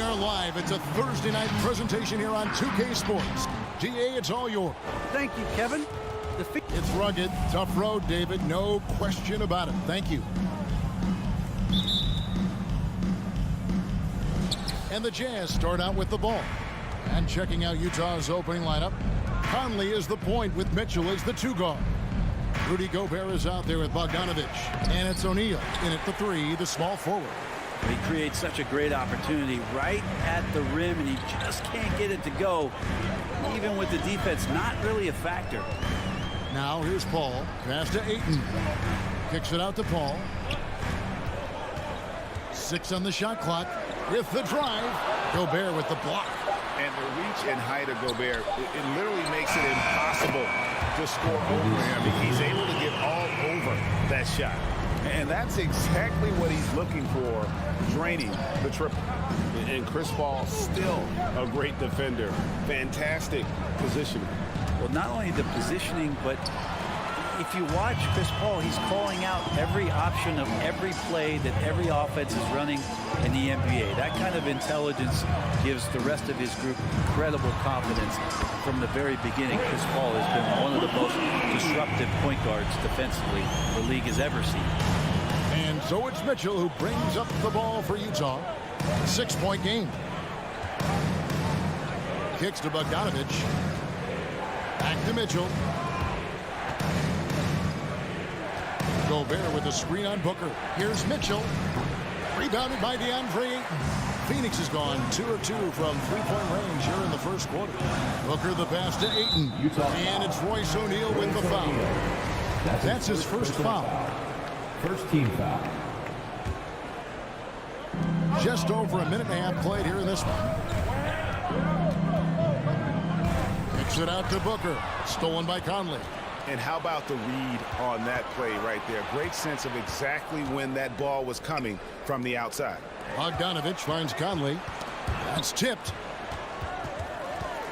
are live. It's a Thursday night presentation here on 2K Sports. GA, it's all yours. Thank you, Kevin. It's rugged, tough road, David. No question about it. Thank you. And the Jazz start out with the ball. And checking out Utah's opening lineup, Conley is the point with Mitchell as the two guard. Rudy Gobert is out there with Bogdanovich. And it's O'Neal in at the three, the small forward. He creates such a great opportunity right at the rim, and he just can't get it to go, even with the defense not really a factor. Now here's Paul. Pass to Ayton. Kicks it out to Paul. 6 on the shot clock. With the drive. Gobert with the block. And the reach and height of Gobert, it literally makes it impossible to score over him. He's able to get all over that shot. And that's exactly what he's looking for, draining the triple. And Chris Paul, still a great defender. Fantastic positioning. Well, not only the positioning, but if you watch Chris Paul, he's calling out every option of every play that every offense is running in the NBA. That kind of intelligence gives the rest of his group incredible confidence. From the very beginning, Chris Paul has been one of the most disruptive point guards defensively the league has ever seen. And so it's Mitchell who brings up the ball for Utah. 6-point game. Kicks to Bogdanovich. Back to Mitchell. Gobert with a screen on Booker. Here's Mitchell. Rebounded by DeAndre Ayton. Phoenix has gone 2 of 2 from three-point range here in the first quarter. Booker the pass to Ayton. And it's Royce O'Neal with the foul. That's his first foul. First team foul. Just over a minute and a half played here in this one. Kicks it out to Booker. Stolen by Conley. And how about the read on that play right there? Great sense of exactly when that ball was coming from the outside. Bogdanovich finds Conley. That's tipped.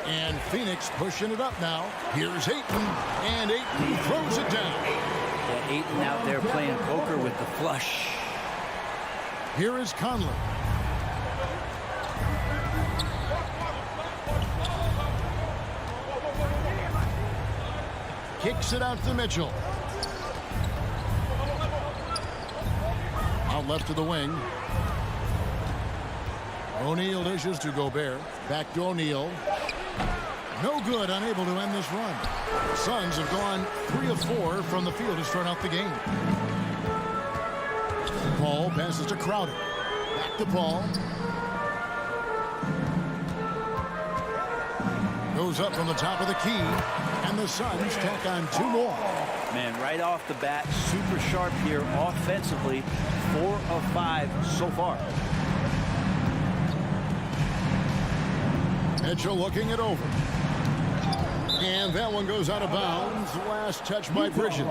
And Phoenix pushing it up now. Here's Ayton. And Ayton throws it down. Yeah, Ayton out there playing poker with the flush. Here is Conley. Kicks it out to Mitchell. Out left to the wing. O'Neal dishes to Gobert. Back to O'Neal. No good, unable to end this run. The Suns have gone 3 of 4 from the field to start out the game. Paul passes to Crowder. Back to Paul. Goes up from the top of the key. And the Suns tack on 2 more. Man, right off the bat, super sharp here offensively. 4 of 5 so far. Mitchell looking it over. And that one goes out of bounds. Last touch by Bridges.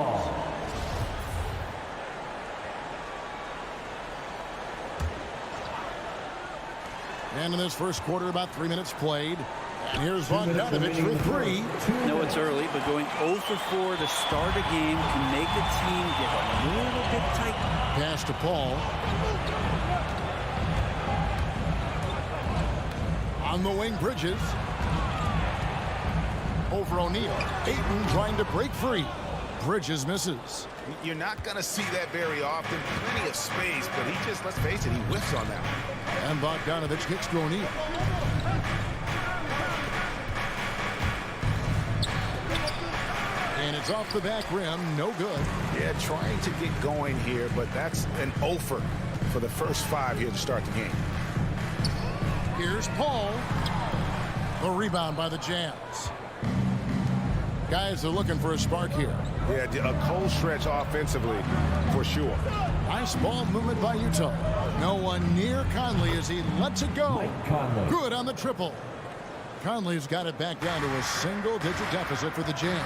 And in this first quarter, about 3 minutes played. And here's Bogdanovich for 3. No, it's early, but going 0 for 4 to start a game can make a team get a little bit tight. Pass to Paul. On the wing, Bridges. Over O'Neal. Ayton trying to break free. Bridges misses. You're not going to see that very often. Plenty of space, but he just, let's face it, he whiffs on that one. And Bogdanovich kicks to O'Neal. And it's off the back rim. No good. Yeah, trying to get going here, but that's an offer for the first 5 here to start the game. Here's Paul. The rebound by the Jazz. Guys are looking for a spark here. Yeah, a cold stretch offensively for sure. Nice ball movement by Utah. No one near Conley as he lets it go. Good on the triple. Conley's got it back down to a single-digit deficit for the Jazz.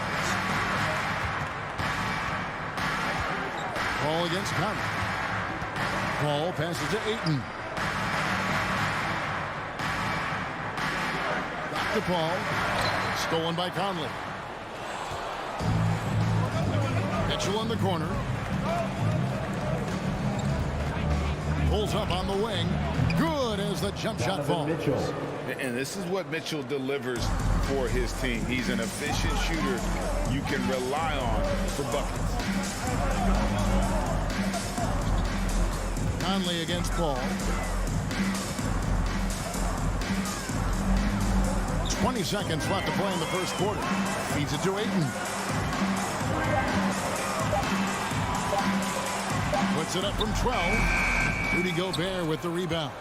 Ball against Conley. Paul passes to Ayton. Back to Paul. Stolen by Conley. Mitchell in the corner. Pulls up on the wing. Good as as the jump shot falls. Mitchell. And this is what Mitchell delivers for his team. He's an efficient shooter you can rely on for buckets. Conley against Paul. 20 seconds left to play in the first quarter. Feeds it to Ayton. Puts it up from 12. Rudy Gobert with the rebound.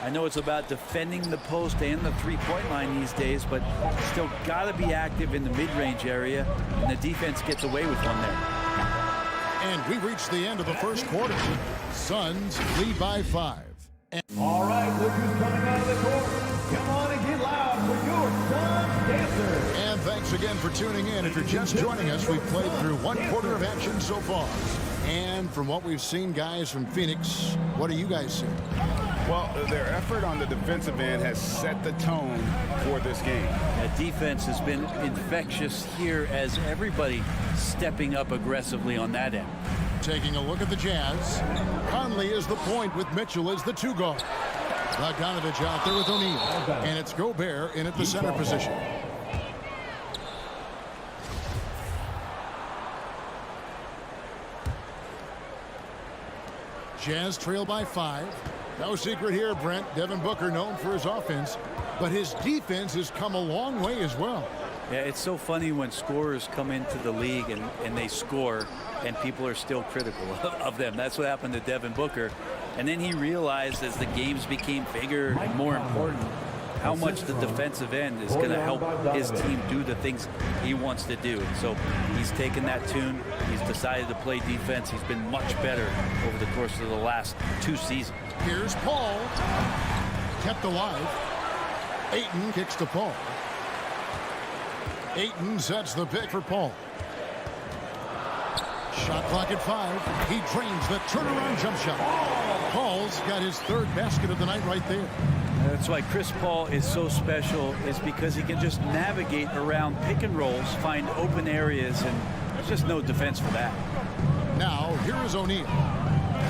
I know it's about defending the post and the three-point line these days, but still got to be active in the mid-range area, and the defense gets away with one there. And we reached the end of the first quarter. Suns lead by 5. All right, look who's coming out of the court. Come on and get loud for your Suns Dancers. And thanks again for tuning in. If you're just joining us, we've played through one quarter of action so far. And from what we've seen, guys, from Phoenix, what do you guys see? Well, their effort on the defensive end has set the tone for this game. That defense has been infectious here as everybody stepping up aggressively on that end. Taking a look at the Jazz. Conley is the point with Mitchell as the 2 guard. Bogdanovich out there with O'Neal. And it's Gobert in at the center position. Jazz trail by 5. No secret here, Brent. Devin Booker known for his offense, but his defense has come a long way as well. Yeah, it's so funny when scorers come into the league and they score and people are still critical of them. That's what happened to Devin Booker. And then he realized as the games became bigger and more important how much the defensive end is going to help his team do the things he wants to do. So he's taken that tune. He's decided to play defense. He's been much better over the course of the last 2 seasons. Here's Paul. Kept alive. Ayton kicks to Paul. Ayton sets the pick for Paul. Shot clock at 5. He drains the turnaround jump shot. Paul's got his 3rd basket of the night right there. That's why Chris Paul is so special, is because he can just navigate around pick and rolls, find open areas, and there's just no defense for that. Now, here is O'Neal.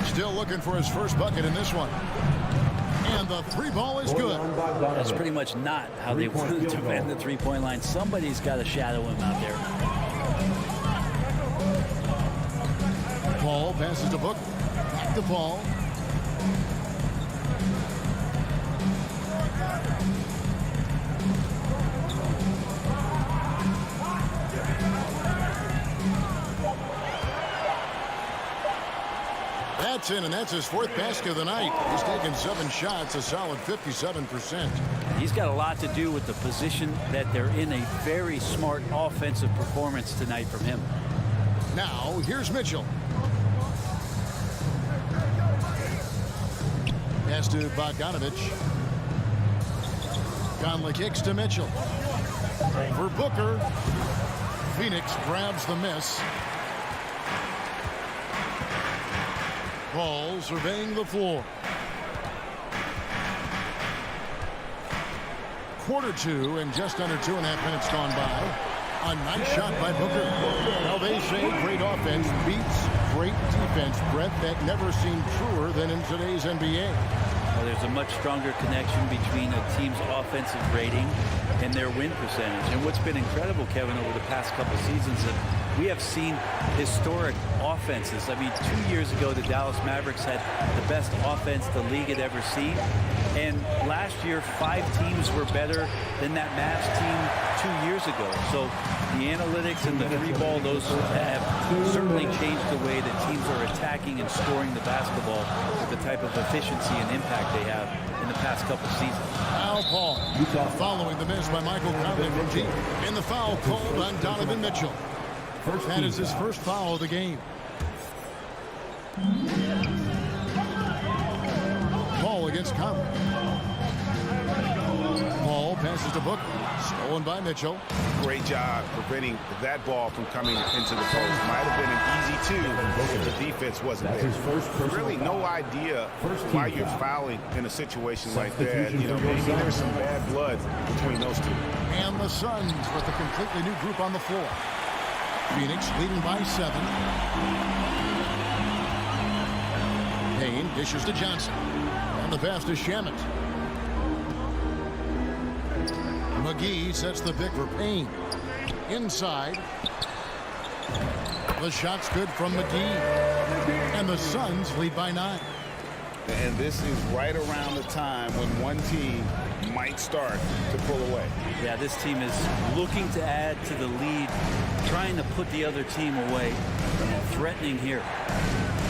Still looking for his first bucket in this one. And the 3 ball is good. That's pretty much not how they want to defend the three-point line. Somebody's got to shadow him out there. Paul passes to Booker. Back to Paul. That's in, and that's his 4th basket of the night. He's taken 7 shots, a solid 57%. He's got a lot to do with the position that they're in. A very smart offensive performance tonight from him. Now, here's Mitchell. Pass to Bogdanovich. Conley kicks to Mitchell. For Booker. Phoenix grabs the miss. Paul surveying the floor. Quarter 2 and just under 2.5 minutes gone by. A nice shot by Booker. Now they say great offense beats great defense. Brett, that never seemed truer than in today's NBA. Well, there's a much stronger connection between a team's offensive rating and their win percentage. And what's been incredible, Kevin, over the past couple seasons, that we have seen historic offenses. I mean, 2 years ago, the Dallas Mavericks had the best offense the league had ever seen. And last year, 5 teams were better than that Mavs team 2 years ago. So the analytics and the 3-ball, those have certainly changed the way that teams are attacking and scoring the basketball with the type of efficiency and impact they have in the past couple seasons. Now Paul, following the miss by Michael Conley from deep. And the foul called on Donovan Mitchell. That is his first foul of the game. Paul against Conley. Paul passes to Booker. Stolen by Mitchell. Great job preventing that ball from coming into the post. Might have been an easy 2 if the defense wasn't there. Really no idea why you're fouling in a situation like that. You know, maybe there's some bad blood between those 2. And the Suns with a completely new group on the floor. Phoenix leading by 7. Payne dishes to Johnson. And the pass to Shamet. McGee sets the pick for Payne. Inside. The shot's good from McGee. And the Suns lead by 9. And this is right around the time when one team might start to pull away. Yeah, this team is looking to add to the lead, trying to put the other team away, and threatening here.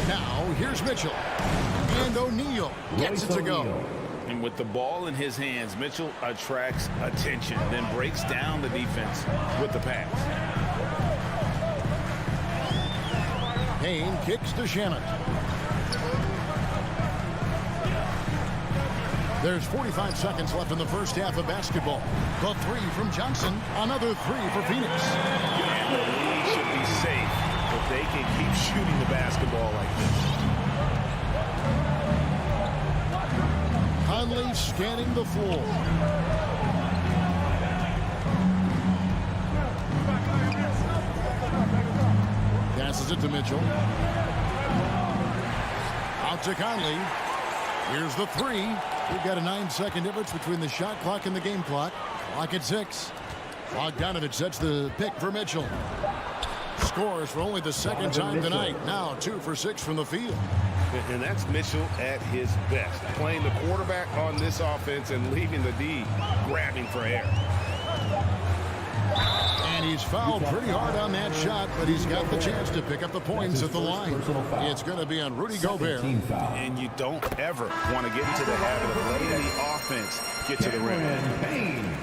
Now, here's Mitchell. And O'Neal gets it to go. And with the ball in his hands, Mitchell attracts attention, then breaks down the defense with the pass. Payne kicks to Shannon. There's 45 seconds left in the first half of basketball. The three from Johnson. Another three for Phoenix. And the lead should be safe if they can keep shooting the basketball like this. Conley scanning the floor. Passes it to Mitchell. Out to Conley. Here's the three. We've got a 9-second difference between the shot clock and the game clock. Clock at 6. Bogdanovich sets the pick for Mitchell. Scores for only the second time tonight. Now 2 for 6 from the field. And that's Mitchell at his best. Playing the quarterback on this offense and leaving the D grabbing for air. And he's fouled pretty hard on that shot, but he's got the chance to pick up the points at the line. It's going to be on Rudy Gobert. And you don't ever want to get into the habit of letting the offense get to the rim. Payne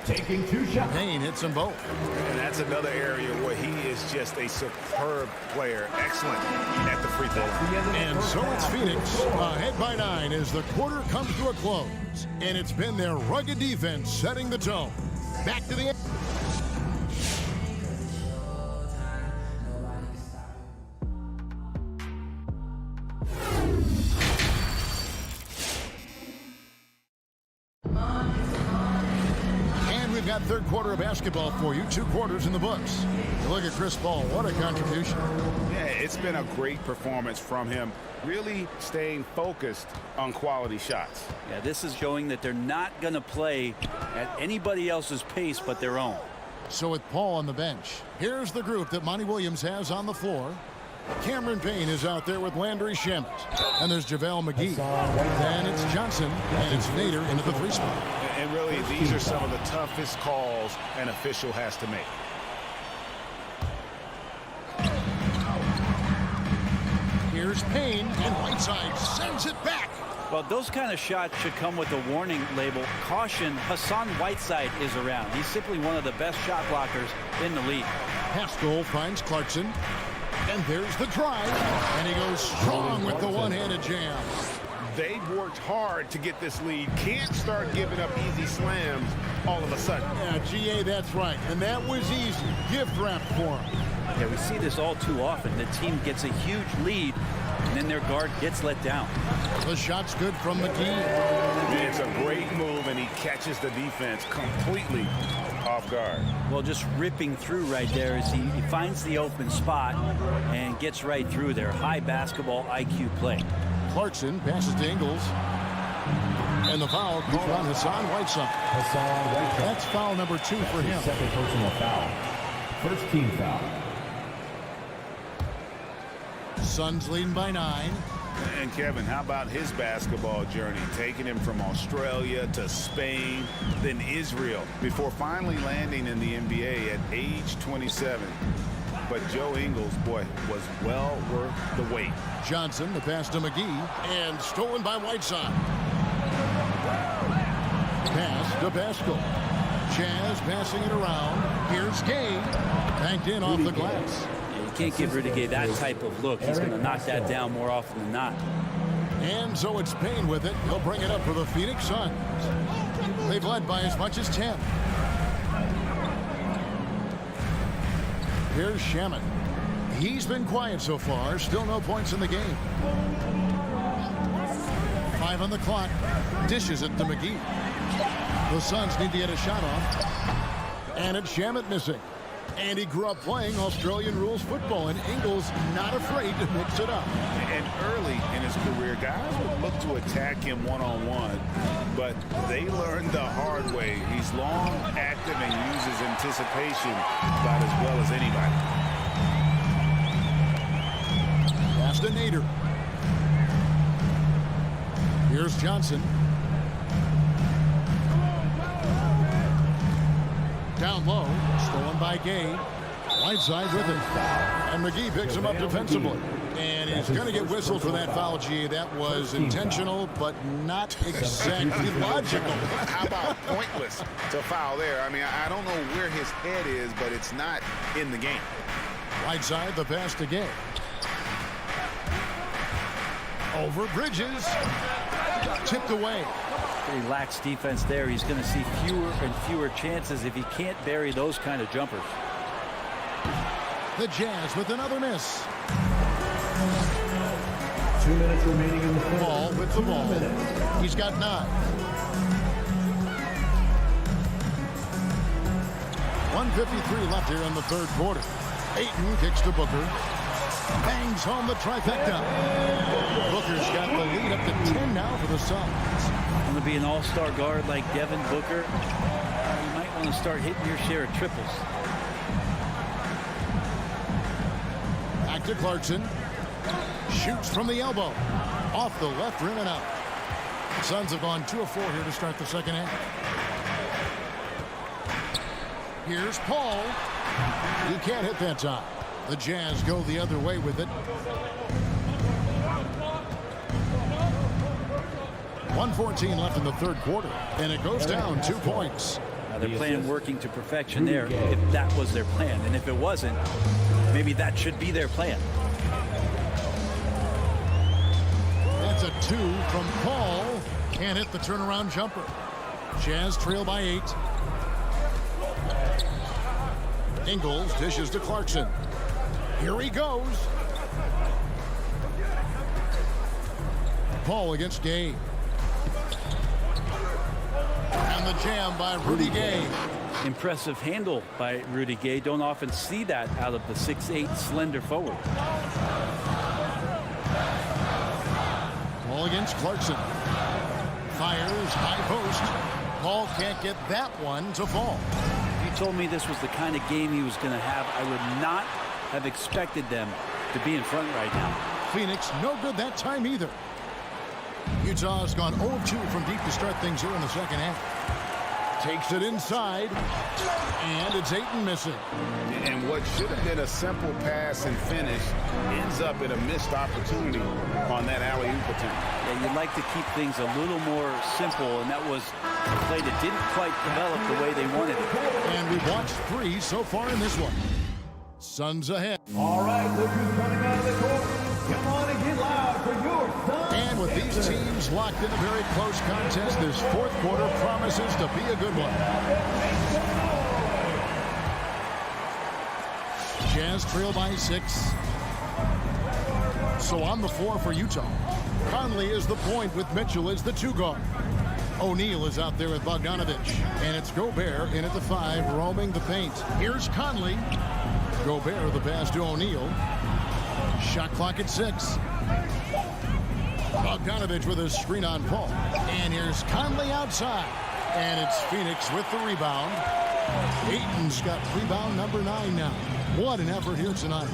taking 2 shots. Payne hits them both. And that's another area where he is just a superb player. Excellent at the free throw line. And so it's Phoenix ahead by 9 as the quarter comes to a close. And it's been their rugged defense setting the tone. Back to the end. And we've got third quarter of basketball for you. 2 quarters in the books. Look at Chris Paul. What a contribution. Yeah, it's been a great performance from him. Really staying focused on quality shots. Yeah, this is showing that they're not going to play at anybody else's pace but their own. So with Paul on the bench, here's the group that Monty Williams has on the floor. Cameron Payne is out there with Landry Shamet. And there's JaVale McGee. Then it's Johnson. And it's Nader into the 3 spot. And really, these are some of the toughest calls an official has to make. Here's Payne, and Whiteside sends it back. Well, those kind of shots should come with a warning label. Caution, Hassan Whiteside is around. He's simply one of the best shot blockers in the league. Pascal finds Clarkson. And there's the drive. And he goes strong with the one-handed jam. They've worked hard to get this lead. Can't start giving up easy slams all of a sudden. Yeah, GA, that's right. And that was easy. Gift wrap for him. Yeah, we see this all too often. The team gets a huge lead, and then their guard gets let down. The shot's good from McGee. It's a great move, and he catches the defense completely off guard. Well, just ripping through right there as he finds the open spot and gets right through there. High basketball IQ play. Clarkson passes to Ingles. And the foul called on Hassan Whiteside. That's foul number 2 for him. Second personal foul. First team foul. Suns leading by 9. And Kevin, how about his basketball journey? Taking him from Australia to Spain, then Israel, before finally landing in the NBA at age 27. But Joe Ingles, boy, was well worth the wait. Johnson, the pass to McGee, and stolen by Whiteside. Pass to Pascal. Chaz passing it around. Here's Gay. Banked in off the glass. You can't give Rudy Gay that type of look. He's going to knock that down more often than not. And so it's Payne with it. He'll bring it up for the Phoenix Suns. They've led by as much as 10. Here's Shamet. He's been quiet so far. Still no points in the game. 5 on the clock. Dishes it to McGee. The Suns need to get a shot off. And it's Shamet missing. And he grew up playing Australian rules football, and Ingles not afraid to mix it up. And early in his career, guys would look to attack him one-on-one, but they learned the hard way. He's long, active, and uses anticipation about as well as anybody. Pass to Nader. Here's Johnson. Down low, stolen by Gay. Right side with him. And McGee picks him up defensively. And he's going to get whistled for that foul, G. That was intentional, but not exactly logical. How about pointless to foul there? I mean, I don't know where his head is, but it's not in the game. Right side, the pass to Gay. Over Bridges. Tipped away. Pretty lax defense there. He's going to see fewer and fewer chances if he can't bury those kind of jumpers. The Jazz with another miss. 2 minutes remaining in the third. Ball with the ball. He's got 9. 1:53 left here in the third quarter. Ayton kicks to Booker. Bangs home the trifecta. Booker's got the lead up to 10 now for the Suns. Want to be an all-star guard like Devin Booker? You might want to start hitting your share of triples. Back to Clarkson. Shoots from the elbow. Off the left rim and out. The Suns have gone 2 of 4 here to start the second half. Here's Paul. He can't hit that time. The Jazz go the other way with it. 1:14 left in the third quarter, and it goes down 2 points. Now they're playing working to perfection there, if that was their plan. And if it wasn't, maybe that should be their plan. That's a 2 from Paul. Can't hit the turnaround jumper. Jazz trail by 8. Ingles dishes to Clarkson. Here he goes. Paul against Gay. And the jam by Rudy Gay. Impressive handle by Rudy Gay. Don't often see that out of the 6'8" slender forward. Paul against Clarkson. Fires high post. Paul can't get that one to fall. If you told me this was the kind of game he was going to have, I would not have expected them to be in front right now. Phoenix no good that time either. Utah has gone 0 of 2 from deep to start things here in the second half. Takes it inside, and it's Ayton missing. And what should have been a simple pass and finish ends up in a missed opportunity on that alley-oop attempt. Yeah, you'd like to keep things a little more simple, and that was a play that didn't quite develop the way they wanted it. And we've watched 3 so far in this one. Suns ahead. All right, look who's coming out of the court. Come on and get loud for your Suns. And with these teams locked in a very close contest, this fourth quarter promises to be a good one. Jazz trail by 6. So on the floor for Utah. Conley is the point with Mitchell as the 2 guard. O'Neal is out there with Bogdanovich. And it's Gobert in at the 5, roaming the paint. Here's Conley. Gobert the pass to O'Neal. Shot clock at 6. Bogdanovich with a screen on Paul. And here's Conley outside. And it's Phoenix with the rebound. Ayton's got rebound number 9 now. What an effort here tonight.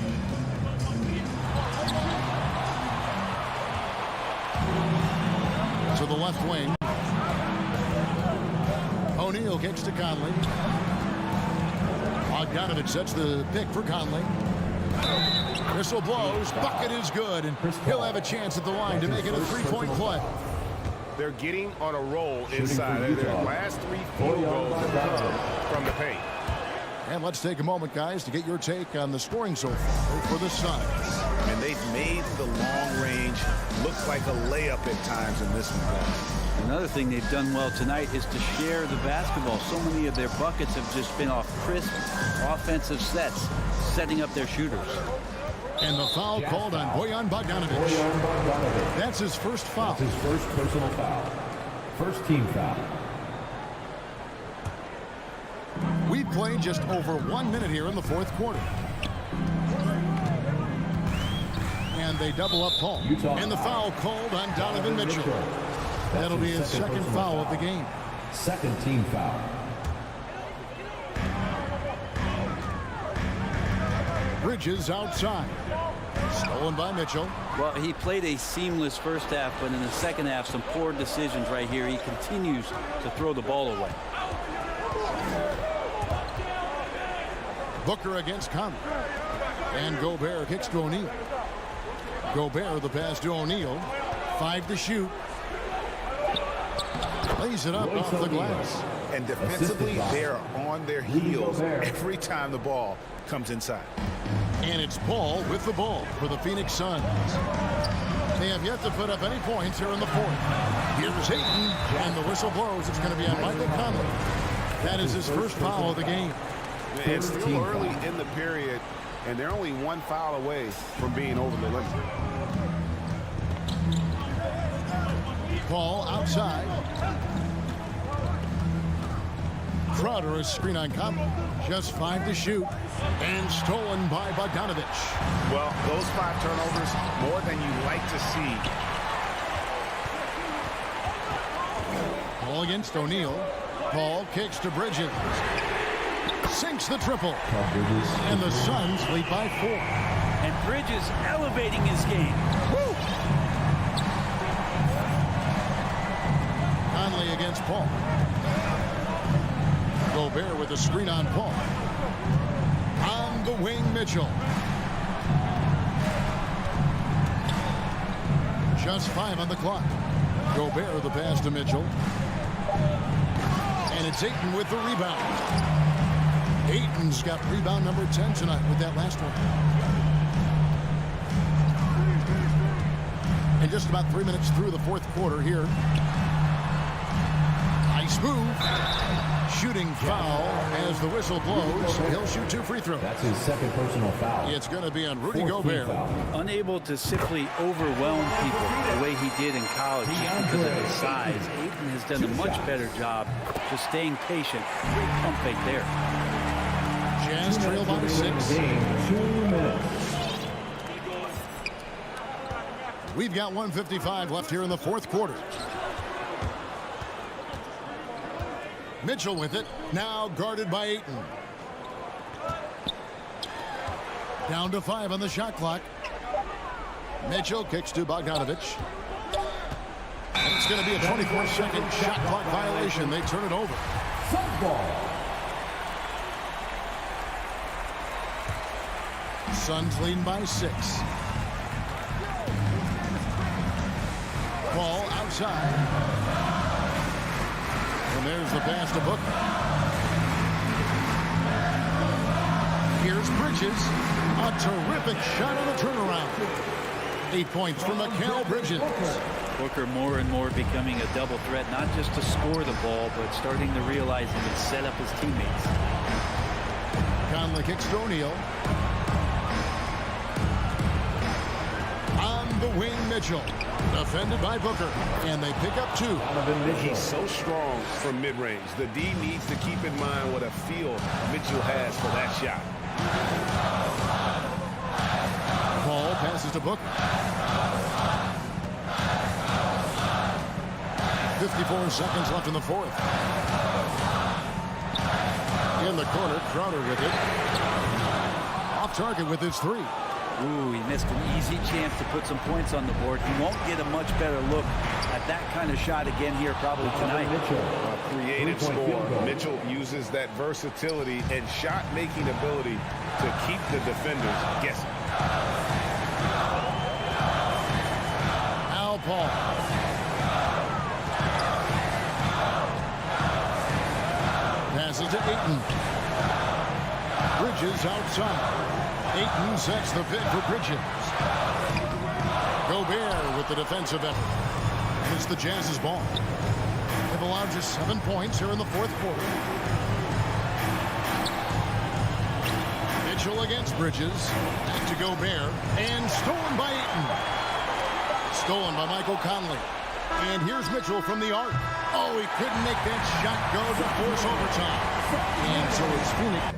To the left wing. O'Neal kicks to Conley. Bogdanovich sets the pick for Conley. Whistle blows. Bucket is good, and he'll have a chance at the line to make it a 3-point play. They're getting on a roll inside. Their last 3 field goals have come from the paint. And let's take a moment, guys, to get your take on the scoring so far for the Suns. And they've made the long range look like a layup at times in this one. Another thing they've done well tonight is to share the basketball. So many of their buckets have just been off crisp offensive sets, setting up their shooters. And the foul called on Bojan Bogdanovich. That's his first foul. That's his first personal foul. First team foul. We've played just over 1 minute here in the fourth quarter. And they double up Paul. And the foul called on Donovan Mitchell. That'll be his second foul of the game. Second team foul. Bridges outside. Stolen by Mitchell. Well, he played a seamless first half, but in the second half, some poor decisions right here. He continues to throw the ball away. Booker against Conley. And Gobert kicks to O'Neal. Gobert the pass to O'Neal. 5 to shoot. Lays it up off the glass. And defensively, they're on their heels every time the ball comes inside. And it's Paul with the ball for the Phoenix Suns. They have yet to put up any points here in the fourth. Here's Ayton, and the whistle blows. It's going to be on Michael Conley. That is his first foul of the game. It's still early in the period, and they're only 1 foul away from being over the limit. Paul outside. Crowder is screen on Conley. Just 5 to shoot. And stolen by Bogdanovich. Well, those 5 turnovers, more than you like to see. Paul against O'Neal. Paul kicks to Bridges. Sinks the triple. And the Suns lead by 4. And Bridges elevating his game. Woo! Conley against Paul. Gobert with a screen on Paul. On the wing, Mitchell. Just 5 on the clock. Gobert the pass to Mitchell. And it's Ayton with the rebound. Ayton's got rebound number 10 tonight with that last one. And just about 3 minutes through the fourth quarter here. Nice move. Shooting foul as the whistle blows. He'll shoot 2 free throws. That's his second personal foul. It's going to be on Rudy Gobert. Unable to simply overwhelm people the way he did in college just because of his size. Ayton has done a much better job just staying patient. Great pump fake there. Jazz trail by 6. 2 minutes. We've got 1:55 left here in the fourth quarter. Mitchell with it. Now guarded by Ayton. Down to 5 on the shot clock. Mitchell kicks to Bogdanovich. And it's going to be a 24-second shot clock violation. They turn it over. Suns ball. Suns leading by 6. Ball outside. And there's the pass to Booker. Here's Bridges. A terrific shot on the turnaround. 8 points from Mikal Bridges. Booker more and more becoming a double threat, not just to score the ball, but starting to realize he can set up his teammates. Conley kicks to O'Neal. On the wing, Mitchell. Defended by Booker. And they pick up 2. He's so strong from mid-range. The D needs to keep in mind what a feel Mitchell has for that shot. Paul passes to Booker. 54 seconds left in the fourth. In the corner, Crowder with it. Off target with his 3. Ooh, he missed an easy chance to put some points on the board. He won't get a much better look at that kind of shot again here probably tonight. A creative score. Mitchell uses that versatility and shot-making ability to keep the defenders guessing. Al Paul. Passes to Ayton. Bridges outside. Ayton sets the pick for Bridges. Gobert with the defensive effort. It's the Jazz's ball. They've allowed just 7 points here in the fourth quarter. Mitchell against Bridges. Back to Gobert. And stolen by Ayton. Stolen by Michael Conley. And here's Mitchell from the arc. Oh, he couldn't make that shot go to force overtime. And so it's Phoenix.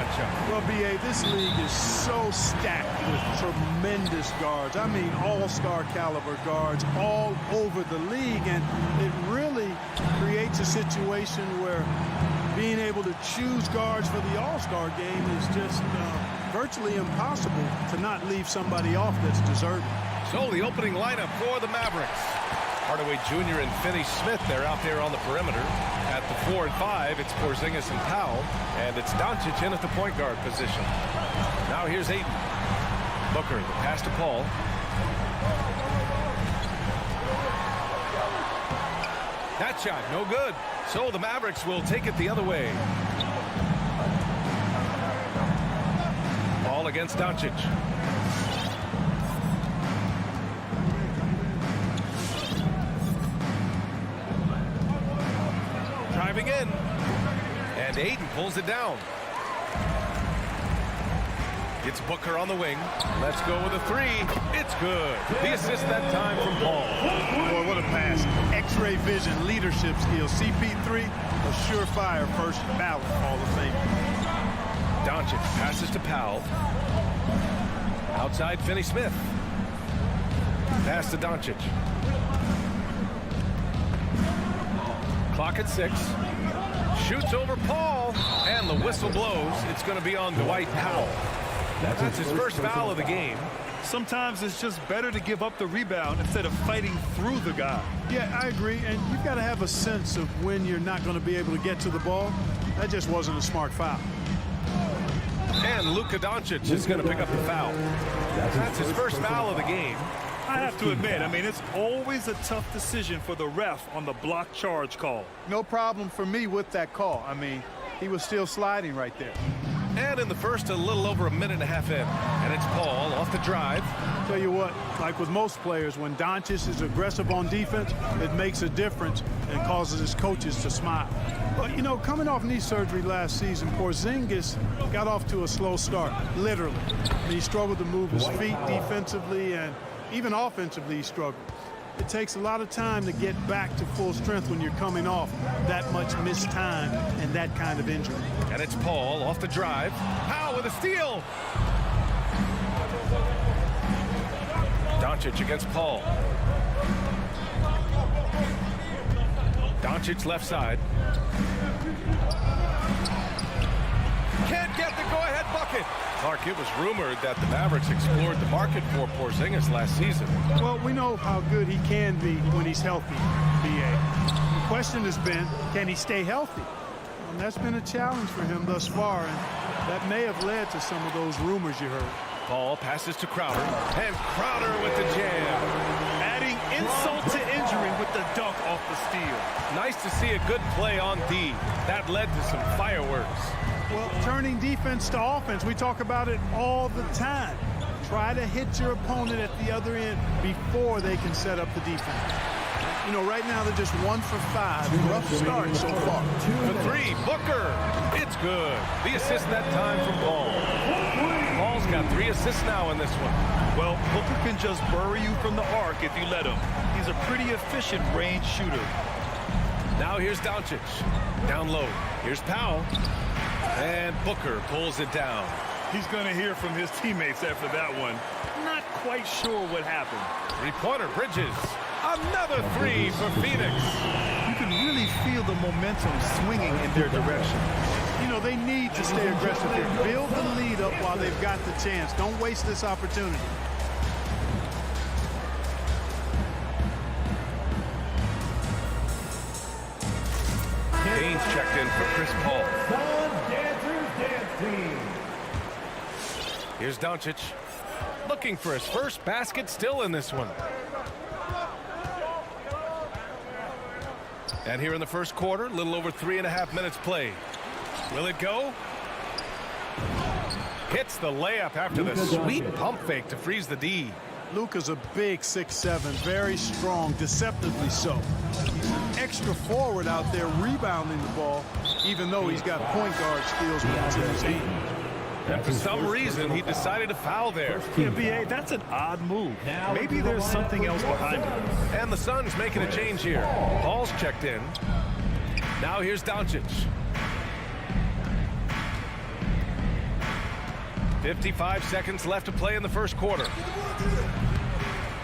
matchup. Well, B.A., this league is so stacked with tremendous guards. I mean, all-star caliber guards all over the league, and it really creates a situation where being able to choose guards for the all-star game is just virtually impossible to not leave somebody off that's deserving. So the opening lineup for the Mavericks. Hardaway Jr. and Finney-Smith, they're out there on the perimeter. At the 4 and 5, it's Porzingis and Powell, and it's Doncic in at the point guard position. Now here's Ayton. Booker, the pass to Paul. That shot, no good. So the Mavericks will take it the other way. Paul against Doncic. Driving in, and Ayton pulls it down. It's Booker on the wing. Let's go with a three. It's good. The assist that time from Paul. Boy, what a pass. X-ray vision, leadership skills. CP3, a surefire first ballot Hall of Fame. Doncic passes to Powell. Outside Finney-Smith. Pass to Doncic. Clock at 6. Shoots over Paul, and the whistle blows. It's going to be on Dwight Powell. That's his first foul of the game. Sometimes it's just better to give up the rebound instead of fighting through the guy. Yeah, I agree, and you've got to have a sense of when you're not going to be able to get to the ball. That just wasn't a smart foul. And Luka Doncic is going to pick up the foul. That's his first foul of the game. I have to admit, I mean, it's always a tough decision for the ref on the block charge call. No problem for me with that call. I mean, he was still sliding right there. And in the first, a little over a minute and a half in. And it's Paul off the drive. Tell you what, like with most players, when Doncic is aggressive on defense, it makes a difference and causes his coaches to smile. But, you know, coming off knee surgery last season, Porzingis got off to a slow start, literally. He struggled to move his feet defensively, and even offensively he struggled. It takes a lot of time to get back to full strength when you're coming off that much missed time and that kind of injury. And it's Paul off the drive. Powell with a steal. Doncic against Paul. Doncic left side. Can't get the go-ahead bucket. Clark, it was rumored that the Mavericks explored the market for Porzingis last season. Well, we know how good he can be when he's healthy, B.A. The question has been, can he stay healthy? And that's been a challenge for him thus far, and that may have led to some of those rumors you heard. Ball passes to Crowder, and Crowder with the jam. Adding insult to injury with the dunk off the steal. Nice to see a good play on D. That led to some fireworks. Well, turning defense to offense, we talk about it all the time. Try to hit your opponent at the other end before they can set up the defense. You know, right now they're just 1 for 5. Rough start so far. The three, Booker. It's good. The assist that time from Paul. Paul's got 3 assists now in this one. Well, Booker can just bury you from the arc if you let him. He's a pretty efficient range shooter. Now here's Doncic. Down low. Here's Powell. And Booker pulls it down. He's going to hear from his teammates after that one. Not quite sure what happened. Three-pointer, Bridges. Another 3 for Phoenix. You can really feel the momentum swinging in their direction. You know, they need to stay aggressive here. Build the lead up while they've got the chance. Don't waste this opportunity. Haynes checked in for Chris Paul. Here's Doncic. Looking for his first basket still in this one. And here in the first quarter, a little over 3.5 minutes played. Will it go? Hits the layup after the sweet pump fake to freeze the D. Luka's a big 6'7", very strong, deceptively so. He's an extra forward out there rebounding the ball, even though he's got point guard skills when it's in his hand. And for some reason, he decided to foul there. Yeah, B.A., that's an odd move. Maybe there's something else behind it. And the Suns making a change here. Paul's checked in. Now here's Doncic. 55 seconds left to play in the first quarter.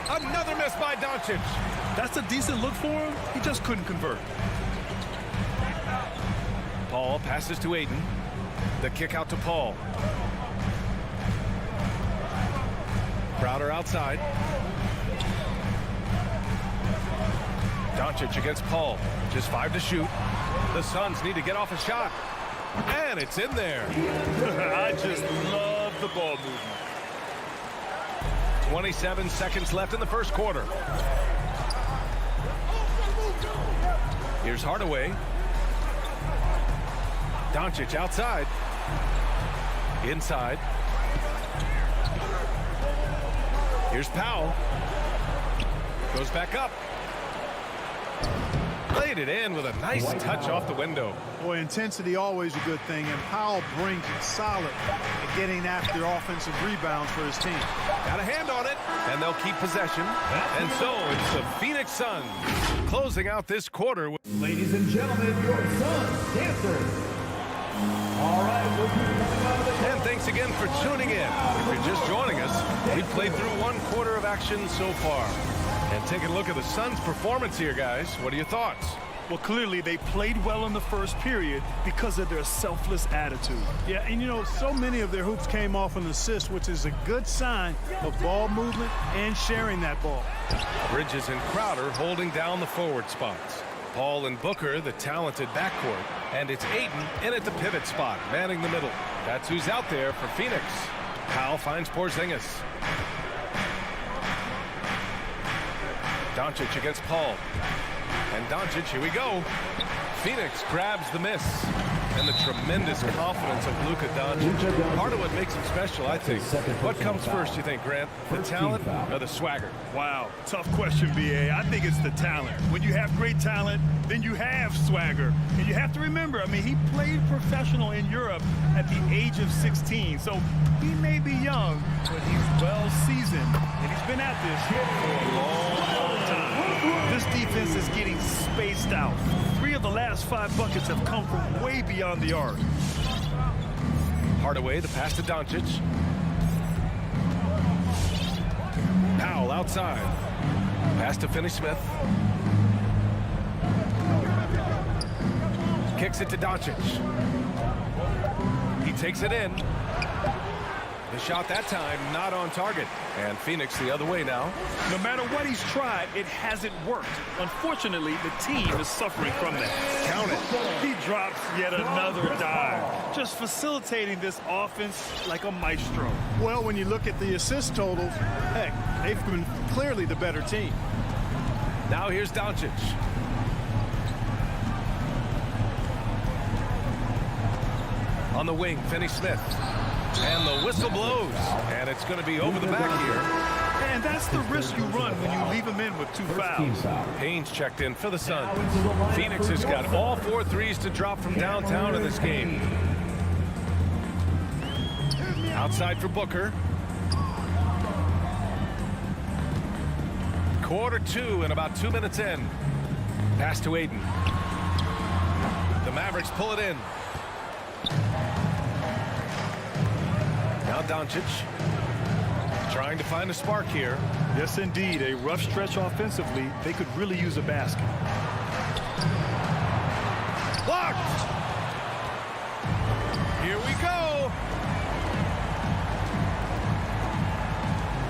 Another miss by Doncic. That's a decent look for him. He just couldn't convert. Paul passes to Aiden. The kick out to Paul. Crowder outside. Doncic against Paul. Just 5 to shoot. The Suns need to get off a shot. And it's in there. I just love the ball movement. 27 seconds left in the first quarter. Here's Hardaway. Doncic outside. Inside. Here's Powell. Goes back up. Laid it in with a nice touch off the window. Boy, intensity always a good thing, and Powell brings it solid at getting after offensive rebounds for his team. Got a hand on it, and they'll keep possession. And so it's the Phoenix Suns closing out this quarter. Ladies and gentlemen, your Suns dancers. All right, we'll be coming out of the And thanks again for tuning in. If you're just joining us, we've played through one quarter of action so far. And taking a look at the Suns' performance here, guys. What are your thoughts? Well, clearly they played well in the first period because of their selfless attitude. Yeah, and you know, so many of their hoops came off an assist, which is a good sign of ball movement and sharing that ball. Bridges and Crowder holding down the forward spots. Paul and Booker, the talented backcourt. And it's Aiden in at the pivot spot, manning the middle. That's who's out there for Phoenix. Powell finds Porzingis. Doncic against Paul. And Doncic, here we go. Phoenix grabs the miss. And the tremendous confidence of Luka Doncic. Part of what makes him special, I think. What comes first, you think, Grant? The talent or the swagger? Wow, tough question, B.A. I think it's the talent. When you have great talent, then you have swagger. And you have to remember, I mean, he played professional in Europe at the age of 16. So he may be young, but he's well seasoned. And he's been at this for a long time. This defense is getting spaced out. 3 of the last 5 buckets have come from way beyond the arc. Hardaway, the pass to Doncic. Powell outside. Pass to Finney-Smith. Kicks it to Doncic. He takes it in. The shot that time not on target. And Phoenix the other way now. No matter what he's tried, it hasn't worked. Unfortunately, the team is suffering from that. Count it. He drops yet another dive. Just facilitating this offense like a maestro. Well, when you look at the assist totals, heck, they've been clearly the better team. Now here's Doncic. On the wing, Finney-Smith. And the whistle blows. And it's going to be over the back here. And that's the risk you run when you leave him in with 2 fouls. Haynes checked in for the Suns. Phoenix has got all 4 threes to drop from downtown in this game. Outside for Booker. Quarter 2 and about 2 minutes in. Pass to Aiden. The Mavericks pull it in. Now Doncic trying to find a spark here. Yes, indeed. A rough stretch offensively. They could really use a basket. Blocked! Here we go!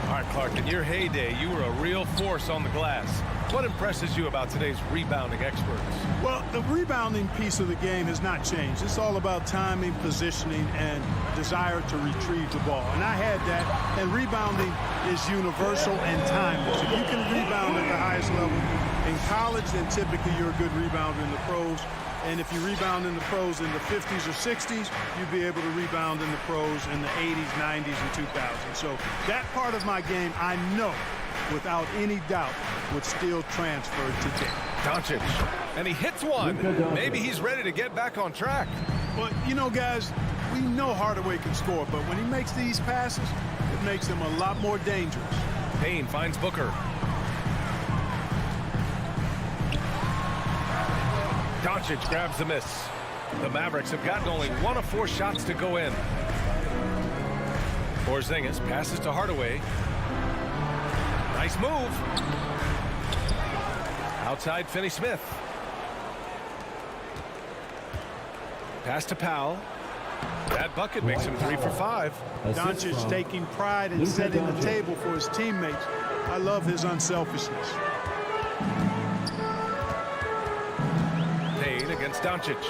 All right, Clark, in your heyday, you were a real force on the glass. What impresses you about today's rebounding experts? Well, the rebounding piece of the game has not changed. It's all about timing, positioning, and desire to retrieve the ball. And I had that, and rebounding is universal and timeless. If you can rebound at the highest level in college, then typically you're a good rebounder in the pros. And if you rebound in the pros in the 50s or 60s, you'd be able to rebound in the pros in the 80s, 90s, and 2000s. So that part of my game, I know, without any doubt, would still transfer today. Doncic, and he hits one. Maybe he's ready to get back on track. Well, you know, guys, we know Hardaway can score, but when he makes these passes, it makes him a lot more dangerous. Payne finds Booker. Doncic grabs the miss. The Mavericks have gotten only 1 of 4 shots to go in. Porzingis passes to Hardaway. Nice move. Outside Finney-Smith. Pass to Powell. That bucket makes him 3 for 5. Doncic taking pride in setting the table for his teammates. I love his unselfishness. Payne against Doncic.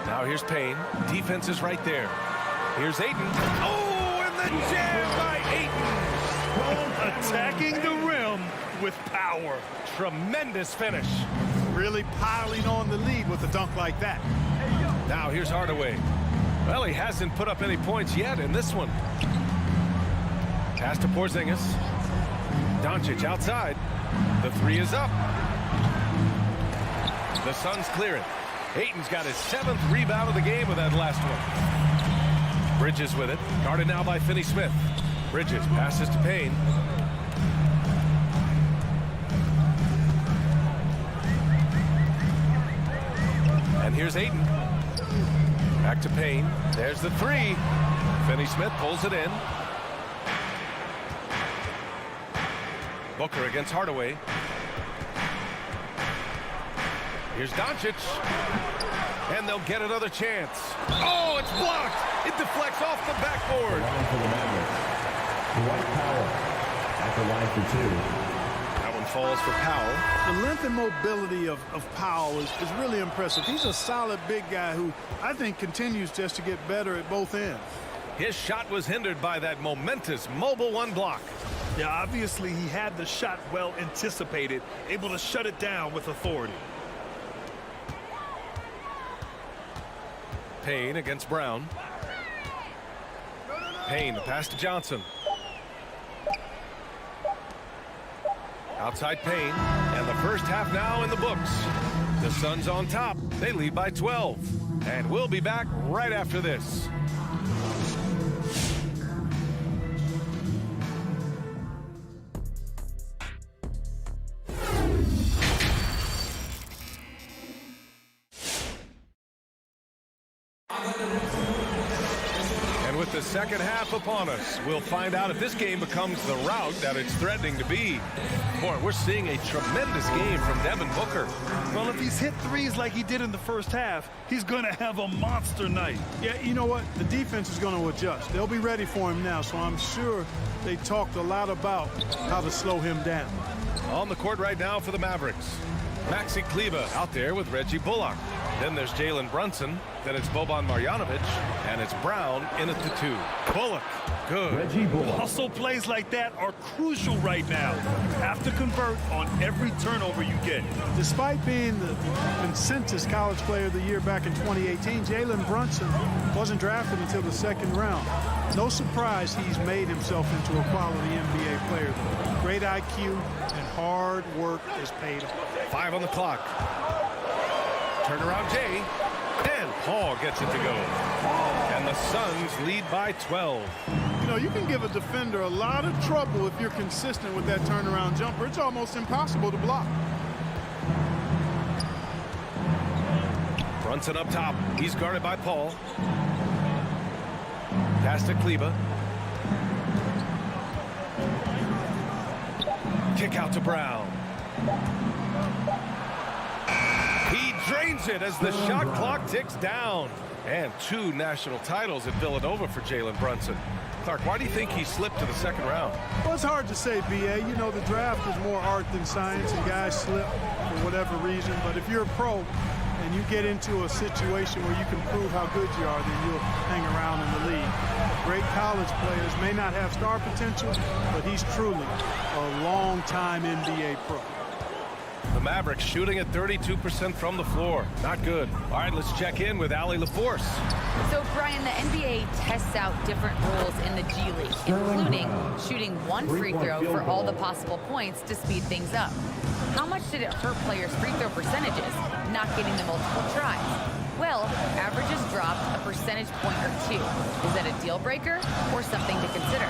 Now here's Payne. Defense is right there. Here's Ayton. Oh, and the jam by Ayton. Attacking the rim with power. Tremendous finish. Really piling on the lead with a dunk like that. Now here's Hardaway. Well, he hasn't put up any points yet in this one. Pass to Porzingis. Doncic outside. The 3 is up. The Suns clear it. Ayton's got his 7th rebound of the game with that last one. Bridges with it. Guarded now by Finney-Smith. Bridges passes to Payne. And here's Ayton. Back to Payne. There's the 3. Finney-Smith pulls it in. Booker against Hardaway. Here's Doncic. And they'll get another chance. Oh, it's blocked. It deflects off the backboard. For the Mavericks, Dwight Powell at the line for 2. That one falls for Powell. The length and mobility of Powell is really impressive. He's a solid big guy who I think continues just to get better at both ends. His shot was hindered by that momentous mobile 1 block. Yeah, obviously he had the shot well anticipated, able to shut it down with authority. Payne against Brown. Payne, the pass to Johnson. Outside Payne, and the first half now in the books. The Suns on top. They lead by 12. And we'll be back right after this. And with the second half upon us, we'll find out if this game becomes the rout that it's threatening to be. Boy, we're seeing a tremendous game from Devin Booker. Well, if he's hit threes like he did in the first half, he's going to have a monster night. Yeah, you know what? The defense is going to adjust. They'll be ready for him now, so I'm sure they talked a lot about how to slow him down. On the court right now for the Mavericks. Maxi Kleber out there with Reggie Bullock. Then there's Jalen Brunson. Then it's Boban Marjanovic. And it's Brown in at the 2. Bullock. Good. Reggie Bullock. Hustle plays like that are crucial right now. You have to convert on every turnover you get. Despite being the consensus college player of the year back in 2018, Jalen Brunson wasn't drafted until the 2nd round. No surprise he's made himself into a quality NBA player. Great IQ and hard work has paid off. 5 on the clock. Turnaround Jay. And Paul gets it to go. And the Suns lead by 12. You know, you can give a defender a lot of trouble if you're consistent with that turnaround jumper. It's almost impossible to block. Brunson up top. He's guarded by Paul. Pass to Kleber. Kick out to Brown. He drains it as the shot clock ticks down. And 2 national titles at Villanova for Jalen Brunson. Clark, why do you think he slipped to the 2nd round? Well, it's hard to say, B.A. You know, the draft is more art than science, and guys slip for whatever reason. But if you're a pro and you get into a situation where you can prove how good you are, then you'll hang around in the league. Great college players may not have star potential, but he's truly a long-time NBA pro. The Mavericks shooting at 32% from the floor. Not good. All right, let's check in with Allie LaForce. So, Brian, the NBA tests out different rules in the G League, including shooting 1 free throw for all the possible points to speed things up. How much did it hurt players' free throw percentages, not getting the multiple tries? Well, averages dropped a percentage point or 2. Is that a deal breaker or something to consider?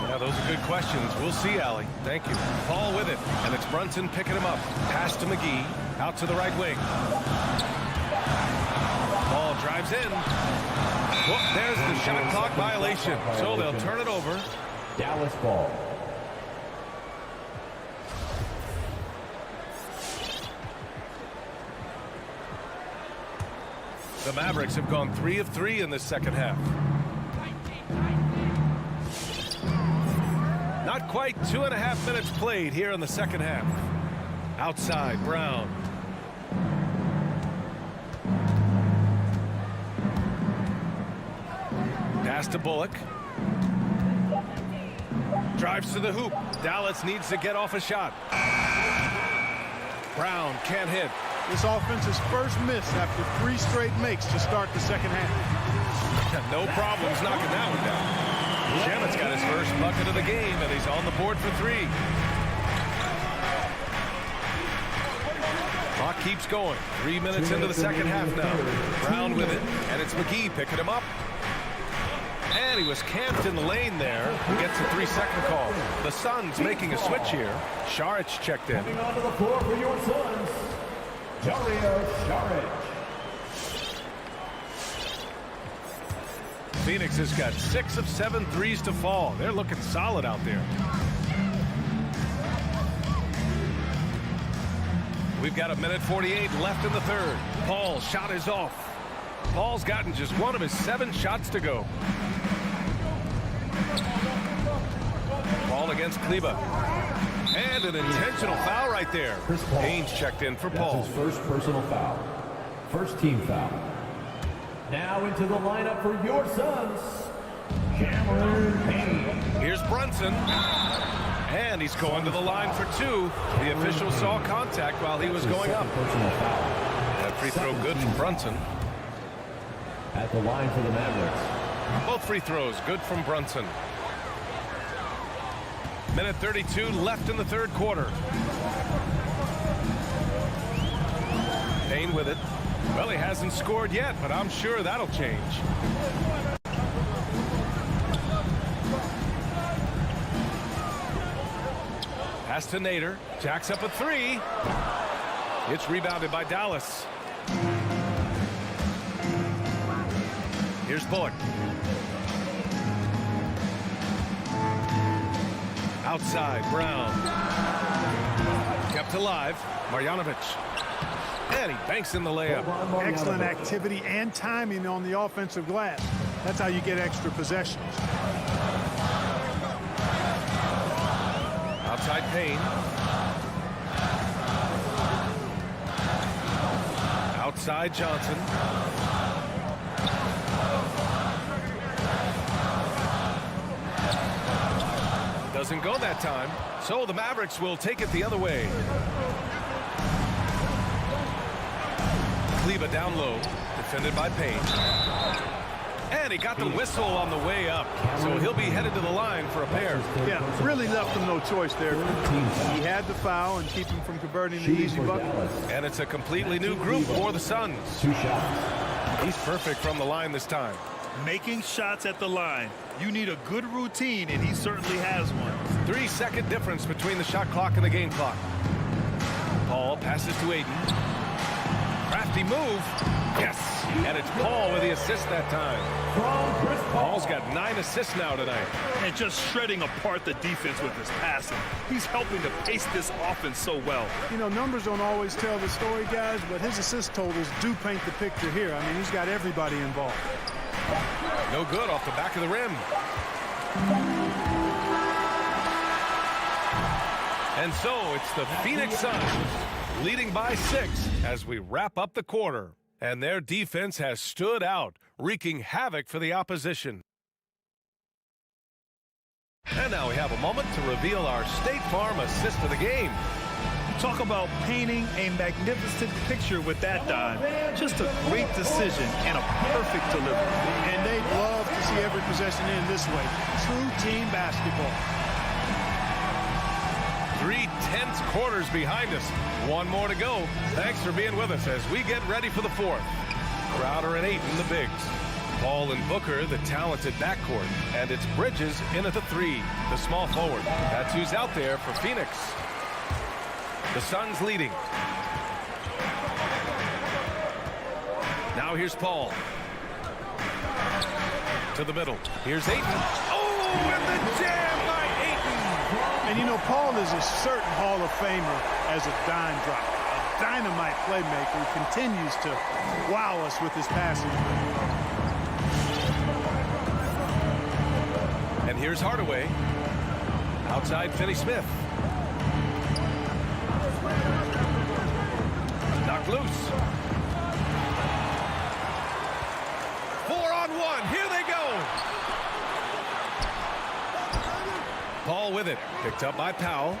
Yeah, those are good questions. We'll see, Allie. Thank you. Paul with it, and it's Brunson picking him up. Pass to McGee, out to the right wing. Ball drives in. Well, there's the shot clock violation. So they'll turn it over. Dallas ball. The Mavericks have gone 3 of 3 in this second half. Not quite 2.5 minutes played here in the second half. Outside, Brown. Pass to Bullock. Drives to the hoop. Dallas needs to get off a shot. Brown can't hit. This offense's first miss after 3 straight makes to start the second half. No problems knocking that one down. Shamit's got his first bucket of the game, and he's on the board for 3. Clock keeps going. 3 minutes into the second half now. Brown with it, and it's McGee picking him up. And he was camped in the lane there. He gets a 3-second call. The Suns making a switch here. Šarić checked in. Coming onto the floor for your Suns, Dario Šarić. Phoenix has got 6 of 7 threes to fall. They're looking solid out there. We've got 1:48 left in the third. Paul's shot is off. Paul's gotten just 1 of his 7 shots to go. Ball against Kleber. And an intentional foul right there. Haynes checked in for Paul. That's his first personal foul. First team foul. Now into the lineup for your Suns, Cameron Payne. Here's Brunson. And he's going to the line for 2. The official saw contact while he was going up. Personal foul. That free throw good from Brunson. At the line for the Mavericks. Both free throws good from Brunson. 1:32 left in the third quarter. Payne with it. Well, he hasn't scored yet, but I'm sure that'll change. Pass to Nader. Jacks up a 3. It's rebounded by Dallas. Here's Bullock. Outside, Brown. Kept alive. Marjanovic. And he banks in the layup. Excellent activity and timing on the offensive glass. That's how you get extra possessions. Outside Payne. Outside Johnson. Doesn't go that time. So the Mavericks will take it the other way. Kleber down low. Defended by Payne. And he got the whistle on the way up. So he'll be headed to the line for a pair. Yeah, really left him no choice there. He had the foul and keep him from converting the easy bucket. And it's a completely new group for the Suns. 2 shots. He's perfect from the line this time. Making shots at the line. You need a good routine, and he certainly has one. 3-second difference between the shot clock and the game clock. Paul passes to Ayton. Crafty move. Yes. And it's Paul with the assist that time. Paul's got 9 assists now tonight. And just shredding apart the defense with his passing. He's helping to pace this offense so well. You know, numbers don't always tell the story, guys, but his assist totals do paint the picture here. I mean, he's got everybody involved. No good off the back of the rim. And so it's the Phoenix Suns leading by 6 as we wrap up the quarter. And their defense has stood out, wreaking havoc for the opposition. And now we have a moment to reveal our State Farm assist of the game. Talk about painting a magnificent picture with that dime. Just a great decision and a perfect delivery. And they love to see every possession end this way. True team basketball. 3 tense quarters behind us. 1 more to go. Thanks for being with us as we get ready for the 4th. Crowder and Ayton, the bigs. Paul and Booker, the talented backcourt. And it's Bridges in at the 3, the small forward. That's who's out there for Phoenix. The Suns leading. Now here's Paul. To the middle. Here's Ayton. Oh, and the jam by Ayton. And you know, Paul is a certain Hall of Famer as a dime dropper. A dynamite playmaker who continues to wow us with his passing. And here's Hardaway. Outside Finney-Smith. Knocked loose. 4-on-1. Here they go. Paul with it. Picked up by Powell.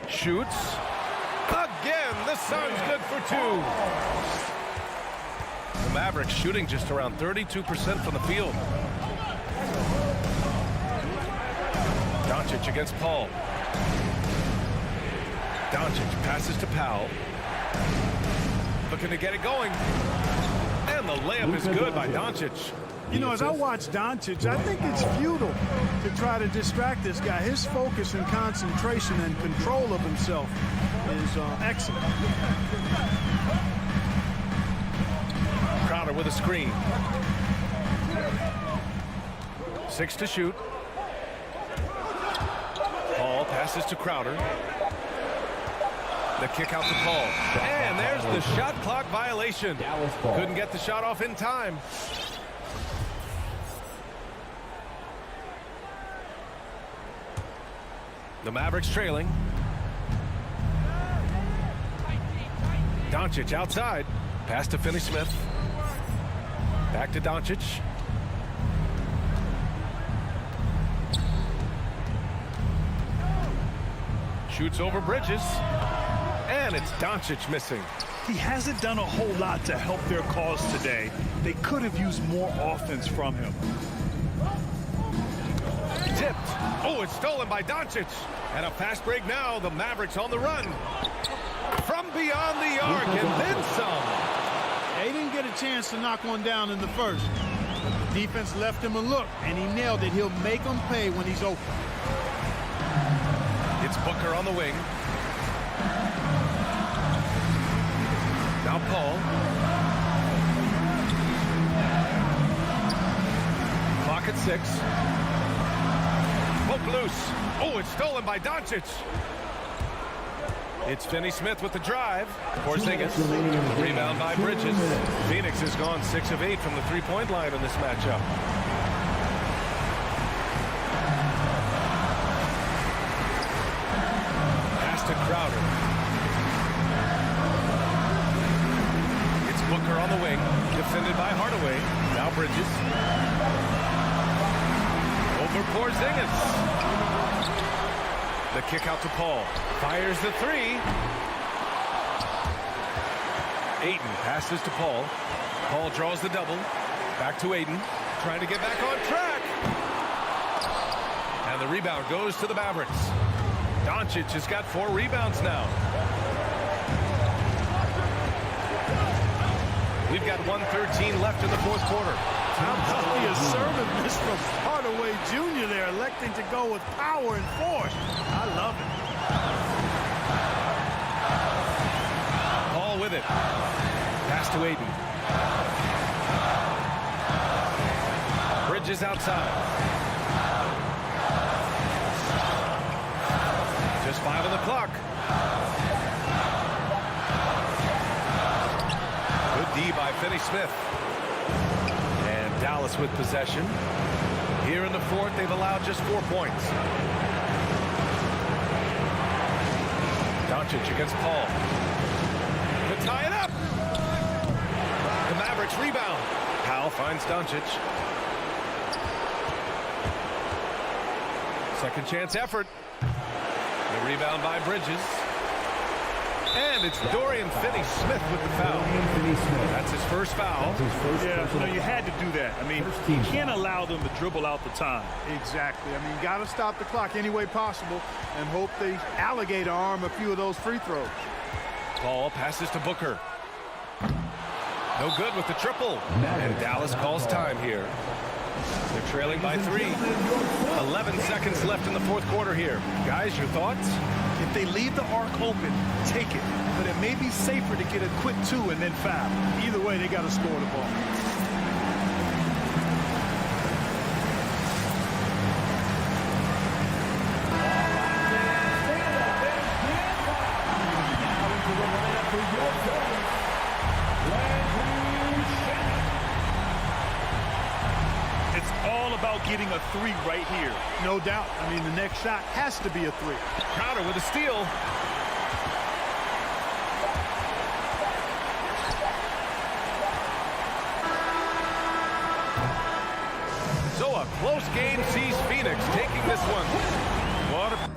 Shoots. Again, the Suns good for 2. The Mavericks shooting just around 32% from the field. Doncic against Paul. Doncic passes to Powell. Looking to get it going. And the layup is good by Doncic. You know, as I watch Doncic, I think it's futile to try to distract this guy. His focus and concentration and control of himself is excellent. Crowder with a screen. 6 to shoot. Paul passes to Crowder. The kick out to Paul. And there's the shot clock violation. Couldn't get the shot off in time. The Mavericks trailing. Doncic outside. Pass to Finney-Smith. Back to Doncic. Shoots over Bridges. And it's Doncic missing. He hasn't done a whole lot to help their cause today. They could have used more offense from him. Tipped. Oh, it's stolen by Doncic. And a fast break now. The Mavericks on the run. From beyond the arc and then some. They didn't get a chance to knock one down in the first. The defense left him a look, and he nailed it. He'll make them pay when he's open. It's Booker on the wing. Now Paul. Clock at 6. Poke loose. Oh, it's stolen by Doncic. It's Finney-Smith with the drive. Porzingis. Rebound by Bridges. Phoenix has gone 6 of 8 from the three-point line in this matchup. Pass to Crowder. It's Booker on the wing. Defended by Hardaway. Now Bridges. Over Porzingis. The kick out to Paul. Fires the 3. Ayton passes to Paul. Paul draws the double. Back to Ayton. Trying to get back on track. And the rebound goes to the Mavericks. Doncic has got 4 rebounds now. We've got 1:13 left in the fourth quarter. How about the assertiveness from Hardaway Jr. there, electing to go with power and force. I love it. Paul with it. Pass to Ayton. Bridges outside. Just 5 on the clock. Good D by Finney-Smith. And Dallas with possession. Here in the fourth, they've allowed just 4 points. Doncic against Paul. To tie it up. The Mavericks rebound. Powell finds Doncic. Second chance effort. The rebound by Bridges. And it's Dorian Finney-Smith with the foul. That's his first foul. Yeah, you know, you had to do that. I mean, you can't allow them to dribble out the time. Exactly. I mean, got to stop the clock any way possible and hope they alligator arm a few of those free throws. Paul passes to Booker. No good with the triple. And Dallas calls time here. They're trailing by 3. 11 seconds left in the fourth quarter here. Guys, your thoughts? If they leave the arc open, take it. But it may be safer to get a quick 2 and then foul. Either way, they got to score the ball. about getting a three right here. No doubt. I mean, the next shot has to be a three. Crowder with a steal. So a close game sees Phoenix taking this one. What a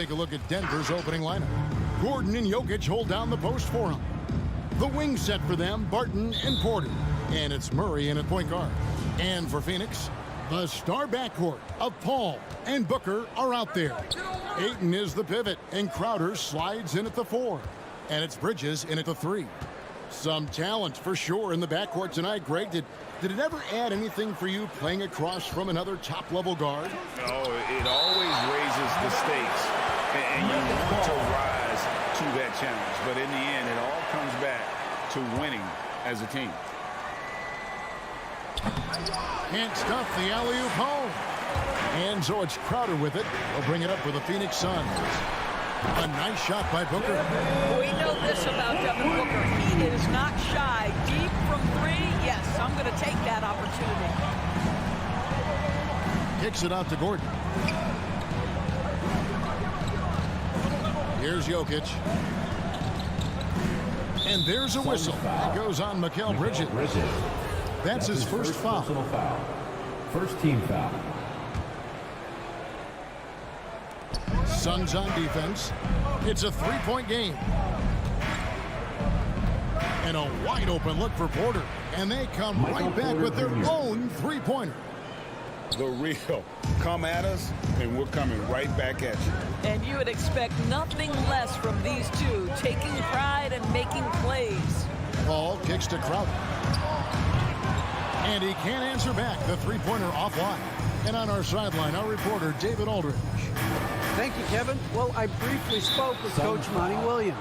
take a look at Denver's opening lineup. Gordon and Jokic hold down the post for him. The wing set for them, Barton and Porter. And it's Murray in at point guard. And for Phoenix, the star backcourt of Paul and Booker are out there. Ayton is the pivot, and Crowder slides in at the 4. And it's Bridges in at the 3. Some talent for sure in the backcourt tonight. Greg, did it ever add anything for you playing across from another top-level guard? Oh, it always raises the stakes, and you want to rise to that challenge. But in the end, it all comes back to winning as a team. Can't stop the alley-oop home. And so it's Crowder with it. He'll bring it up for the Phoenix Suns. A nice shot by Booker. We know this about Devin Booker. He is not shy. Deep from 3, yes, I'm going to take that opportunity. Kicks it out to Gordon. Here's Jokic. And there's a whistle. It goes on Mikal Bridges. That's his first foul. First team foul. Suns on defense. It's a 3-point game. And a wide open look for Porter. And they come right back with their own 3-pointer. The real. Come at us, and we're coming right back at you. And you would expect nothing less from these two, taking pride and making plays. Paul kicks to Crowder. And he can't answer back. The 3-pointer offline. And on our sideline, our reporter, David Aldridge. Thank you, Kevin. Well, I briefly spoke with Coach Monty Williams.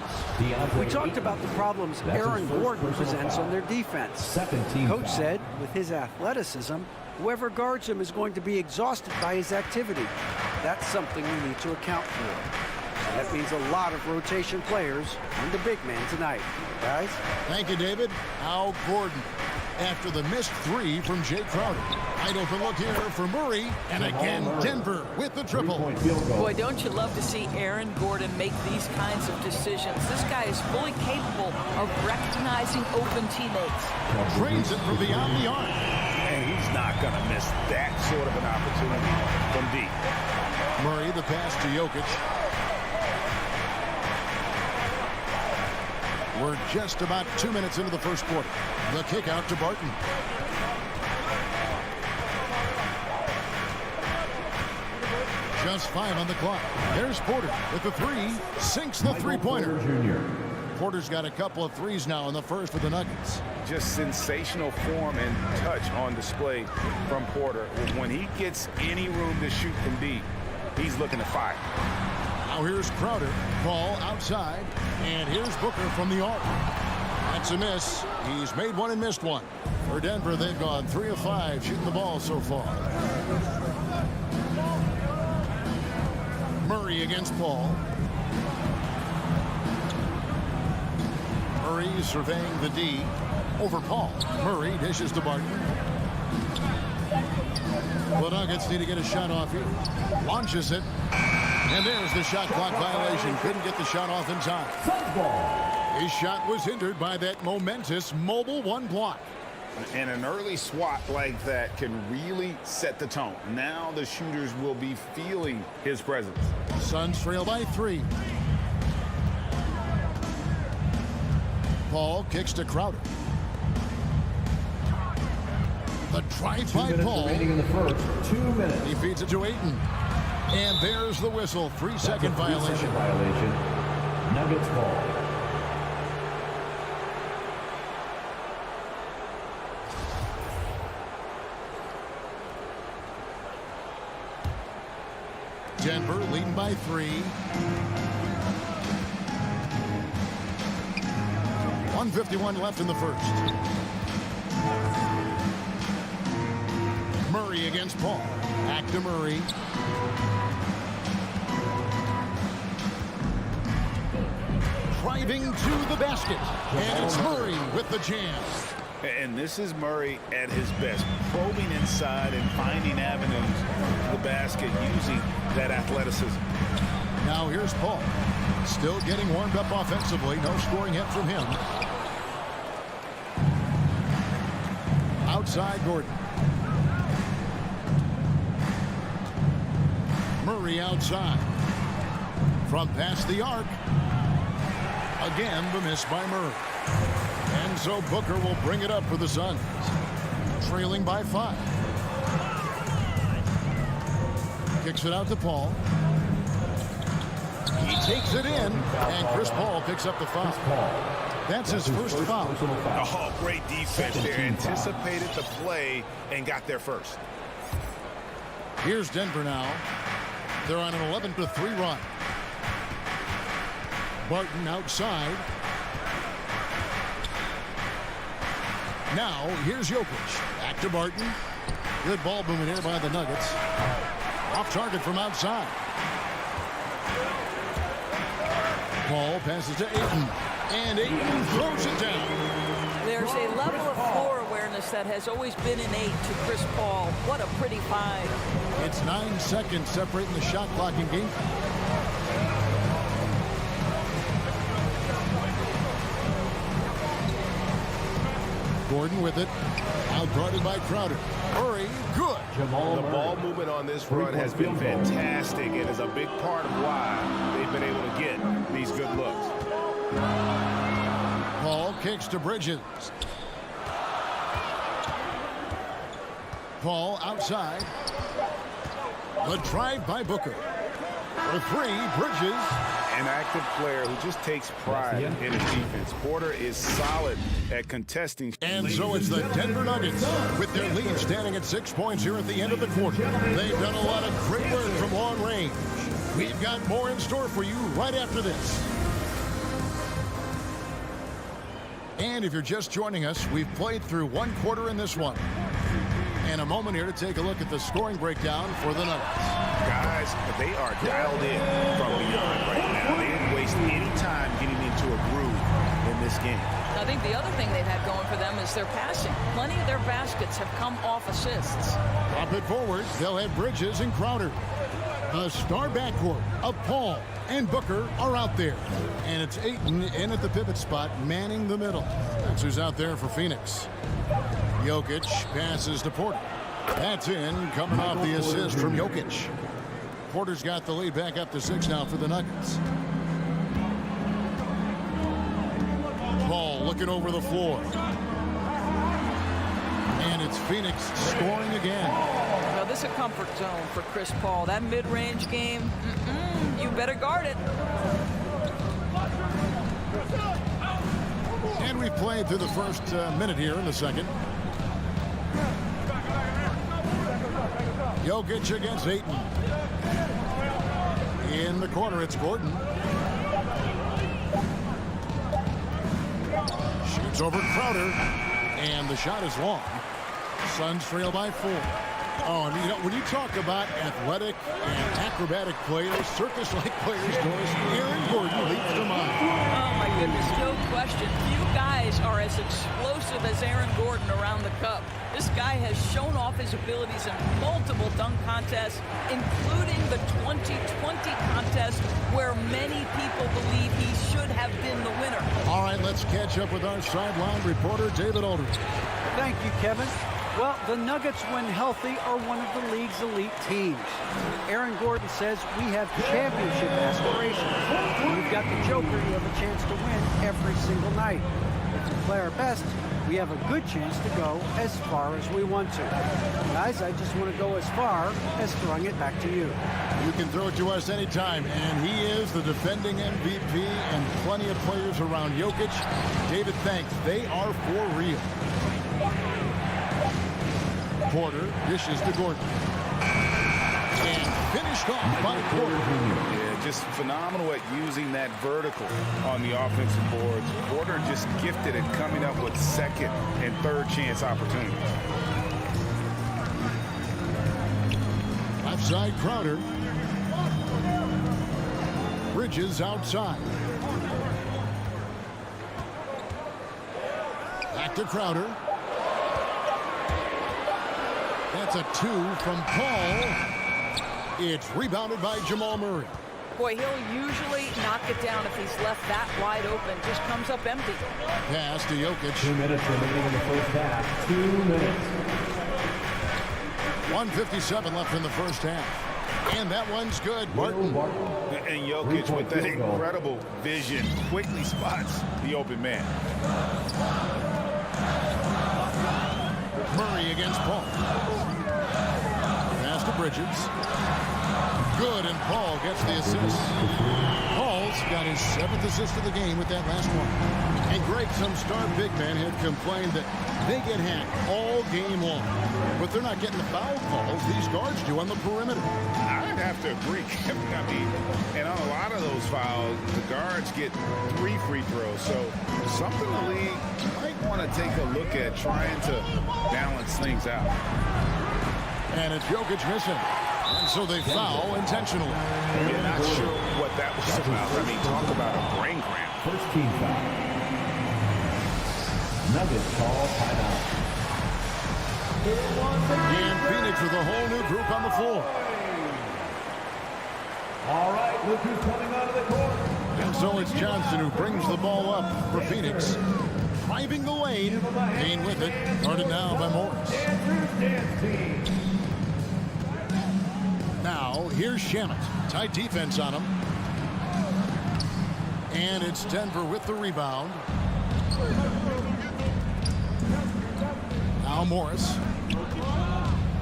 We talked about the problems Aaron Gordon presents on their defense. Coach said, with his athleticism, whoever guards him is going to be exhausted by his activity. That's something we need to account for. That means a lot of rotation players on the big man tonight. Guys? Thank you, David. Al Gordon. After the missed 3 from Jay Crowder. Wide open look here for Murray. And again, Denver with the triple. Boy, don't you love to see Aaron Gordon make these kinds of decisions. This guy is fully capable of recognizing open teammates. Drains it from beyond the arc. And he's not going to miss that sort of an opportunity from deep. Murray, the pass to Jokic. We're just about 2 minutes into the first quarter. The kick out to Barton. Just 5 on the clock. There's Porter with the 3. Sinks the 3-pointer. Porter's got a couple of 3s now in the first for the Nuggets. Just sensational form and touch on display from Porter. When he gets any room to shoot from deep, he's looking to fire. Now here's Crowder. Ball outside. And here's Booker from the arc. That's a miss. He's made one and missed one. For Denver, they've gone 3 of 5 shooting the ball so far. Murray against Paul. Murray surveying the D. Over Paul. Murray dishes to Barton. The Nuggets need to get a shot off here. Launches it. And there's the shot clock violation. Couldn't get the shot off in time. His shot was hindered by that momentous mobile 1 block. And an early swat like that can really set the tone. Now the shooters will be feeling his presence. Suns trail by 3. Paul kicks to Crowder. The drive by Paul. Remaining in the first. 2 minutes. He feeds it to Ayton. And there's the whistle. 3-second violation. Nuggets ball. Denver leading by 3. 1:51 left in the first. Murray against Paul. Back to Murray. Driving to the basket. And it's Murray with the jam. And this is Murray at his best, probing inside and finding avenues to the basket using that athleticism. Now here's Paul. Still getting warmed up offensively. No scoring hit from him. Outside Gordon. Murray outside. From past the arc. Again, the miss by Murray. And so Booker will bring it up for the Suns. Trailing by 5. Kicks it out to Paul. He takes it in, and Chris Paul picks up the foul. That's his first foul. Oh, great defense there. Anticipated the play and got there first. Here's Denver now. They're on an 11-3 run. Barton outside. Now, here's Jokic. Back to Barton. Good ball movement here by the Nuggets. Off target from outside. Paul passes to Ayton. And Ayton throws it down. There's a level of floor awareness that has always been innate to Chris Paul. What a pretty find. It's 9 seconds separating the shot clock in game. Gordon with it. Out guarded by Crowder. Murray, good. The ball movement on this run has been fantastic and is a big part of why they've been able to get these good looks. Paul kicks to Bridges. Paul outside. The drive by Booker. For 3, Bridges. An active player who just takes pride in his defense. Porter is solid at contesting. And so it's the Denver Nuggets with their lead standing at 6 points here at the end of the quarter. They've done a lot of great work from long range. We've got more in store for you right after this. And if you're just joining us, we've played through 1 quarter in this one. And a moment here to take a look at the scoring breakdown for the Nuggets. Guys, they are dialed in from beyond right now. They didn't waste any time getting into a groove in this game. I think the other thing they've had going for them is their passing. Plenty of their baskets have come off assists. Drop it forward. They'll have Bridges and Crowder. A star backcourt of Paul and Booker are out there. And it's Ayton in at the pivot spot, manning the middle. That's who's out there for Phoenix. Jokic passes to Porter. That's in, coming off the assist from Jokic. Porter's got the lead back up to 6 now for the Nuggets. Paul looking over the floor. And it's Phoenix scoring again. Now, this is a comfort zone for Chris Paul. That mid-range game, you better guard it. And we've played through the first minute here in the second. Jokic against Ayton. In the corner, it's Gordon. Shoots over Crowder. And the shot is long. Suns trail by 4. Oh, and you know, when you talk about athletic and acrobatic players, circus-like players, Aaron Gordon leads to mind. Oh, my goodness, no question. Few guys are as explosive as Aaron Gordon around the cup. This guy has shown off his abilities in multiple dunk contests, including the 2020 contest, where many people believe he should have been the winner. All right, let's catch up with our sideline reporter, David Aldridge. Thank you, Kevin. Well, the Nuggets, when healthy, are one of the league's elite teams. Aaron Gordon says we have championship aspirations. When you've got the Joker, you have a chance to win every single night. If we play our best, we have a good chance to go as far as we want to. Guys, I just want to go as far as throwing it back to you. You can throw it to us anytime, and he is the defending MVP and plenty of players around Jokic. David, thanks. They are for real. Porter dishes to Gordon. And finished off by Porter. Yeah, just phenomenal at using that vertical on the offensive boards. Porter just gifted at coming up with second and third chance opportunities. Left side, Crowder. Bridges outside. Back to Crowder. That's a 2 from Paul. It's rebounded by Jamal Murray. Boy, he'll usually knock it down if he's left that wide open. Just comes up empty. Pass to Jokic. 2 minutes remaining in the first half. 2 minutes. 1:57 left in the first half. And that one's good. Martin. And Jokic, with that incredible vision, quickly spots the open man. Murray against Paul. Pass to Bridges. Good, and Paul gets the assist. Paul's got his 7th assist of the game with that last one. And Greg, some star big men have complained that they get hacked all game long. But they're not getting the foul calls these guards do on the perimeter. I'd have to agree. I mean, and on a lot of those fouls, the guards get 3 free throws. So something the league might want to take a look at, trying to balance things out. And it's Jokic missing. And so they foul intentionally. You're not sure what that was about. I mean, talk about a brain cramp. First team foul. Nuggets call timeout. And Phoenix with a whole new group on the floor. All right, look who's coming out of the court. And so it's Johnson who brings the ball up for Phoenix. Driving the lane. Payne with it. Guarded now by Morris. Now, here's Shamet. Tight defense on him. And it's Denver with the rebound. Now Morris.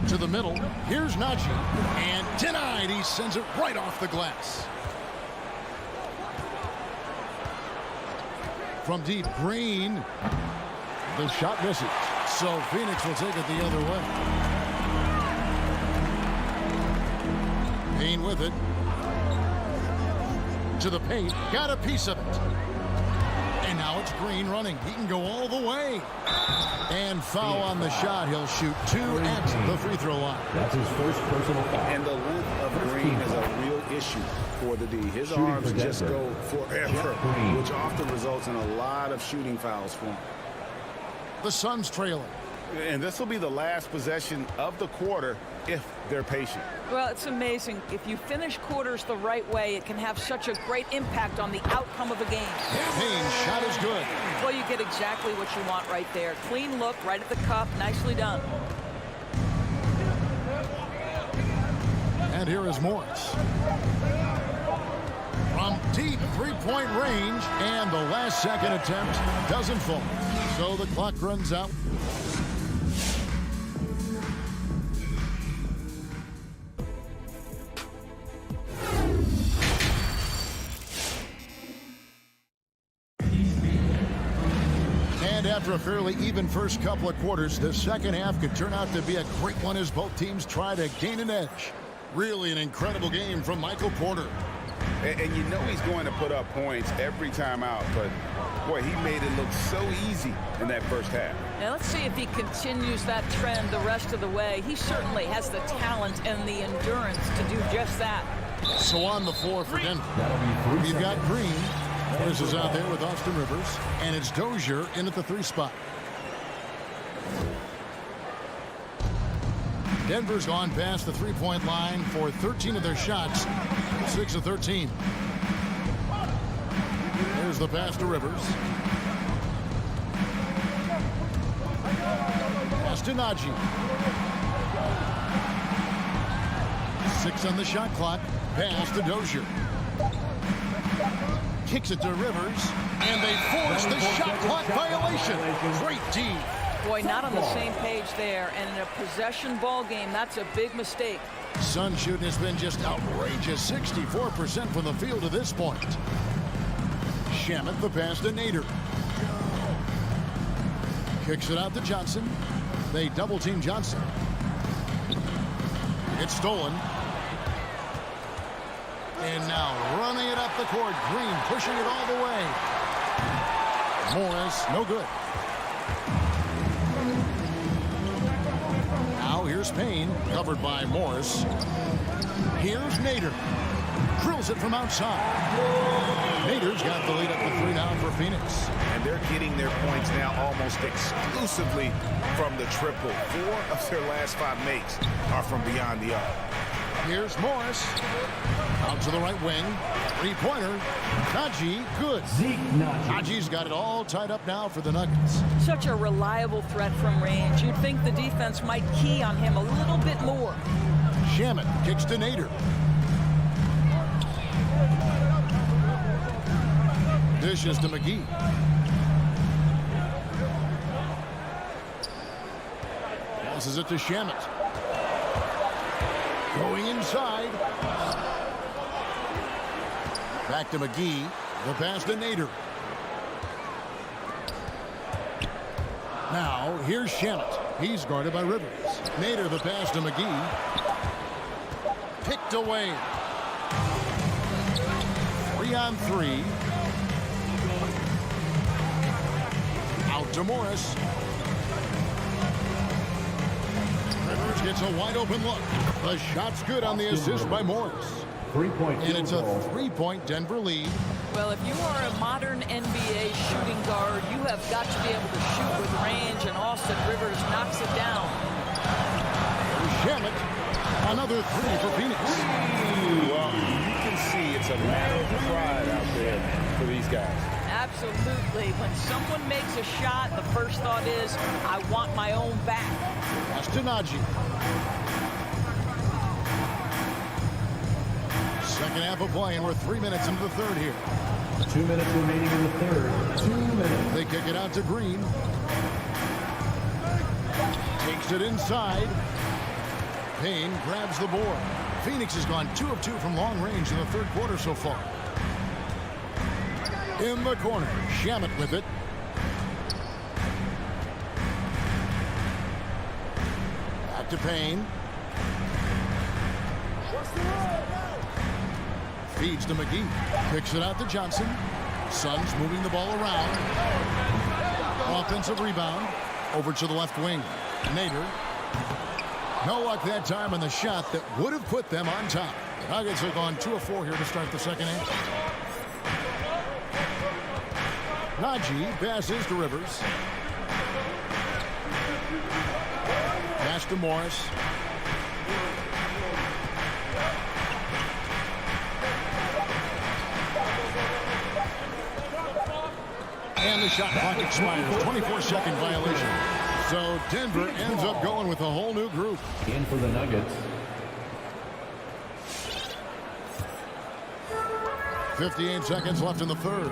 To the middle. Here's Najee. And denied. He sends it right off the glass. From deep, Green. The shot misses. So Phoenix will take it the other way. Payne with it. To the paint. Got a piece of it. And now it's Green running. He can go all the way. And foul on the shot. He'll shoot 2 at the free throw line. That's his first personal foul. And the length of Green is a real issue for the D. His arms just go forever, which often results in a lot of shooting fouls for him. The Suns trailing. And this will be the last possession of the quarter if they're patient. Well, it's amazing. If you finish quarters the right way, it can have such a great impact on the outcome of a game. Payne's shot is good. Well, you get exactly what you want right there. Clean look, right at the cup. Nicely done. And here is Morris. From deep three-point range, and the last second attempt doesn't fall. So the clock runs out. And after a fairly even first couple of quarters, the second half could turn out to be a great one as both teams try to gain an edge. Really an incredible game from Michael Porter. And you know he's going to put up points every time out, but boy, he made it look so easy in that first half. Now let's see if he continues that trend the rest of the way. He certainly has the talent and the endurance to do just that. So on the floor for Denver, we've got Green. Morris is out there with Austin Rivers, and it's Dozier in at the 3 spot. Denver's gone past the three-point line for 13 of their shots, 6 of 13. There's the pass to Rivers. Pass to Najee. 6 on the shot clock. Pass to Dozier. Kicks it to Rivers, and they force the shot clock violation. Great D. Boy, not on the same page there, and in a possession ball game, that's a big mistake. Sun shooting has been just outrageous, 64% from the field to this point. Shamet the pass to Nader. Kicks it out to Johnson. They double team Johnson. It's stolen. And now running it up the court. Green pushing it all the way. Morris, no good. Now here's Payne, covered by Morris. Here's Nader. Drills it from outside. Nader's got the lead up to 3 now for Phoenix. And they're getting their points now almost exclusively from the triple. 4 of their last 5 makes are from beyond the arc. Here's Morris. Out to the right wing. 3-pointer. Najee, good. Najee's got it all tied up now for the Nuggets. Such a reliable threat from range. You'd think the defense might key on him a little bit more. Shamet kicks to Nader. Dishes to McGee. Passes it to Shamet. Going inside. Back to McGee. The pass to Nader. Now, here's Shamet. He's guarded by Rivers. Nader, the pass to McGee. Picked away. 3-on-3. Out to Morris. Rivers gets a wide open look. The shot's good on the assist by Morris. And it's a 3-point Denver lead. Well, if you are a modern NBA shooting guard, you have got to be able to shoot with range, and Austin Rivers knocks it down. Shamet, another three for Phoenix. Well, you can see it's a matter of pride out there for these guys. Absolutely. When someone makes a shot, the first thought is, I want my own back. That's to Najee. Second half of play, and we're 3 minutes into the third here. 2 minutes remaining in the third. 2 minutes. They kick it out to Green. Takes it inside. Payne grabs the board. Phoenix has gone 2 of 2 from long range in the third quarter so far. In the corner, Shamet with it. Back to Payne. Feeds to McGee. Kicks it out to Johnson. Suns moving the ball around. Offensive rebound. Over to the left wing. Nader. No luck that time on the shot that would have put them on top. The Nuggets have gone 2 of 4 here to start the second half. Najee passes to Rivers. Pass to Morris. And the shot clock expires. 24-second violation. So Denver ends up going with a whole new group. In for the Nuggets. 58 seconds left in the third.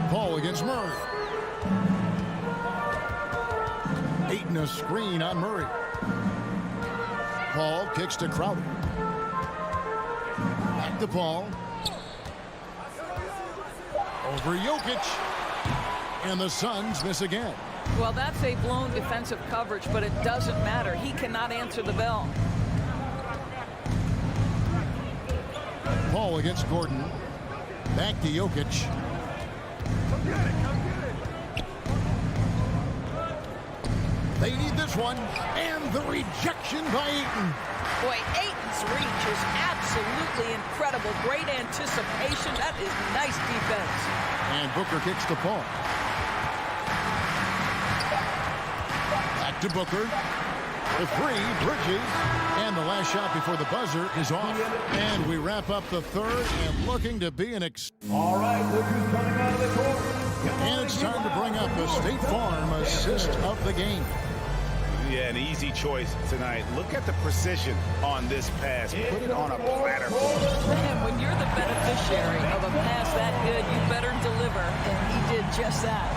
Paul against Murray. Ayton a screen on Murray. Paul kicks to Crowder. Back to Paul. Over Jokic. And the Suns miss again. Well, that's a blown defensive coverage, but it doesn't matter. He cannot answer the bell. Paul against Gordon. Back to Jokic. They need this one. And the rejection by Ayton. Boy, Ayton's reach is absolutely incredible. Great anticipation. That is nice defense. And Booker kicks to Paul. Back to Booker. The three, Bridges. And the last shot before the buzzer is off. And we wrap up the third and looking to be an All right, look who's coming out of the court. And it's time to bring up the State Farm assist of the game. Yeah, an easy choice tonight. Look at the precision on this pass. Put it on a platter. And when you're the beneficiary of a pass that good, you better deliver. And he did just that.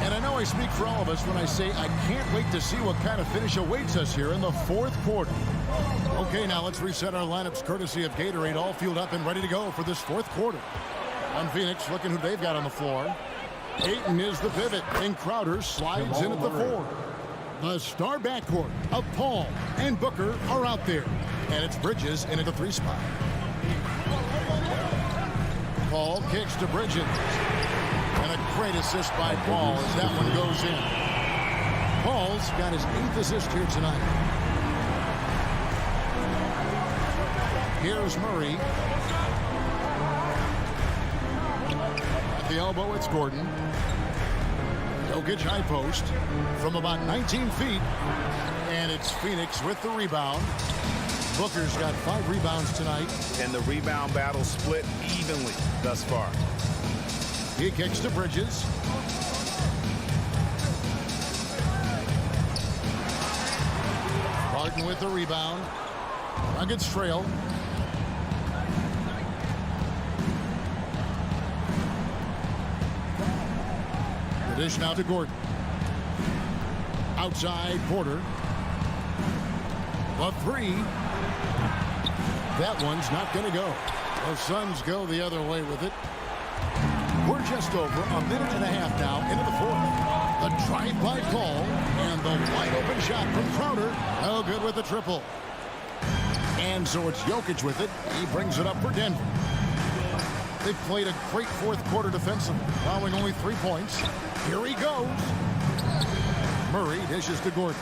And I know I speak for all of us when I say I can't wait to see what kind of finish awaits us here in the fourth quarter. Okay, now let's reset our lineups courtesy of Gatorade, all fueled up and ready to go for this fourth quarter. On Phoenix, looking who they've got on the floor. Ayton is the pivot, and Crowder slides in at the 4. The star backcourt of Paul and Booker are out there. And it's Bridges in at the 3 spot. Paul kicks to Bridges. And a great assist by Paul as that one goes in. Paul's got his 8th assist here tonight. Here's Murray. At the elbow, it's Gordon. Jokic high post from about 19 feet. And it's Phoenix with the rebound. Booker's got 5 rebounds tonight. And the rebound battle split evenly thus far. He kicks to Bridges. Gordon with the rebound. Nuggets trail. The dish now to Gordon. Outside Porter. A three. That one's not going to go. The Suns go the other way with it. We're just over a minute and a half now into the fourth. The drive-by call and the wide-open shot from Crowder. No good with the triple. And so it's Jokic with it. He brings it up for Denver. They've played a great fourth quarter defensively, allowing only 3 points. Here he goes. Murray dishes to Gordon.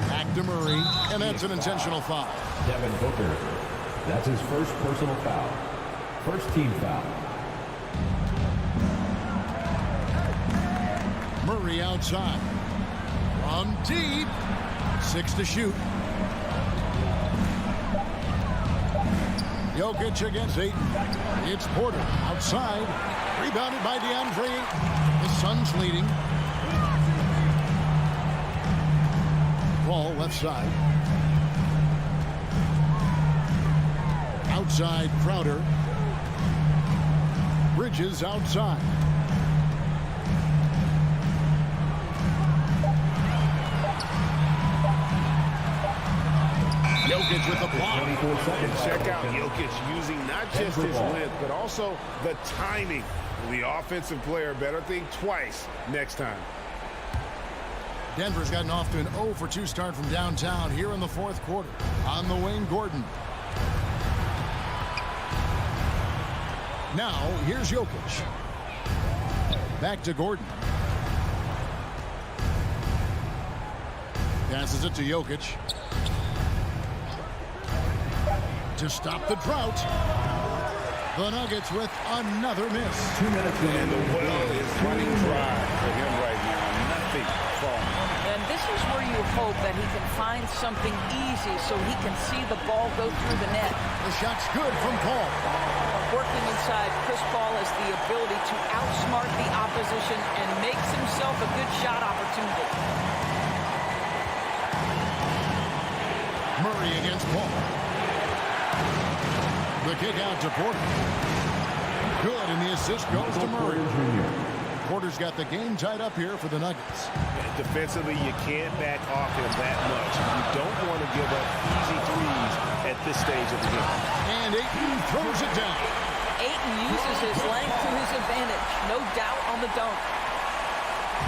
Back to Murray, and that's an intentional foul. Devin Booker. That's his first personal foul. First team foul. Murray outside. From deep. 6 to shoot. Jokic against Ayton. It's Porter outside. Rebounded by DeAndre Ayton. The Suns leading. Ball left side. Outside Crowder. Bridges outside. Jokic with the block. And check out Jokic using not just his length, but also the timing. The offensive player better think twice next time. Denver's gotten off to an 0 for 2 start from downtown here in the fourth quarter. On the wing, Gordon. Now, here's Jokic. Back to Gordon. Passes it to Jokic. To stop the drought. The Nuggets with another miss. 2 minutes And the well is running dry for him right now. Nothing falling. And this is where you hope that he can find something easy so he can see the ball go through the net. The shot's good from Paul. Working inside, Chris Paul has the ability to outsmart the opposition and makes himself a good shot opportunity. Murray against Paul. The kick out to Porter. Good, and the assist goes to Murray. Porter's got the game tied up here for the Nuggets. Defensively, you can't back off him that much. You don't want to give up easy threes at this stage of the game. And Ayton throws it down. Ayton uses his length to his advantage. No doubt on the dunk.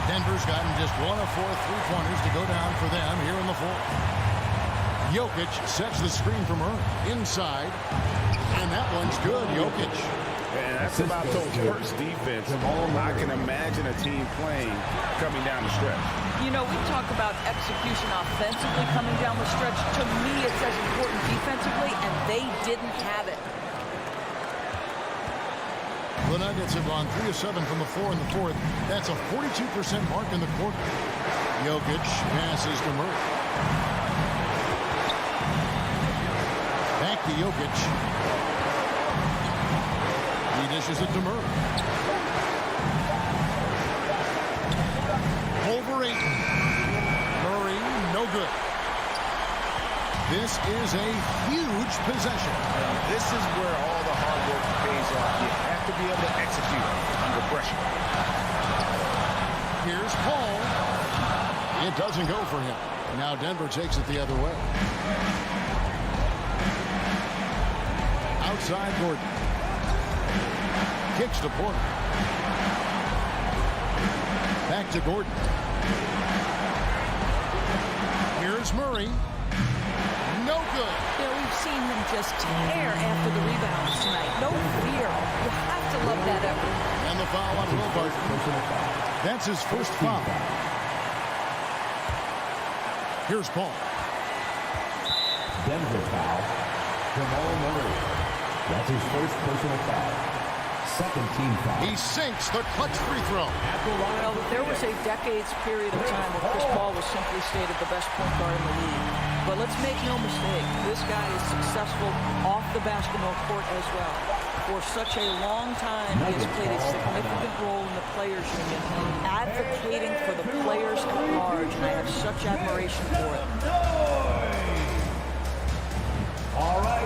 Denver's gotten just 1 of 4 3-pointers to go down for them here in the fourth. Jokic sets the screen from Murray. Inside. And that one's good, Jokic. And that's about Coach Hurt's defense. I can imagine a team playing coming down the stretch. You know, we talk about execution offensively coming down the stretch. To me, it's as important defensively, and they didn't have it. The Nuggets have gone 3 of 7 from the floor in the fourth. That's a 42% mark in the quarter. Jokic passes to Murray. Back to Jokic. He dishes it to Murray. Over Ayton. Murray, no good. This is a huge possession. This is where all the hard work pays off. You have to be able to execute under pressure. Here's Paul. It doesn't go for him. Now Denver takes it the other way. Outside Gordon. Kicks to Porter. Back to Gordon. Here's Murray. No good. You know, we've seen him just tear after the rebounds tonight. No fear. You have to love that effort. And the foul on Will Barton. That's his first foul. Here's Paul. Denver foul. Jamal Murray. That's his first personal foul. Second team foul. He sinks the clutch free throw. Well, there was a decades period of time where Chris Paul was simply stated the best point guard in the league. But let's make no mistake, this guy is successful off the basketball court as well. For such a long time, he has played a significant role in the players' union, advocating for the players at large, and I have such admiration for it.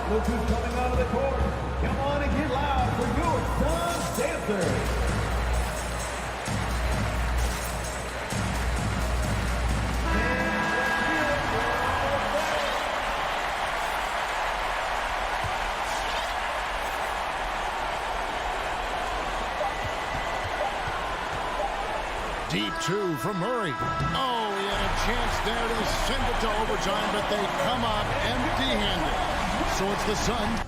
Look who's coming out of the court. Come on and get loud for your Suns dancers. Deep two from Murray. Oh, he had a chance there to send it to overtime, but they come up empty-handed. So it's the Suns.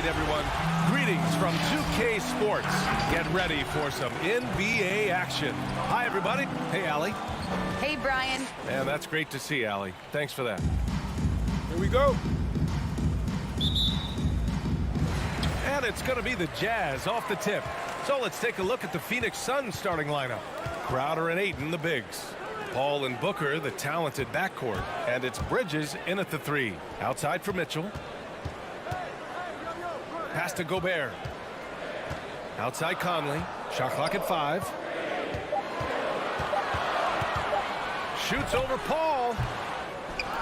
everyone. Greetings from 2K Sports. Get ready for some NBA action. Hi, everybody. Hey, Allie. Hey, Brian. And that's great to see, Allie. Thanks for that. Here we go. And it's going to be the Jazz off the tip. So let's take a look at the Phoenix Suns starting lineup. Crowder and Ayton, the bigs. Paul and Booker, the talented backcourt. And it's Bridges in at the 3. Outside for Mitchell. Pass to Gobert. Outside Conley. Shot clock at 5. Shoots over Paul.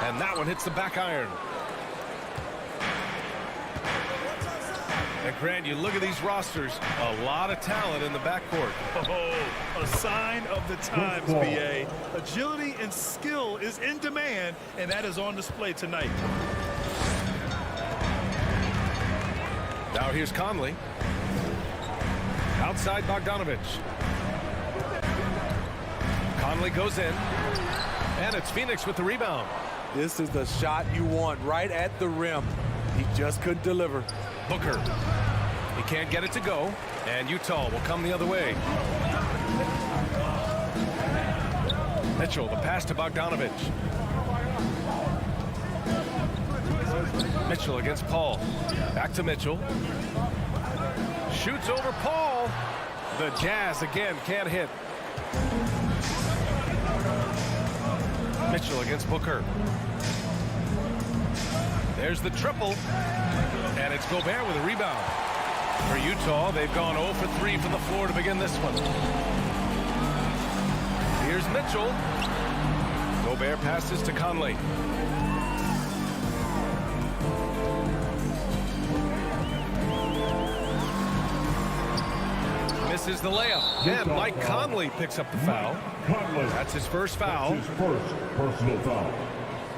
And that one hits the back iron. And Grant, you look at these rosters, a lot of talent in the backcourt. Oh, a sign of the times, BA. Agility and skill is in demand, and that is on display tonight. Now here's Conley. Outside Bogdanovich. Conley goes in. And it's Phoenix with the rebound. This is the shot you want right at the rim. He just couldn't deliver. Booker. He can't get it to go. And Utah will come the other way. Mitchell, the pass to Bogdanovich. Mitchell against Paul. Back to Mitchell. Shoots over Paul. The Jazz again can't hit. Mitchell against Booker. There's the triple. And it's Gobert with a rebound. For Utah, they've gone 0 for 3 from the floor to begin this one. Here's Mitchell. Gobert passes to Conley. Misses the layup. And Mike Conley picks up the foul. That's his first foul. That's his first personal foul.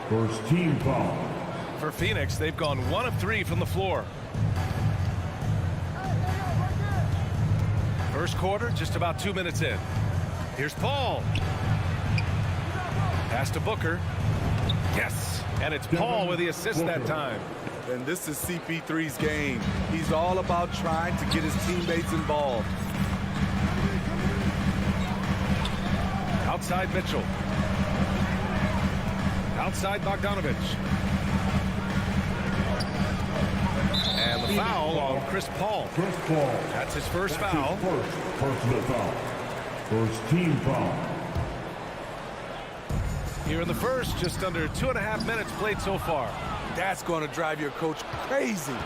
First team foul. For Phoenix, they've gone 1 of 3 from the floor. First quarter, just about 2 minutes in. Here's Paul. Pass to Booker. Yes, and it's Paul with the assist that time. And this is CP3's game. He's all about trying to get his teammates involved. Outside Mitchell. Outside Bogdanovich. And the foul on Chris Paul. Chris Paul. That's his first foul. His first personal foul. First team foul. Here in the first, just under 2.5 minutes played so far. That's going to drive your coach crazy.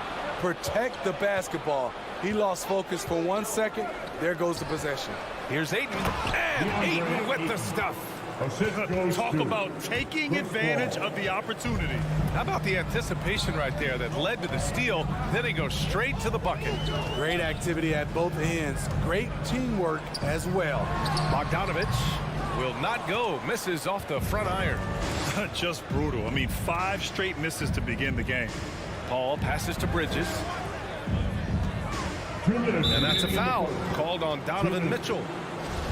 Protect the basketball. He lost focus for 1 second. There goes the possession. Here's Ayton. And Ayton with the stuff. Talk about taking advantage of the opportunity. How about the anticipation right there that led to the steal? Then he goes straight to the bucket. Great activity at both ends. Great teamwork as well. Bogdanovich will not go. Misses off the front iron. Just brutal. I mean, 5 straight misses to begin the game. Paul passes to Bridges. And that's a foul called on Donovan Mitchell.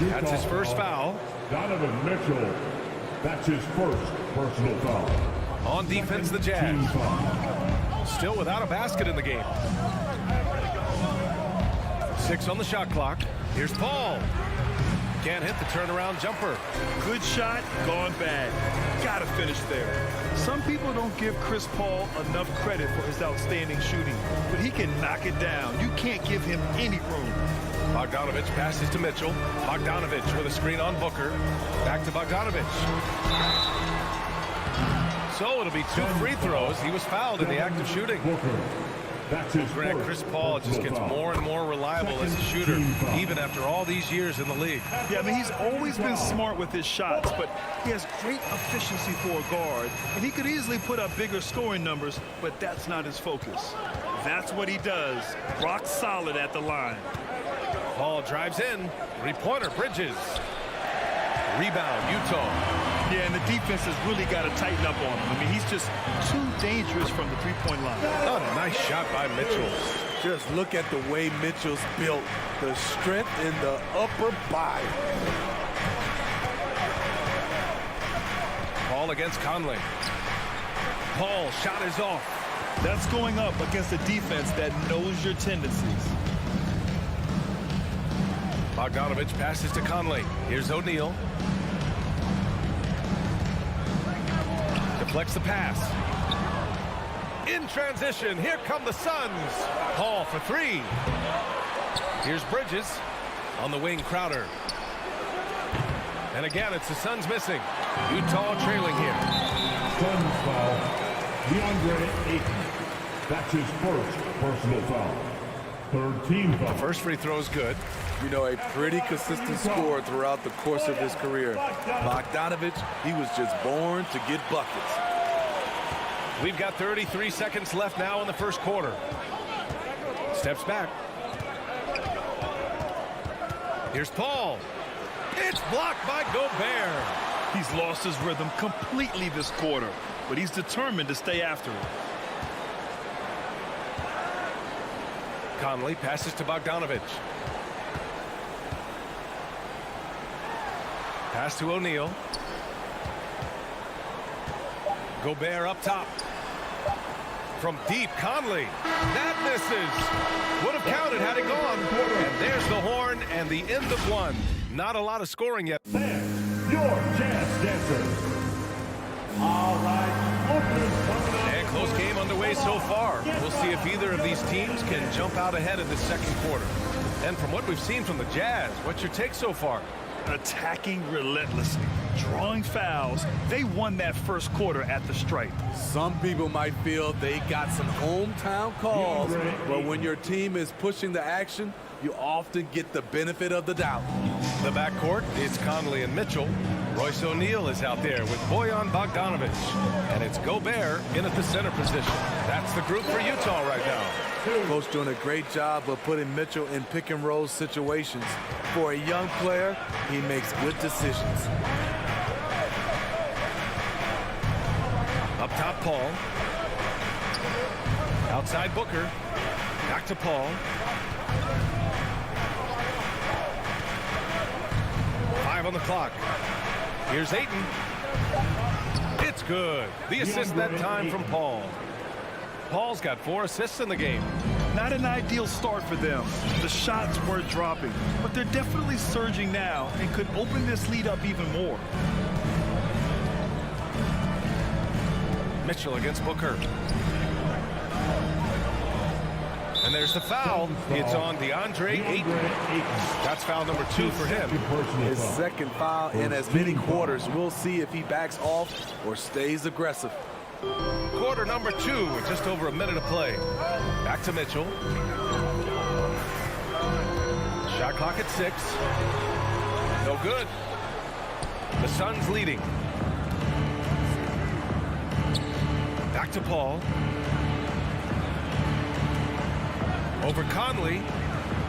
That's his first foul. Donovan Mitchell, that's his first personal foul. On defense, the Jazz. Still without a basket in the game. 6 on the shot clock. Here's Paul. Can't hit the turnaround jumper. Good shot, gone bad. Gotta finish there. Some people don't give Chris Paul enough credit for his outstanding shooting, but he can knock it down. You can't give him any room. Bogdanovich passes to Mitchell. Bogdanovich with a screen on Booker. Back to Bogdanovich. So it'll be 2 free throws. He was fouled in the act of shooting. Grant, Chris Paul just gets more and more reliable as a shooter, even after all these years in the league. Yeah, I mean, he's always been smart with his shots, but he has great efficiency for a guard, and he could easily put up bigger scoring numbers, but that's not his focus. That's what he does. Rock solid at the line. Paul drives in. 3-pointer, Bridges. Rebound, Utah. Yeah, and the defense has really got to tighten up on him. I mean, he's just too dangerous from the three-point line. Oh, nice shot by Mitchell. Just look at the way Mitchell's built. The strength in the upper body. Paul against Conley. Paul, shot is off. That's going up against a defense that knows your tendencies. Bogdanovich passes to Conley. Here's O'Neal. Deflects the pass. In transition, here come the Suns. Paul for three. Here's Bridges. On the wing, Crowder. And again, it's the Suns missing. Utah trailing here. Suns foul. DeAndre Ayton. That's his first personal foul. Third team foul. The first free throw is good. You know, a pretty consistent scorer throughout the course of his career. Bogdanovich, he was just born to get buckets. We've got 33 seconds left now in the first quarter. Steps back. Here's Paul. It's blocked by Gobert. He's lost his rhythm completely this quarter, but he's determined to stay after it. Conley passes to Bogdanovich. Pass to O'Neal. Gobert up top. From deep, Conley. That misses. Would have counted had it gone. And there's the horn and the end of one. Not a lot of scoring yet. And your Jazz Dancers. All right. And close game underway so far. We'll see if either of these teams can jump out ahead in the second quarter. And from what we've seen from the Jazz, what's your take so far? Attacking relentlessly, drawing fouls. They won that first quarter at the stripe. Some people might feel they got some hometown calls, but when your team is pushing the action, you often get the benefit of the doubt. The backcourt is Conley and Mitchell. Royce O'Neal is out there with Bojan Bogdanovich. And it's Gobert in at the center position. That's the group for Utah right now. Coach doing a great job of putting Mitchell in pick and roll situations. For a young player, he makes good decisions. Up top, Paul. Outside Booker. Back to Paul. 5 on the clock. Here's Ayton. It's good. The assist that time from Paul. Paul's got 4 assists in the game. Not an ideal start for them. The shots were dropping, but they're definitely surging now and could open this lead up even more. Mitchell against Booker. And there's the foul. It's on DeAndre Ayton. That's foul number 2 for him. His second foul in as many quarters. We'll see if he backs off or stays aggressive. Quarter number 2 with just over a minute of play. Back to Mitchell. Shot clock at 6. No good. The Suns leading. Back to Paul. Over Conley.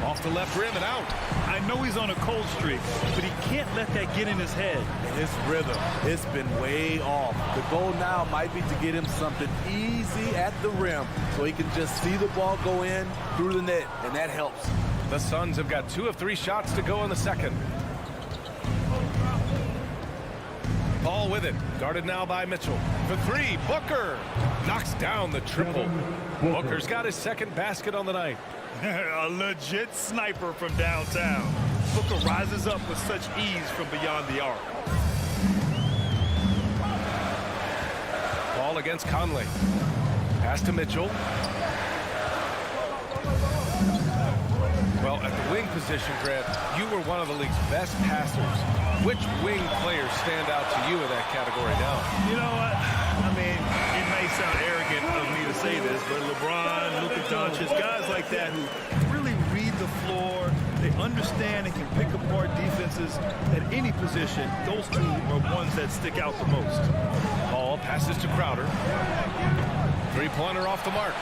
Off the left rim and out. I know he's on a cold streak, but he can't let that get in his head. His rhythm, it's been way off. The goal now might be to get him something easy at the rim so he can just see the ball go in through the net, and that helps. The Suns have got 2 of 3 shots to go in the second. Paul with it. Guarded now by Mitchell. For 3, Booker knocks down the triple. Booker's got his second basket on the night. A legit sniper from downtown. Booker rises up with such ease from beyond the arc. Ball against Conley. Pass to Mitchell. Well, at the wing position, Grant, you were one of the league's best passers. Which wing players stand out to you in that category now? You know what? I mean, it may sound arrogant of me to say this, but LeBron, Luka Doncic, guys like that who really read the floor, they understand and can pick apart defenses at any position. Those 2 are ones that stick out the most. Ball passes to Crowder. 3-pointer off the mark.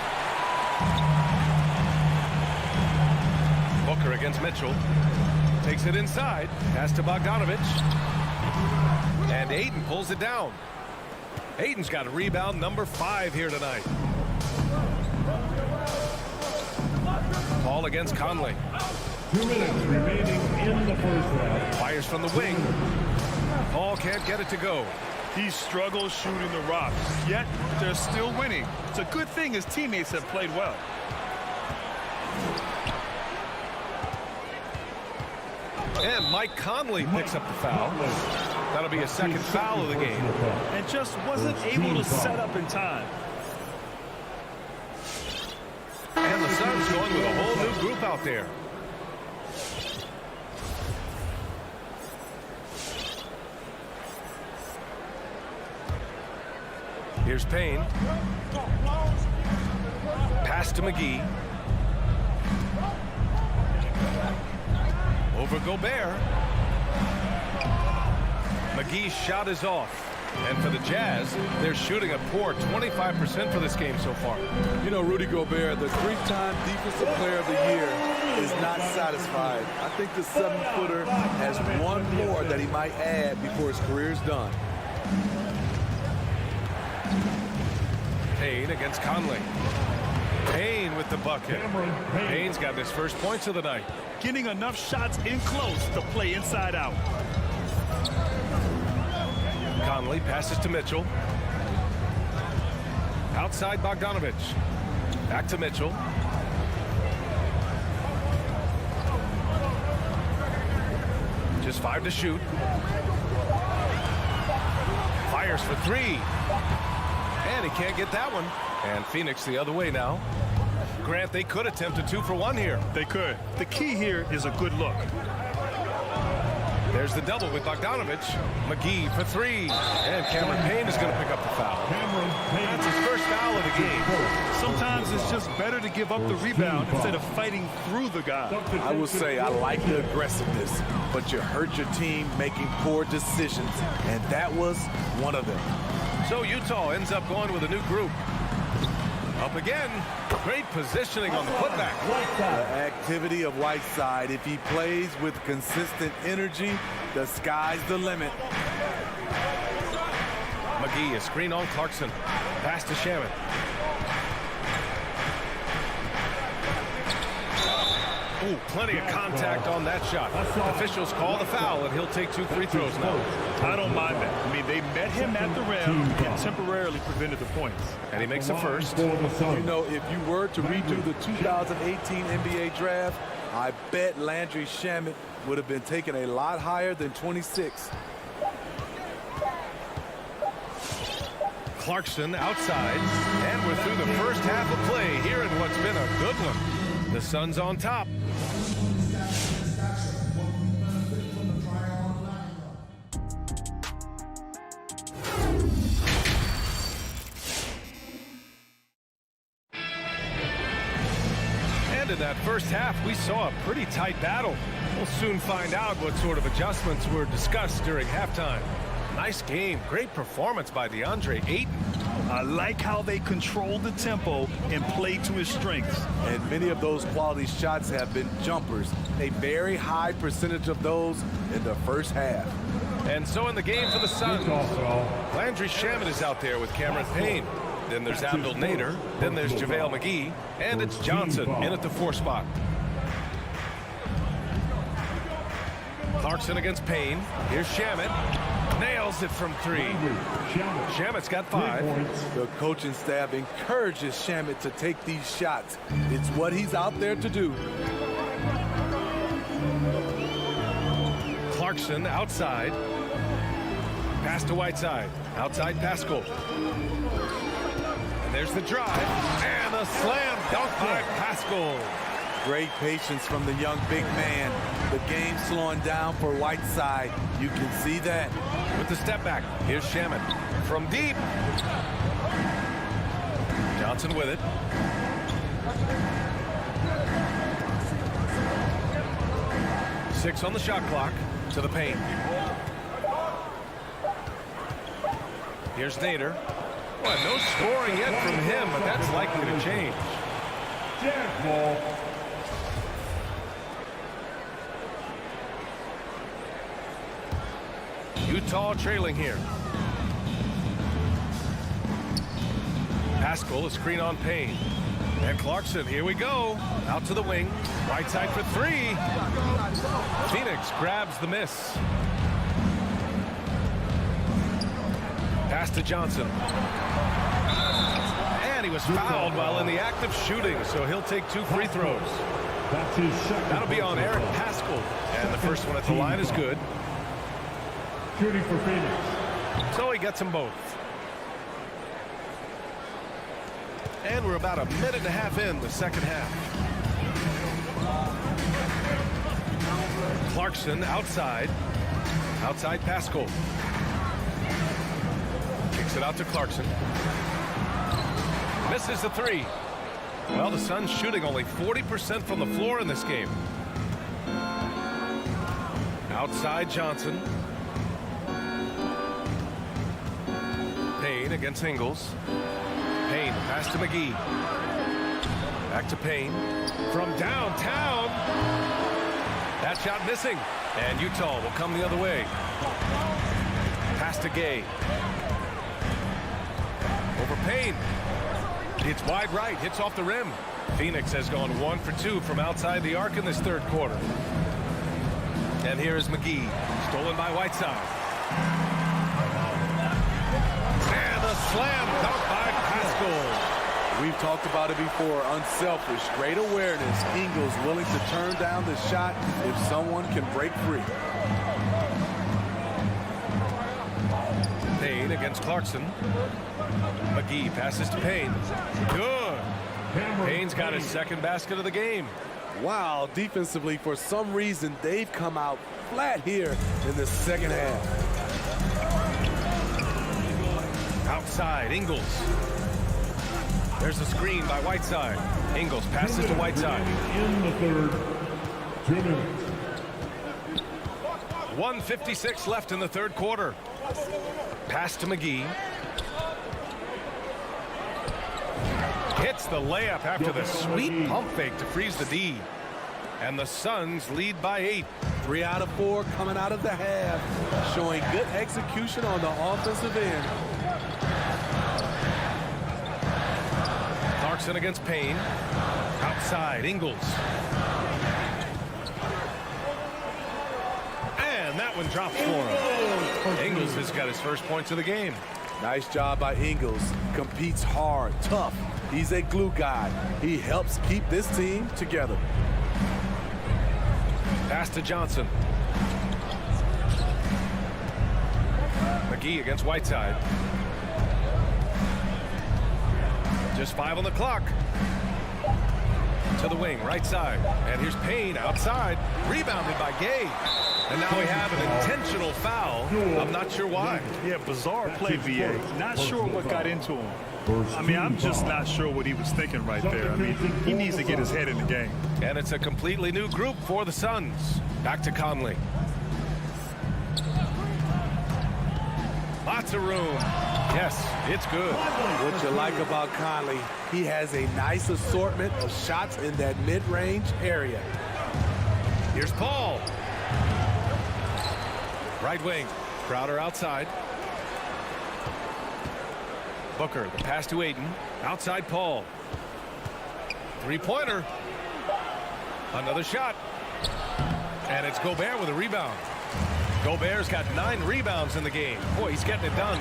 Booker against Mitchell. Takes it inside. Pass to Bogdanovich. And Ayton pulls it down. Ayton's got a rebound number 5 here tonight. Paul against Conley. 2 minutes remaining in the first half. Fires from the wing. Paul can't get it to go. He struggles shooting the rocks, yet they're still winning. It's a good thing his teammates have played well. And Mike Conley picks up the foul. That'll be a second foul of the game. And just wasn't able to set up in time. And the Suns going with a whole new group out there. Here's Payne. Pass to McGee. Over Gobert. McGee's shot is off. And for the Jazz, they're shooting a poor 25% for this game so far. You know, Rudy Gobert, the three-time Defensive Player of the Year, is not satisfied. I think the 7-footer has one more that he might add before his career's done. Payne against Conley. Payne with the bucket. Payne's got his first points of the night. Getting enough shots in close to play inside out. Conley passes to Mitchell. Outside Bogdanovich. Back to Mitchell. Just 5 to shoot. Fires for 3. And he can't get that one. And Phoenix the other way now. Grant, they could attempt a 2-for-1 here. They could. The key here is a good look. There's the double with Bogdanovich. McGee for 3. And Cameron Payne is going to pick up the foul. That's his first foul of the game. Sometimes it's just better to give up the rebound instead of fighting through the guy. I will say I like the aggressiveness, but you hurt your team making poor decisions, and that was one of them. So Utah ends up going with a new group. Up again. Great positioning on the putback. The activity of Whiteside, if he plays with consistent energy, the sky's the limit. McGee, a screen on Clarkson. Pass to Shaman. Ooh, plenty of contact on that shot. Officials call the foul, and he'll take 2 free throws now. I don't mind that. I mean, they met him at the rim and temporarily prevented the points. And he makes a first. You know, if you were to redo the 2018 NBA draft, I bet Landry Shamet would have been taken a lot higher than 26. Clarkson outside, and we're through the first half of play here in what's been a good one. The Suns on top. And in that first half, we saw a pretty tight battle. We'll soon find out what sort of adjustments were discussed during halftime. Nice game. Great performance by DeAndre Ayton. I like how they controlled the tempo and played to his strengths. And many of those quality shots have been jumpers. A very high percentage of those in the first half. And so in the game for the Suns, Landry Shamet is out there with Cameron Payne. Then there's Abdul Nader. Then there's JaVale McGee. And it's Johnson in at the 4 spot. Clarkson against Payne. Here's Shamet. Nails it from 3. Shamet's got 5. The coaching staff encourages Shamet to take these shots. It's what he's out there to do. Clarkson outside. Pass to Whiteside. Outside Pascal. And there's the drive. And a slam dunk by Pascal. Great patience from the young big man. The game slowing down for Whiteside. You can see that. With the step back, here's Shamet from deep. Johnson with it. Six on the shot clock to the paint. Here's Nader. Well, no scoring yet from him, but that's likely to change. Utah trailing here. Pascal, a screen on Payne. And Clarkson, here we go. Out to the wing. Whiteside for 3. Phoenix grabs the miss. Pass to Johnson. And he was fouled while in the act of shooting, so he'll take 2 free throws. That'll be on Eric Paschal. And the first one at the line is good. Shooting for Phoenix. So he gets them both. And we're about a minute and a half in the second half. Clarkson outside. Outside Paschal. Kicks it out to Clarkson. Misses the 3. Well, the Suns shooting only 40% from the floor in this game. Outside Johnson. Payne against Ingles. Payne, pass to McGee. Back to Payne. From downtown. That shot missing. And Utah will come the other way. Pass to Gay. Over Payne. It's wide right. Hits off the rim. Phoenix has gone 1 for 2 from outside the arc in this third quarter. And here is McGee. Stolen by Whiteside. And a slam dunk by Paschal. We've talked about it before. Unselfish, great awareness. Ingles willing to turn down the shot if someone can break free. Payne against Clarkson. McGee passes to Payne. Good. Payne's got his second basket of the game. Wow, defensively, for some reason, they've come out flat here in the second half. Outside, Ingles. There's a screen by Whiteside. Ingles passes to Whiteside. In the third, 2 minutes. 1:56 left in the third quarter. Pass to McGee. Hits the layup after the sweet pump fake to freeze the D. And the Suns lead by 8. 3 out of 4 coming out of the half, showing good execution on the offensive end. Clarkson against Payne. Outside, Ingles. And that one drops for him. Ingles has got his first points of the game. Nice job by Ingles. Competes hard, tough. He's a glue guy. He helps keep this team together. Pass to Johnson. McGee against Whiteside. Just 5 on the clock. To the wing, right side. And here's Payne outside. Rebounded by Gay. And now we have an intentional foul. I'm not sure why. Yeah, bizarre play, VA. Not sure what got into him. I mean, I'm just not sure what he was thinking right there. I mean, he needs to get his head in the game. And it's a completely new group for the Suns. Back to Conley. Lots of room. Yes, it's good. What you like about Conley, he has a nice assortment of shots in that mid-range area. Here's Paul. Right wing. Crowder outside. Booker, the pass to Ayton. Outside Paul. Three-pointer. Another shot. And it's Gobert with a rebound. Gobert's got 9 rebounds in the game. Boy, he's getting it done.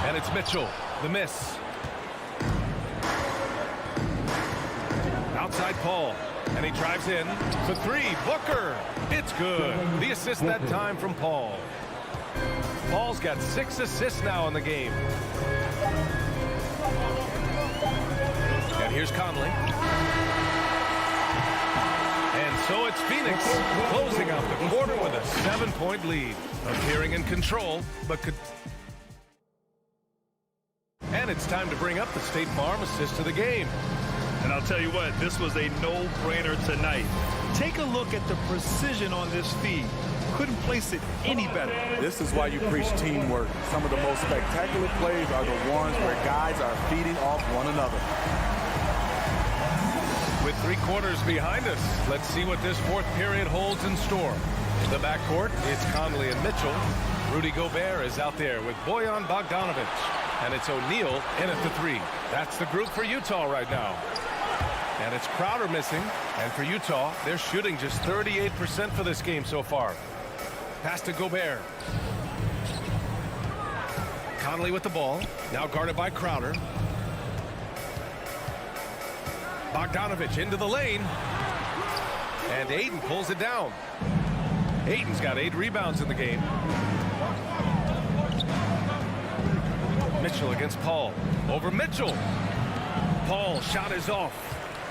And it's Mitchell, the miss. Outside Paul. And he drives in for 3. Booker. It's good. The assist that time from Paul. Paul's got 6 assists now in the game. And here's Conley. And so it's Phoenix closing out the quarter with a 7-point lead. Appearing in control, but could... And it's time to bring up the State Farm assist of the game. And I'll tell you what, this was a no-brainer tonight. Take a look at the precision on this feed. Couldn't place it any better. This is why you preach teamwork. Some of the most spectacular plays are the ones where guys are feeding off one another. With 3 quarters behind us, let's see what this fourth period holds in store. In the backcourt, it's Conley and Mitchell. Rudy Gobert is out there with Bojan Bogdanovic. And it's O'Neal in at the 3. That's the group for Utah right now. And it's Crowder missing. And for Utah, they're shooting just 38% for this game so far. Pass to Gobert. Conley with the ball. Now guarded by Crowder. Bogdanovich into the lane. And Ayton pulls it down. Ayton's got 8 rebounds in the game. Mitchell against Paul. Over Mitchell. Paul, shot is off.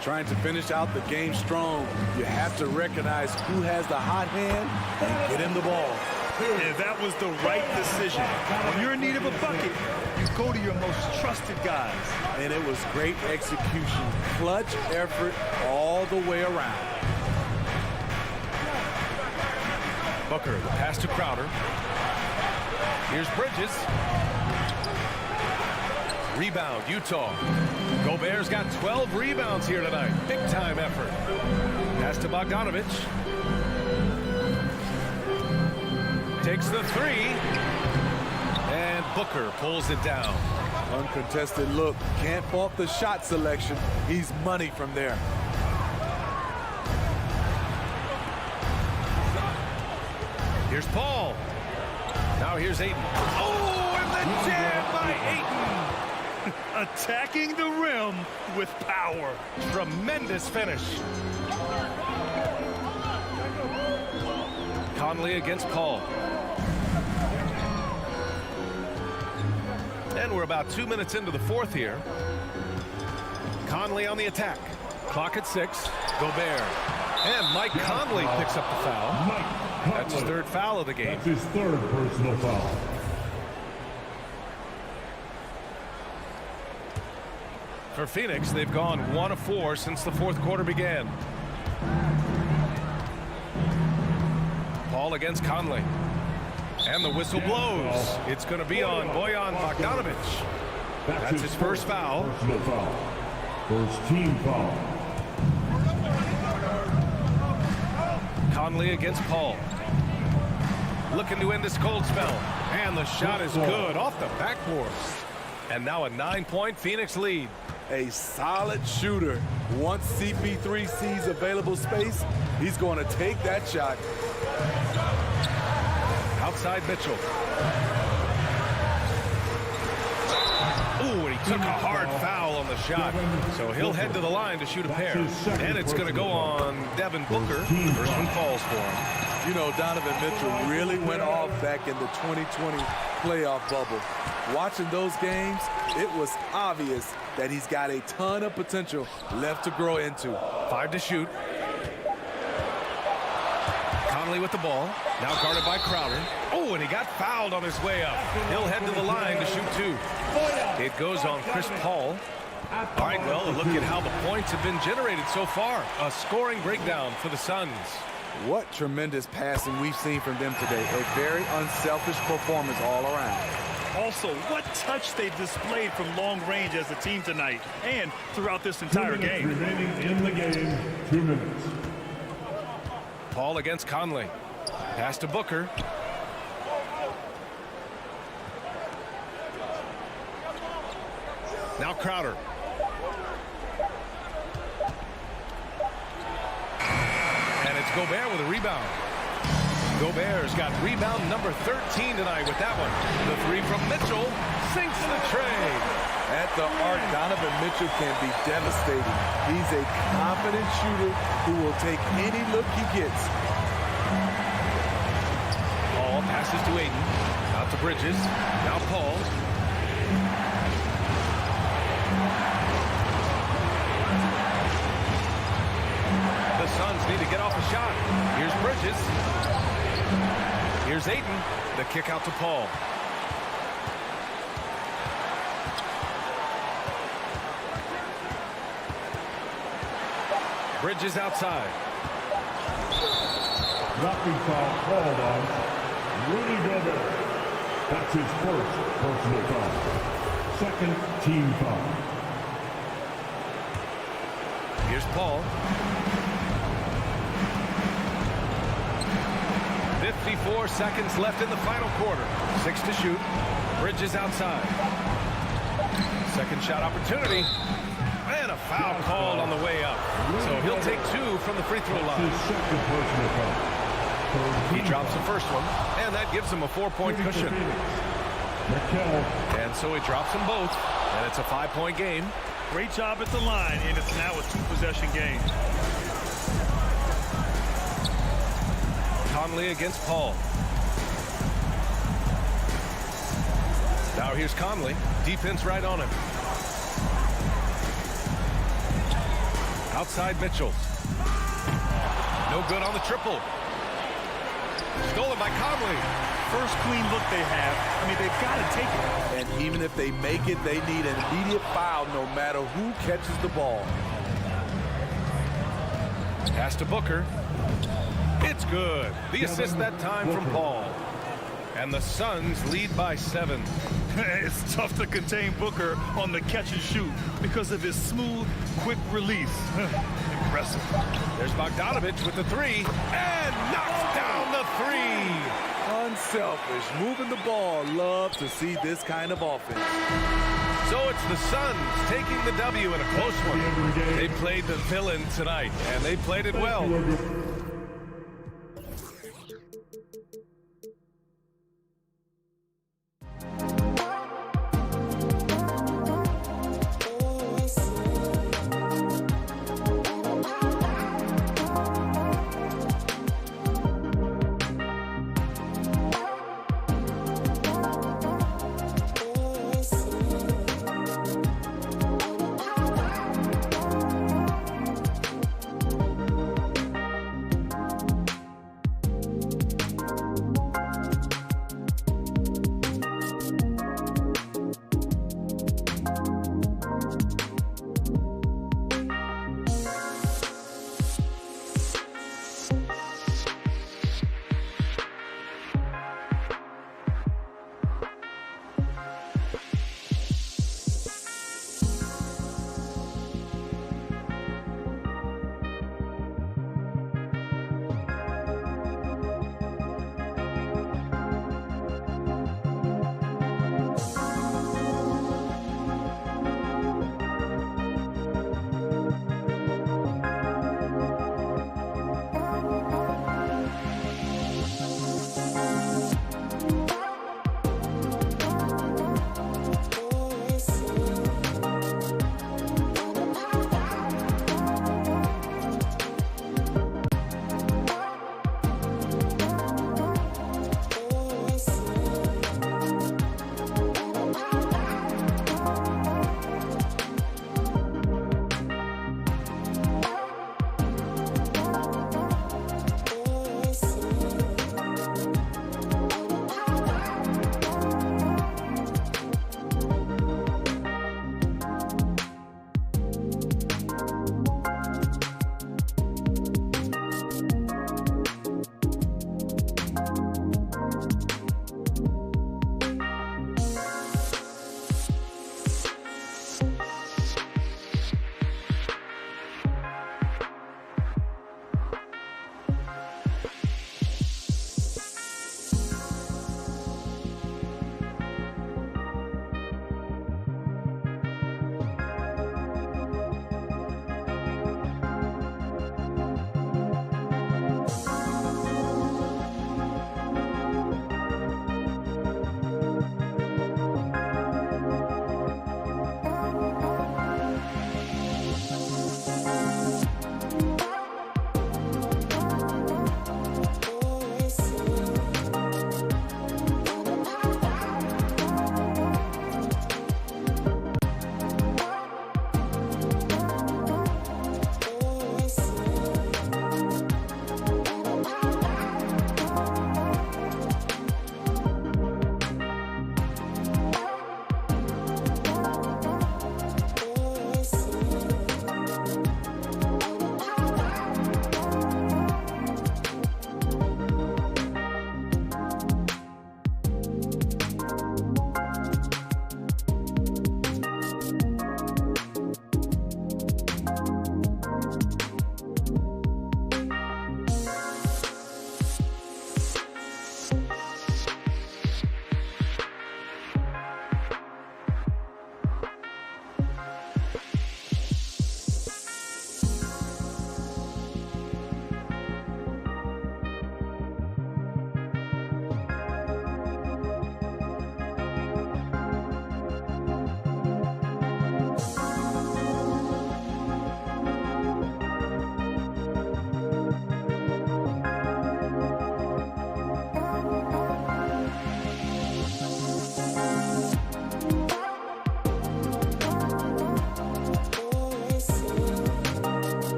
Trying to finish out the game strong, you have to recognize who has the hot hand and get him the ball. Yeah, that was the right decision. When you're in need of a bucket, you go to your most trusted guys. And it was great execution. Clutch effort all the way around. Booker, the pass to Crowder. Here's Bridges. Rebound, Utah. Gobert's got 12 rebounds here tonight. Big time effort. Pass to Bogdanovich. Takes the 3. And Booker pulls it down. Uncontested look. Can't fault the shot selection. He's money from there. Here's Paul. Now here's Ayton. Oh, and the jam by Ayton. Attacking the rim with power. Tremendous finish. Conley against Paul. And we're about 2 minutes into the fourth here. Conley on the attack. Clock at 6. Gobert. And Mike Conley picks up the foul. That's his 3rd foul of the game. That's his 3rd personal foul. For Phoenix, they've gone 1 of 4 since the 4th quarter began. Paul against Conley. And the whistle blows. It's going to be on Bojan Bogdanovich. That's his 1st foul. Personal foul. 1st team foul. Conley against Paul. Looking to end this cold spell. And the shot is good off the backboard. And now a 9-point Phoenix lead. A solid shooter. Once CP3 sees available space, he's going to take that shot. Outside Mitchell. Ooh, and he took a hard foul on the shot. So he'll head to the line to shoot a pair. And it's going to go on Devin Booker. The first one falls for him. You know, Donovan Mitchell really went off back in the 2020 playoff bubble. Watching those games, it was obvious that he's got a ton of potential left to grow into. 5 to shoot. Conley with the ball. Now guarded by Crowder. Oh, and he got fouled on his way up. He'll head to the line to shoot 2. It goes on Chris Paul. All right, well, a look at how the points have been generated so far. A scoring breakdown for the Suns. What tremendous passing we've seen from them today. A very unselfish performance all around. Also, what touch they've displayed from long range as a team tonight and throughout this entire game. Remaining in the game, 2 minutes. Paul against Conley. Pass to Booker. Now Crowder. And it's Gobert with a rebound. Gobert's got rebound number 13 tonight with that one. The 3 from Mitchell sinks the tray. At the arc, Donovan Mitchell can be devastating. He's a confident shooter who will take any look he gets. Paul passes to Ayton. Out to Bridges. Now Paul. The Suns need to get off a shot. Here's Bridges. Here's Ayton. The kick out to Paul. Bridges outside. Knocking foul called on Rudy Gobert. That's his 1st personal foul. 2nd team foul. Here's Paul. 54 seconds left in the final quarter. 6 to shoot. Bridges outside. Second shot opportunity. And a foul called on the way up. So he'll take 2 from the free throw line. He drops the first one, and that gives him a 4-point cushion. And so he drops them both, and it's a 5-point game. Great job at the line, and it's now a 2-possession game. Conley against Paul. Now here's Conley. Defense right on him. Outside Mitchell. No good on the triple. Stolen by Conley. First clean look they have. I mean, they've got to take it. And even if they make it, they need an immediate foul no matter who catches the ball. Pass to Booker. It's good. The assist that time from Paul. And the Suns lead by 7. It's tough to contain Booker on the catch and shoot because of his smooth, quick release. Impressive. There's Bogdanovich with the 3 and knocks down the 3. Unselfish, moving the ball. Love to see this kind of offense. So it's the Suns taking the W in a close one. They played the villain tonight, and they played it well.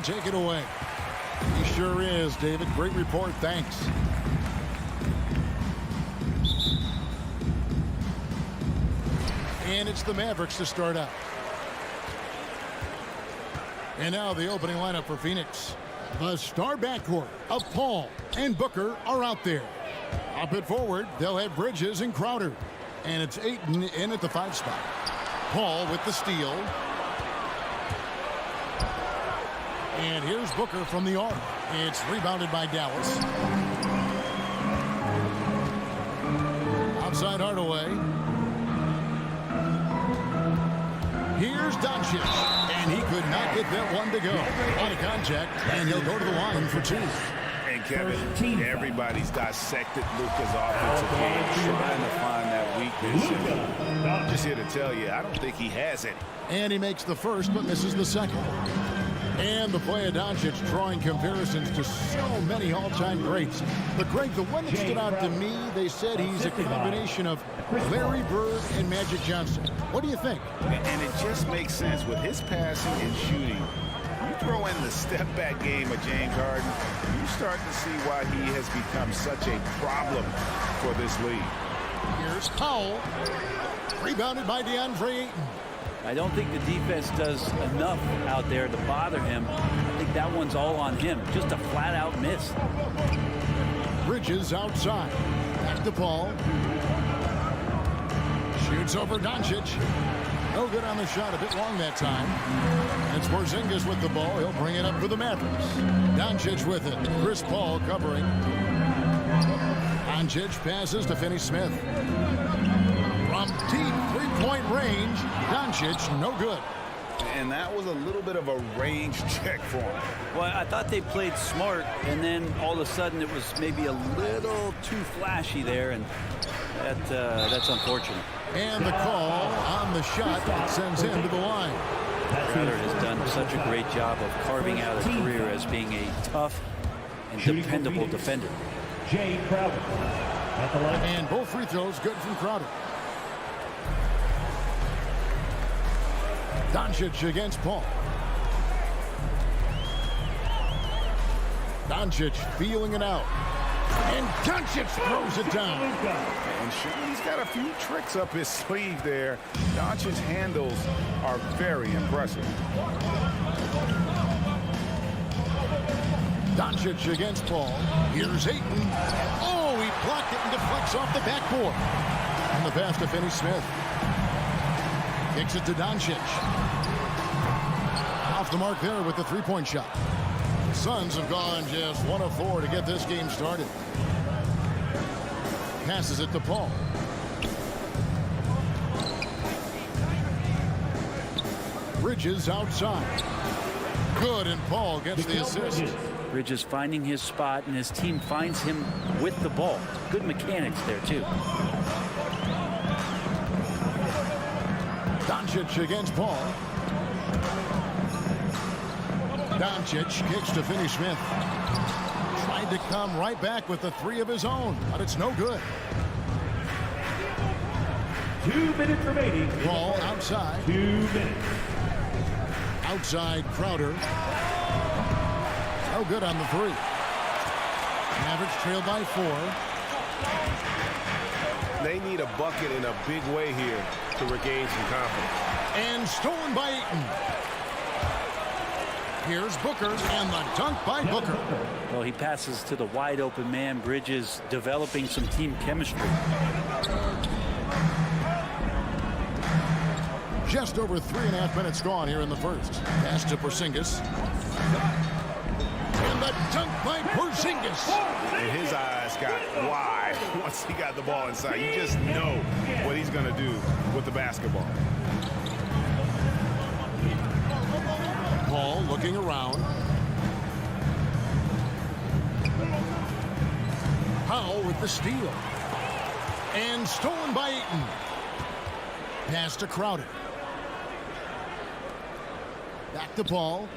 take it away? He sure is, David. Great report. Thanks. And it's the Mavericks to start out. And now the opening lineup for Phoenix. The star backcourt of Paul and Booker are out there. Up and forward, they'll have Bridges and Crowder. And it's Ayton in at the 5 spot. Paul with the steal. And here's Booker from the arc. It's rebounded by Dallas. Outside Hardaway. Here's Doncic. And he could not get that one to go. On a contact, and he'll go to the line for 2. And Kevin, everybody's dissected Luka's offensive game, trying to find that weakness. And I'm just here to tell you, I don't think he has it. And he makes the first, but misses the second. And the play of Doncic drawing comparisons to so many all-time greats. But Greg, the one that stood out to me, they said he's a combination of Larry Bird and Magic Johnson. What do you think? And it just makes sense with his passing and shooting. You throw in the step-back game of James Harden, you start to see why he has become such a problem for this league. Here's Powell. Rebounded by DeAndre Ayton. I don't think the defense does enough out there to bother him. I think that one's all on him. Just a flat-out miss. Bridges outside. Back to Paul. Shoots over Doncic. No good on the shot. A bit long that time. It's Porzingis with the ball. He'll bring it up for the Mavericks. Doncic with it. Chris Paul covering. Doncic passes to Finney-Smith. From deep three-point range, Doncic, no good. And that was a little bit of a range check for him. Well, I thought they played smart, and then all of a sudden it was maybe a little too flashy there, and that's unfortunate. And the call on the shot that sends him to the line. Crowder has done such a great job of carving out a career as being a tough and dependable defender. Jay Crowder. And both free throws good from Crowder. Doncic against Paul. Doncic feeling it out. And Doncic throws it down. And sure, he's got a few tricks up his sleeve there. Doncic's handles are very impressive. Doncic against Paul. Here's Ayton. Oh, he blocked it and deflects off the backboard. And the pass to Finney-Smith. Kicks it to Doncic. Off the mark there with the three-point shot. The Suns have gone just 1 of 4 to get this game started. Passes it to Paul. Bridges outside. Good, and Paul gets the assist. Bridges finding his spot, and his team finds him with the ball. Good mechanics there, too. Doncic against Paul. Doncic kicks to Finney-Smith. Tried to come right back with the 3 of his own, but it's no good. 2 minutes remaining. Paul outside. 2 minutes. Outside Crowder. No good on the 3. Mavericks trailed by 4. They need a bucket in a big way here to regain some confidence. And stolen by Ayton. Here's Booker, and the dunk by Booker. Well, he passes to the wide open man. Bridges developing some team chemistry. Just over 3.5 minutes gone here in the first. Pass to Porzingis. And the dunk by Porzingis. And his eyes got wide once he got the ball inside. You just know what he's going to do with the basketball. Paul looking around. Powell with the steal. And stolen by Ayton. Pass to Crowder. Back to Paul.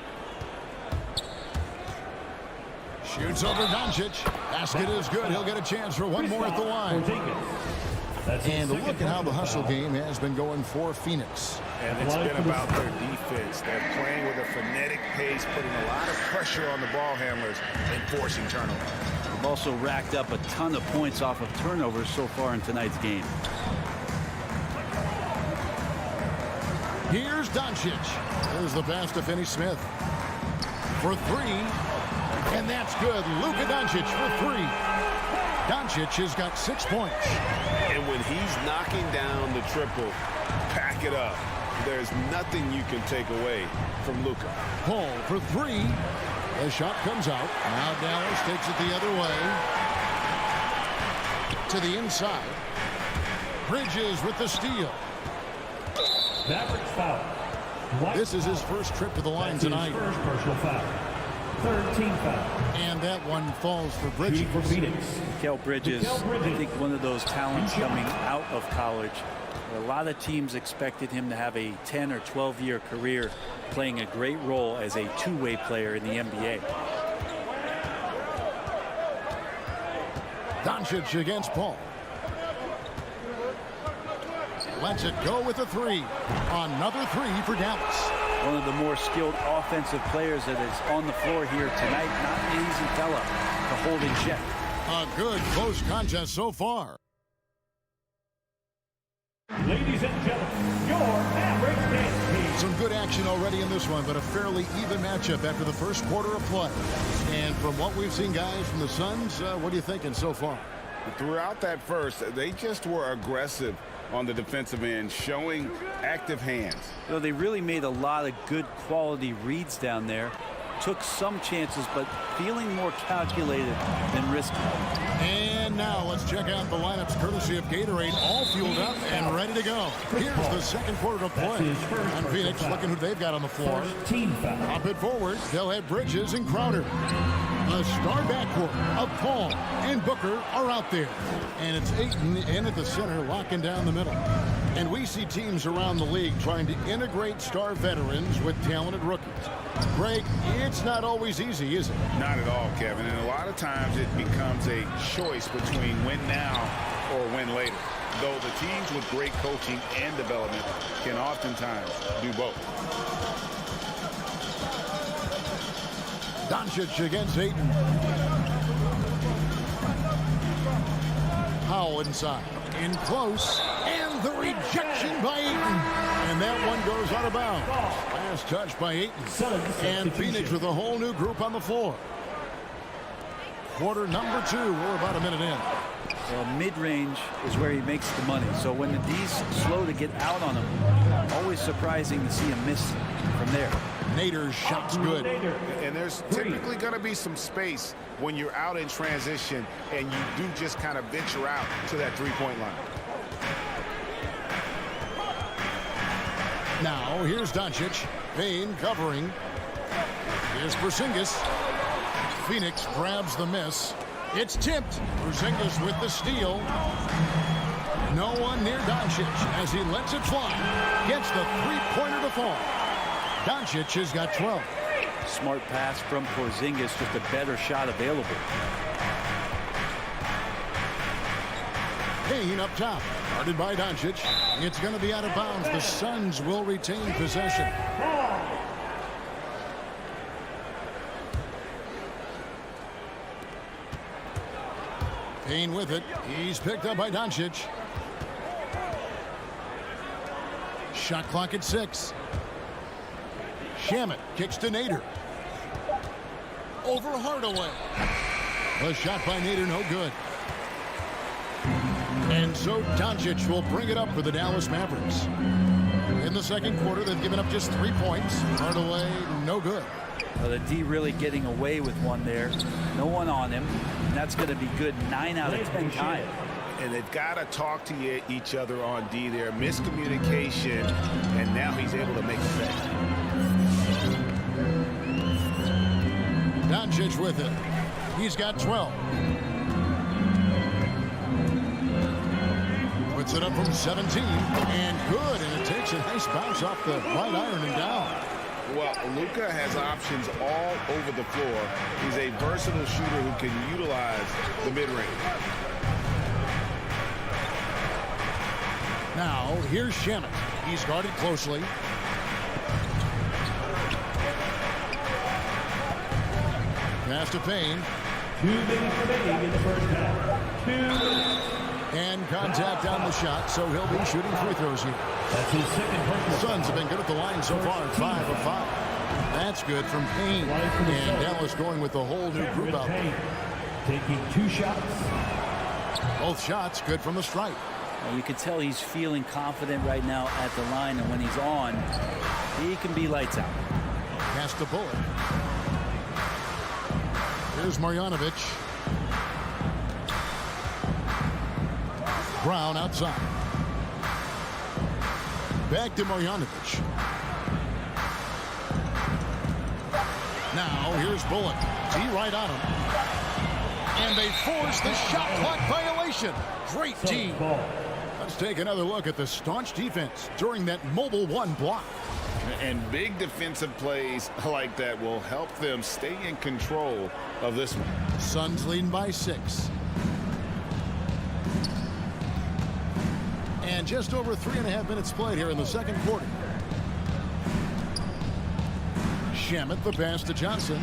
Shoots over Doncic. Basket is good. He'll get a chance for one more at the line. And a look at how the hustle game has been going for Phoenix. And it's been about their defense. They're playing with a frenetic pace, putting a lot of pressure on the ball handlers and forcing turnovers. They've also racked up a ton of points off of turnovers so far in tonight's game. Here's Doncic. There's the pass to Finney-Smith. For three. And that's good. Luka Doncic for three. Doncic has got 6 points. And when he's knocking down the triple, pack it up. There's nothing you can take away from Luka. Paul for three. The shot comes out. Now Dallas takes it the other way. To the inside. Bridges with the steal. Mavericks foul. This is his first trip to the line tonight. His first personal foul. Third team foul. And that one falls for Bridges. For Phoenix. Mikal Bridges, I think one of those talents coming out of college. A lot of teams expected him to have a 10 or 12-year career playing a great role as a two-way player in the NBA. Doncic against Paul. Lets it go with a three. Another three for Dallas. One of the more skilled offensive players that is on the floor here tonight. Not an easy fella to hold in check. A good close contest so far. Ladies and gentlemen, your Mavericks dance team. Some good action already in this one, but a fairly even matchup after the first quarter of play. And from what we've seen, guys, from the Suns, what are you thinking so far? Throughout that first, they just were aggressive on the defensive end, showing active hands. You know, they really made a lot of good quality reads down there. Took some chances, but feeling more calculated than risky. And now let's check out the lineups courtesy of Gatorade, all fueled up and ready to go. Here's the second quarter of play. And Phoenix looking who they've got on the floor. Up it forward, they'll have Bridges and Crowder. A star backcourt of Paul and Booker are out there. And it's Ayton in at the center, locking down the middle. And we see teams around the league trying to integrate star veterans with talented rookies. Greg, it's not always easy, is it? Not at all, Kevin. And a lot of times it becomes a choice between win now or win later. Though the teams with great coaching and development can oftentimes do both. Doncic against Ayton. Powell inside. In close. And the rejection by Ayton. And that one goes out of bounds. Last touch by Ayton. And Phoenix with a whole new group on the floor. Quarter number 2. We're about a minute in. Well, mid-range is where he makes the money. So when the D's slow to get out on him, always surprising to see him miss from there. Nader's shot's good. And there's typically going to be some space when you're out in transition and you do just kind of venture out to that three-point line. Now, here's Doncic. Payne covering. Here's Porzingis. Phoenix grabs the miss. It's tipped. Porzingis with the steal. No one near Doncic as he lets it fly. Gets the three-pointer to fall. Doncic has got 12. Smart pass from Porzingis, just a better shot available. Payne up top. Guarded by Doncic. It's going to be out of bounds. The Suns will retain possession. Payne with it. He's picked up by Doncic. Shot clock at 6. Shamet kicks to Nader. Over Hardaway. The shot by Nader, no good. And so Doncic will bring it up for the Dallas Mavericks. In the second quarter, they've given up just 3 points. Hardaway, no good. Well, the D really getting away with one there. No one on him. And that's going to be good 9 out of 10 times. And they've got to talk to each other on D there. Miscommunication, and now he's able to make it back. Doncic with it. He's got 12. Puts it up from 17. And good. And it takes a nice bounce off the right iron and down. Well, Luka has options all over the floor. He's a versatile shooter who can utilize the mid-range. Now, here's Shamet. He's guarded closely. Pass to Payne. 2 minutes remaining in the first half. 2 minutes. And contact on the shot, so he'll be shooting free throws here. That's his second personal. Suns have been good at the line so far, 5 of 5. That's good from Payne. And Dallas going with the whole new group out there. Taking 2 shots. Both shots good from the stripe. You can tell he's feeling confident right now at the line, and when he's on, he can be lights out. Pass to Bullock. Here's Marjanovic. Brown outside. Back to Marjanovic. Now here's Bullock. T right on him. And they force the shot clock violation. Great team. Let's take another look at the staunch defense during that mobile 1 block. And big defensive plays like that will help them stay in control of this one. Suns leading by 6. And just over 3.5 minutes played here in the second quarter. Shamet, the pass to Johnson.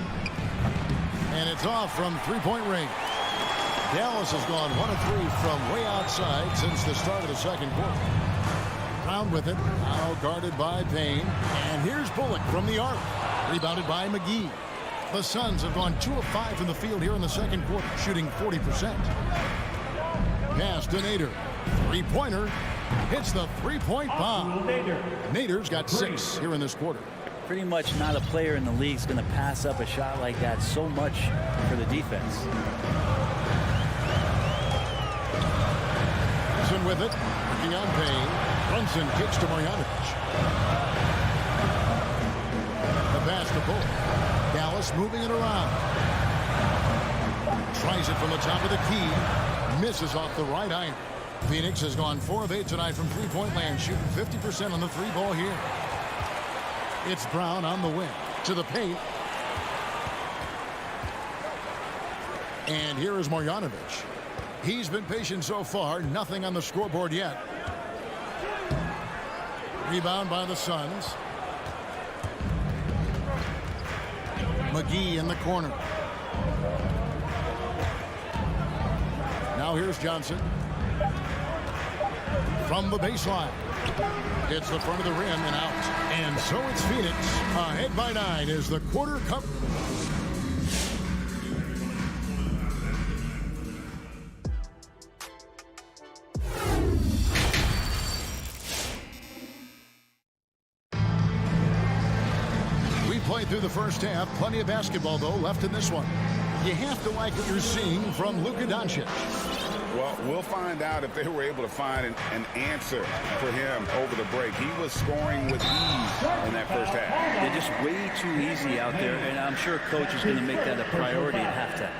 And it's off from three-point range. Dallas has gone 1 of 3 from way outside since the start of the second quarter. Brown with it, now guarded by Payne. And here's Bullock from the arc. Rebounded by McGee. The Suns have gone 2 of 5 from the field here in the second quarter, shooting 40%. Pass to Nader. Three-pointer. Hits the three-point bomb. Nader's got 6 here in this quarter. Pretty much not a player in the league is going to pass up a shot like that so much for the defense. Brunson with it. Working on Payne. Brunson kicks to Marjanovic. The pass to Bullock. Dallas moving it around. Tries it from the top of the key. Misses off the right iron. Phoenix has gone 4 of 8 tonight from three-point land, shooting 50% on the 3-ball here. It's Brown on the wing to the paint. And here is Marjanovic. He's been patient so far. Nothing on the scoreboard yet. Rebound by the Suns. McGee in the corner. Now here's Johnson. From the baseline. Hits the front of the rim and out. And so it's Phoenix ahead by 9 as the quarter cup. We played through the first half. Plenty of basketball, though, left in this one. You have to like what you're seeing from Luka Doncic. Well, we'll find out if they were able to find an answer for him over the break. He was scoring with ease in that first half. They're just way too easy out there, and I'm sure coach is going to make that a priority at halftime.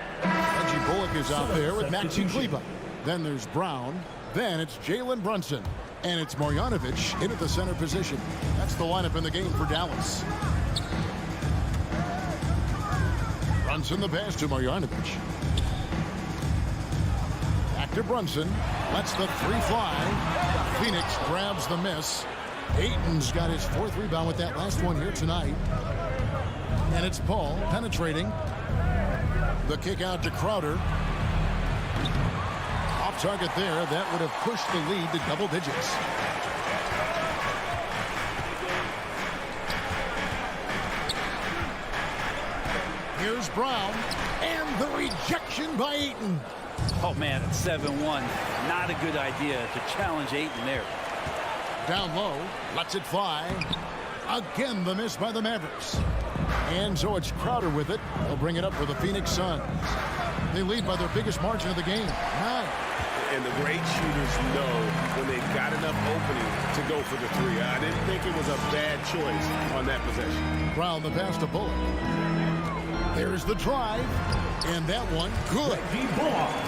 Reggie Bullock is out there with Maxi Kleber. Then there's Brown. Then it's Jalen Brunson. And it's Marjanovic in at the center position. That's the lineup in the game for Dallas. Brunson the pass to Marjanovic. To Brunson, lets the 3 fly. Phoenix grabs the miss. Ayton's got his 4th rebound with that last one here tonight. And it's Paul penetrating. The kick out to Crowder. Off target there. That would have pushed the lead to double digits. Here's Brown. And the rejection by Ayton. Oh, man, it's 7-1. Not a good idea to challenge Ayton there. Down low, lets it fly. Again, the miss by the Mavericks. And so it's Crowder with it. They'll bring it up for the Phoenix Suns. They lead by their biggest margin of the game, 9. And the great shooters know when they've got enough opening to go for the 3. I didn't think it was a bad choice on that possession. Brown the pass to Bullock. There's the drive. And that one, good.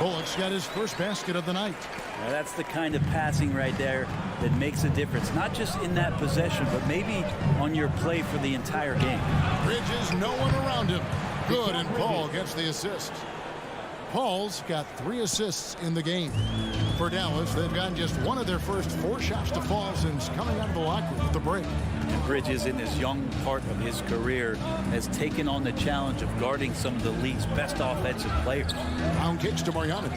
Bullock's got his first basket of the night. Now that's the kind of passing right there that makes a difference. Not just in that possession, but maybe on your play for the entire game. Bridges, no one around him. Good, and Paul gets the assist. Paul's got 3 assists in the game. For Dallas, they've gotten just one of their first 4 shots to fall since coming out of the locker room at the break. And Bridges, in this young part of his career, has taken on the challenge of guarding some of the league's best offensive players. Brown kicks to Marjanovic.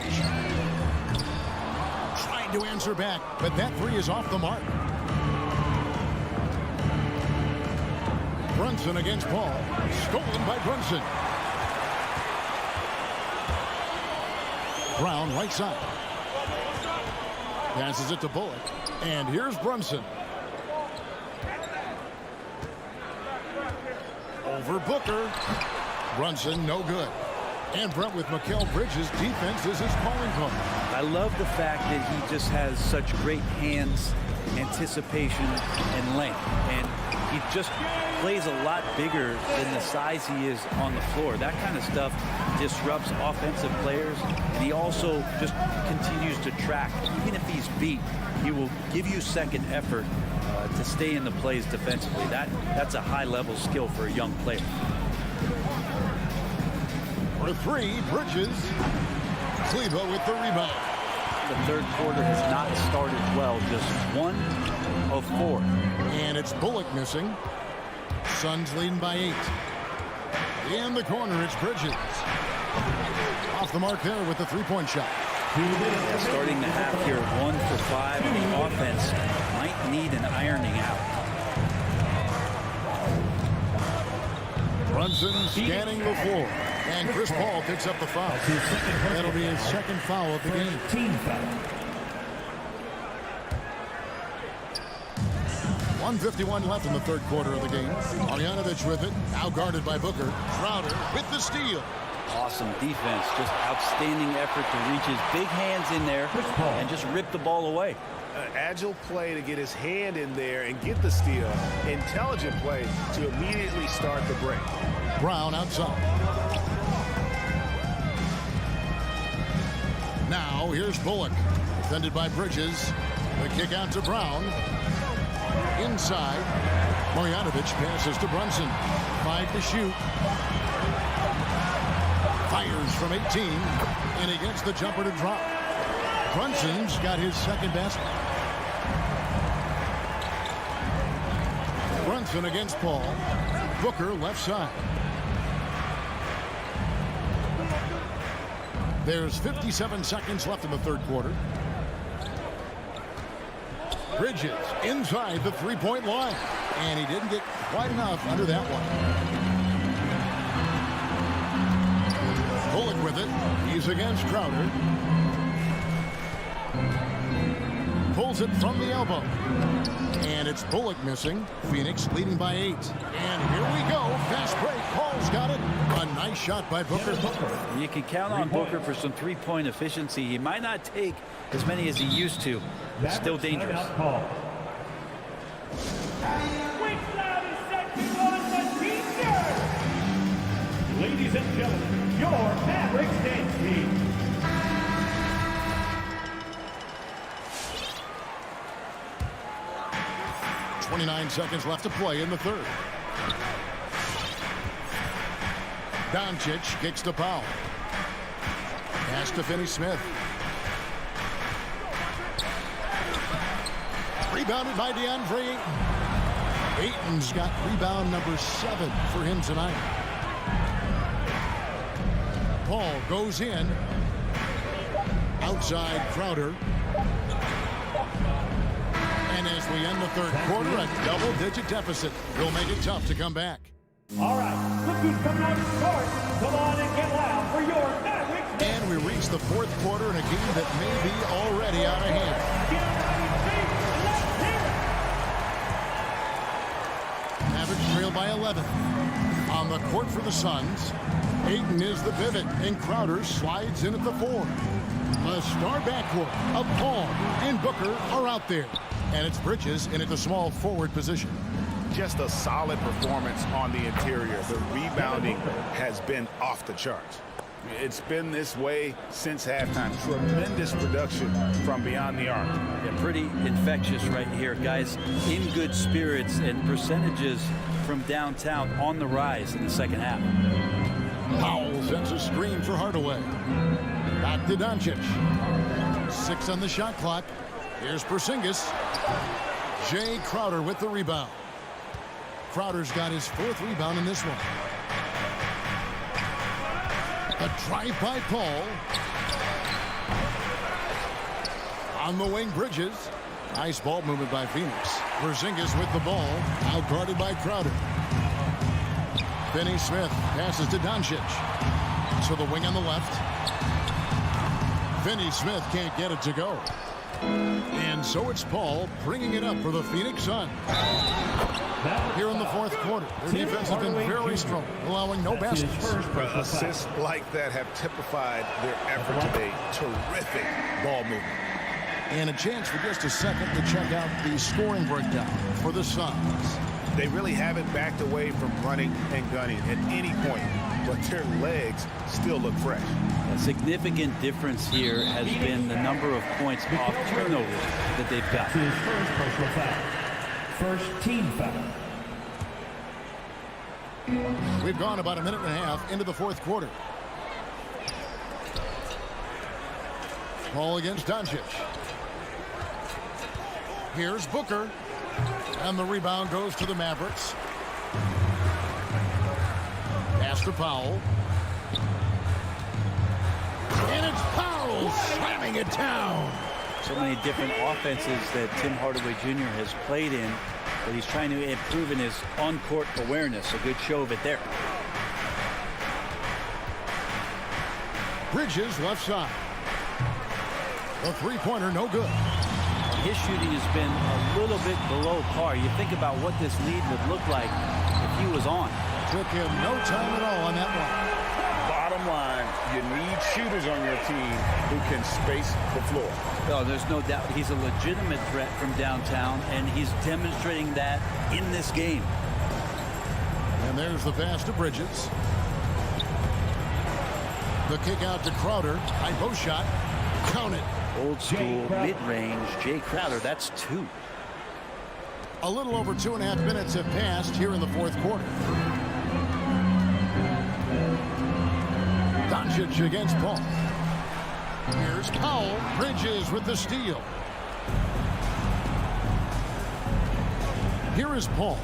Trying to answer back, but that 3 is off the mark. Brunson against Paul. Stolen by Brunson. Brown right side. Passes it to Bullock. And here's Brunson. Over Booker. Brunson no good. And Brent with Mikal Bridges' defense is his calling card. I love the fact that he just has such great hands, anticipation, and length. And he just plays a lot bigger than the size he is on the floor. That kind of stuff disrupts offensive players. And he also just continues to track. Even if he's beat, he will give you second effort to stay in the plays defensively. That's a high-level skill for a young player. For 3, Bridges. Kleba with the rebound. The third quarter has not started well. Just 1 of 4. And it's Bullock missing. Suns leading by 8. In the corner, it's Bridges. Off the mark there with the 3-point shot. Starting the half here, 1 for 5, and the offense might need an ironing out. Brunson scanning the floor. And Chris Paul picks up the foul. That'll be his second foul of the game. Team foul. 1:51 left in the third quarter of the game. Marjanovic with it. Now guarded by Booker. Crowder with the steal. Awesome defense. Just outstanding effort to reach his big hands in there and just rip the ball away. An agile play to get his hand in there and get the steal. Intelligent play to immediately start the break. Brown outside. Now here's Bullock. Defended by Bridges. The kick out to Brown. Inside. Marjanovic passes to Brunson. 5 to shoot. Fires from 18. And he gets the jumper to drop. Brunson's got his second basket. Brunson against Paul. Booker left side. There's 57 seconds left in the third quarter. Bridges inside the 3-point line. And he didn't get quite enough under that one. Bullock with it. He's against Crowder. Pulls it from the elbow. And it's Bullock missing. Phoenix leading by 8. And here we go. Fast break. Paul's got it. A nice shot by Booker. You can count on Booker for some 3-point efficiency. He might not take as many as he used to, but still dangerous. Ladies and gentlemen, your Mavericks dance team. .29 seconds left to play in the third. Doncic kicks to Powell. Pass to Finney-Smith. Rebounded by DeAndre Ayton. Ayton's got rebound number 7 for him tonight. Paul goes in. Outside Crowder. And as we end the third quarter, a double-digit deficit. He'll make it tough to come back. All right, look who's coming out to start. Come on and get loud for your Mavericks. And we reach the fourth quarter in a game that may be already out of hand. Mavericks trail by 11. On the court for the Suns, Ayton is the pivot, and Crowder slides in at the 4. The star backcourt of Paul and Booker are out there. And it's Bridges in at the small forward position. Just a solid performance on the interior. The rebounding has been off the charts. It's been this way since halftime. Tremendous production from beyond the arc. Yeah, pretty infectious right here. Guys in good spirits, and percentages from downtown on the rise in the second half. Powell sends a screen for Hardaway. Back to Doncic. 6 on the shot clock. Here's Porzingis. Jay Crowder with the rebound. Crowder's got his 4th rebound in this one. A drive by Paul. On the wing, Bridges. Nice ball movement by Phoenix. Porzingis with the ball. Out guarded by Crowder. Finney Smith passes to Doncic. To the wing on the left. Finney Smith can't get it to go. And so it's Paul bringing it up for the Phoenix Suns. Here in the 4th quarter, their defense has been very strong, allowing no baskets. Assists like that have typified their effort today. Terrific ball movement. And a chance for just a second to check out the scoring breakdown for the Suns. They really haven't backed away from running and gunning at any point, but their legs still look fresh. A significant difference here has been the number of points off turnovers that they've got. His first personal foul. First team foul. We've gone about a minute and a half into the 4th quarter. Ball against Doncic. Here's Booker. And the rebound goes to the Mavericks. Pass to Powell. And it's Powell slamming it down. So many different offenses that Tim Hardaway Jr. has played in, but he's trying to improve in his on-court awareness. A good show of it there. Bridges left side. The 3-pointer no good. His shooting has been a little bit below par. You think about what this lead would look like if he was on. Took him no time at all on that one. Bottom line, you need shooters on your team who can space the floor. Oh, there's no doubt he's a legitimate threat from downtown, and he's demonstrating that in this game. And there's the pass to Bridges. The kick out to Crowder. High post shot. Count it. Old school, mid-range, Jay Crowder, that's 2. A little over 2.5 minutes have passed here in the 4th quarter. Doncic against Paul. Here's Powell. Bridges with the steal. Here is Paul.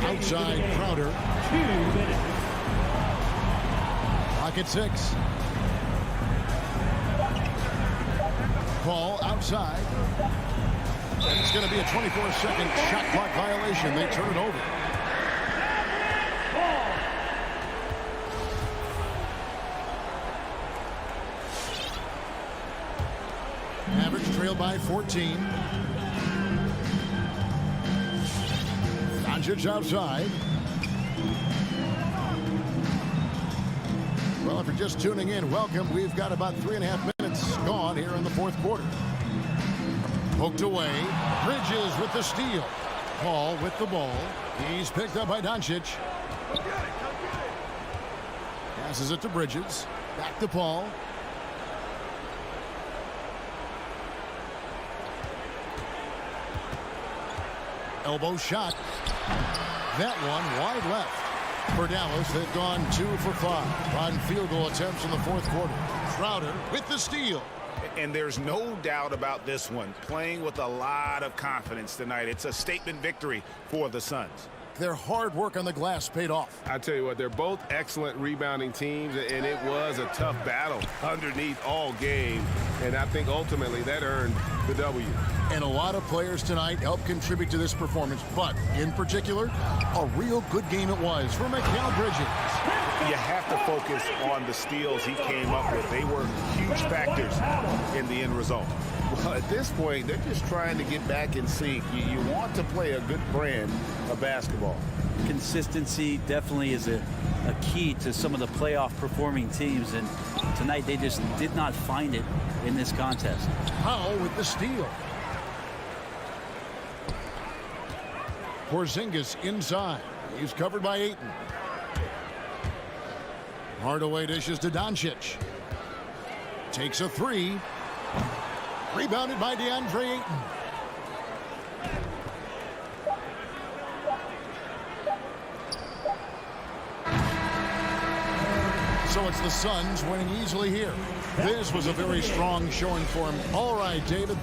Outside Crowder. 2 minutes. Clock at 6. Paul outside. It's going to be a 24-second shot clock violation. They turn it over. Mavericks trail by 14. Doncic outside. Well, if you're just tuning in, welcome. We've got about 3.5 minutes gone here in the 4th quarter. Poked away. Bridges with the steal. Paul with the ball. He's picked up by Doncic. Passes it to Bridges. Back to Paul. Elbow shot. That one wide left. For Dallas, they've gone 2 for 5 on field goal attempts in the 4th quarter. Crowder with the steal. And there's no doubt about this one. Playing with a lot of confidence tonight. It's a statement victory for the Suns. Their hard work on the glass paid off. I tell you what, they're both excellent rebounding teams, and it was a tough battle underneath all game. And I think ultimately that earned the W. And a lot of players tonight helped contribute to this performance, but in particular, a real good game it was for Mikal Bridges. You have to focus on the steals he came up with. They were huge factors in the end result. Well, at this point, they're just trying to get back in sync. You want to play a good brand of basketball. Consistency definitely is a key to some of the playoff performing teams, and tonight they just did not find it in this contest. Powell with the steal. Porzingis inside. He's covered by Ayton. Hardaway dishes to Doncic. Takes a 3. Rebounded by DeAndre Ayton. So it's the Suns winning easily here. This was a very strong showing for him. All right, David.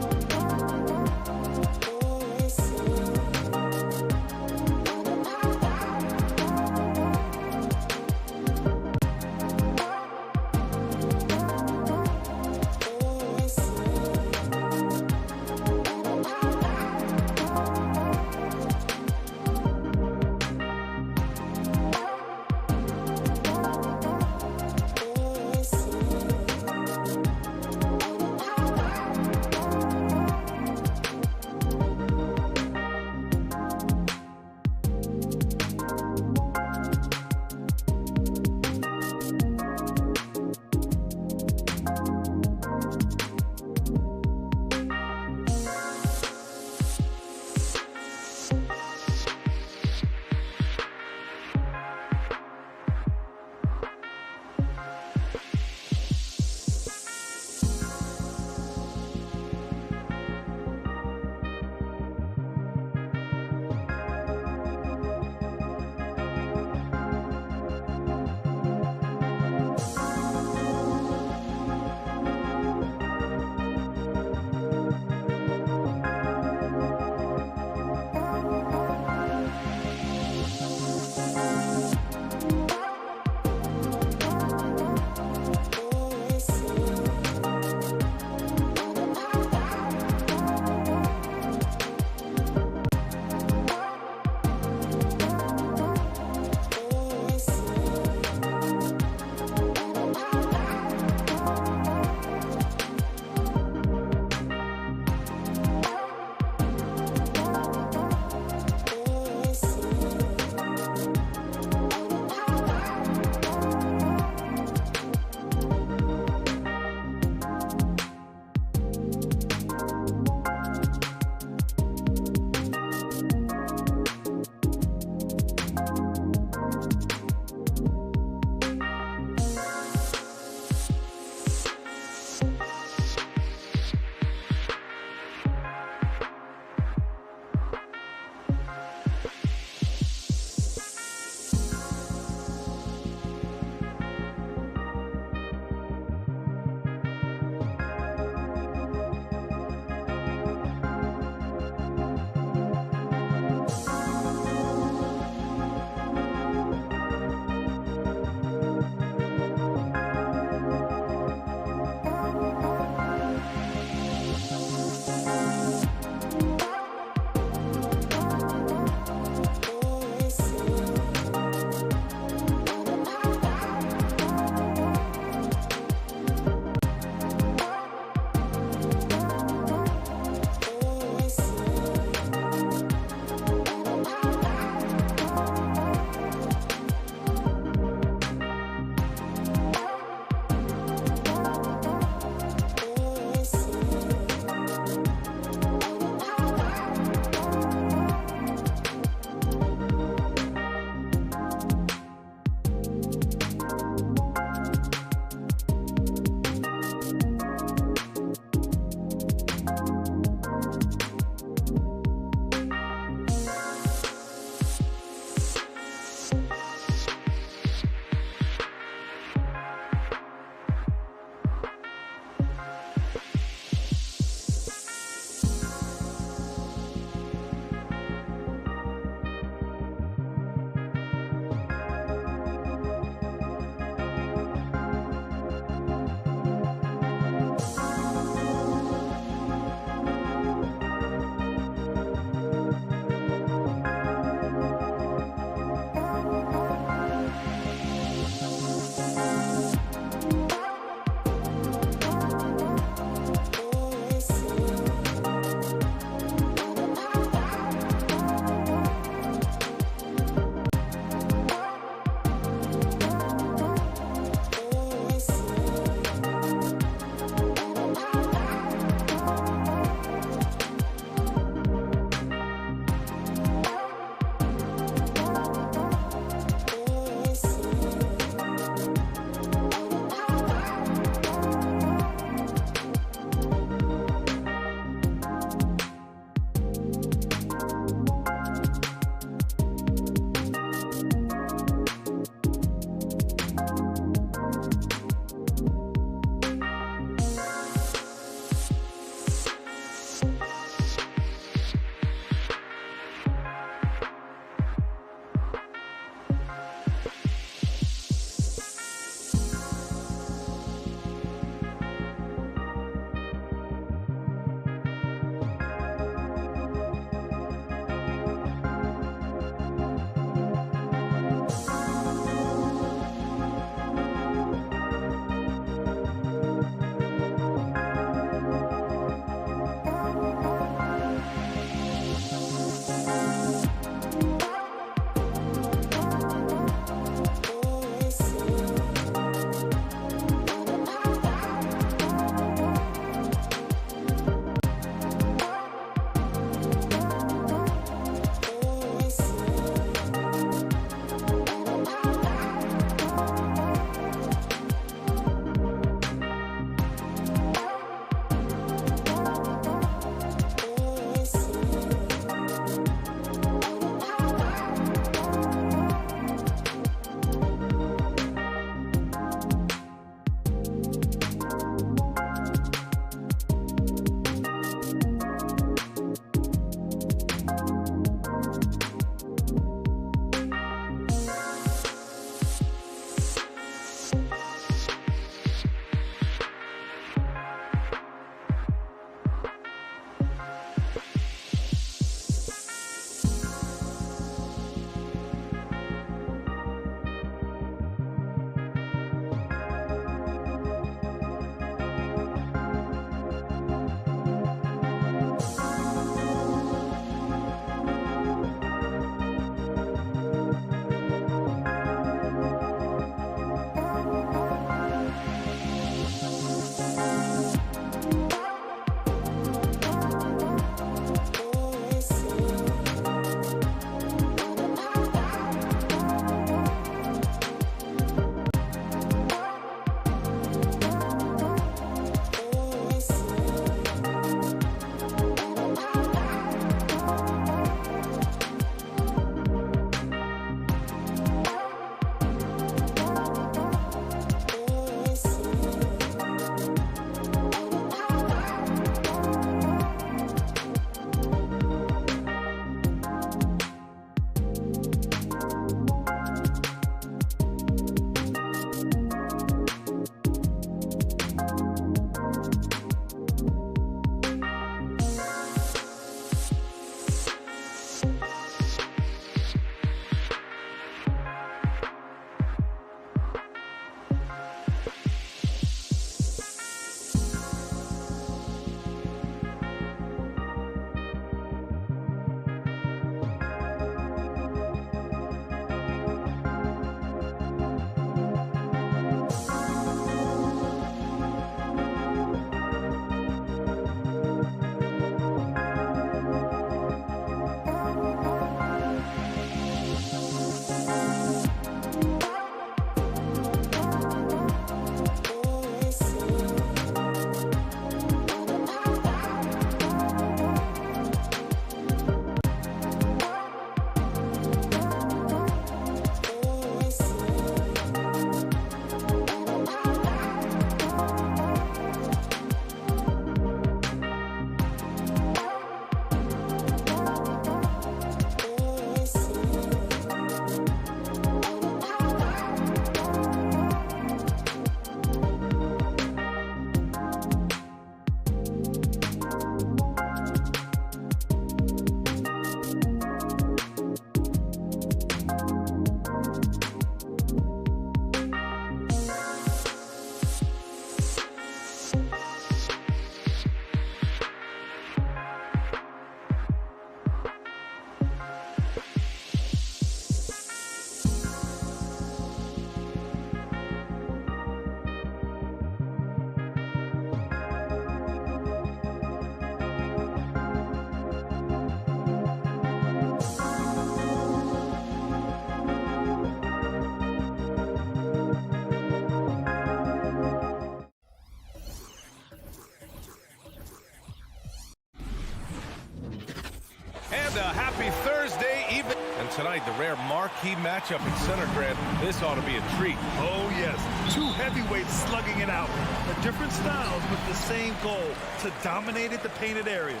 And a happy Thursday evening. And tonight, the rare marquee matchup at center, Grant. This ought to be a treat. Oh, yes. Two heavyweights slugging it out. The different styles with the same goal, to dominate at the painted area.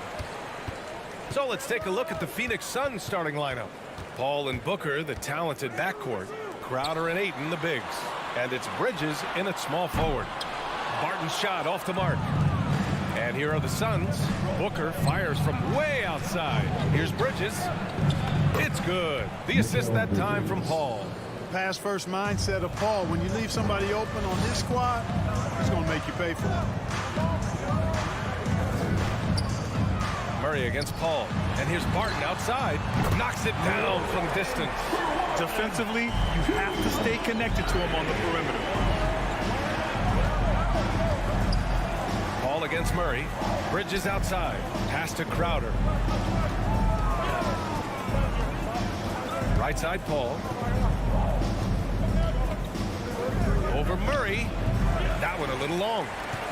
So let's take a look at the Phoenix Suns starting lineup. Paul and Booker, the talented backcourt. Crowder and Ayton, the bigs. And it's Bridges in at small forward. Barton's shot off the mark. And here are the Suns. Booker fires from way outside. Here's Bridges. It's good. The assist that time from Paul. Pass first mindset of Paul. When you leave somebody open on his squad, he's going to make you pay for it. Murray against Paul. And here's Barton outside. Knocks it down from distance. Defensively, you have to stay connected to him on the perimeter. Paul against Murray. Bridges outside. Pass to Crowder. Right side, Paul. Over Murray. That one a little long.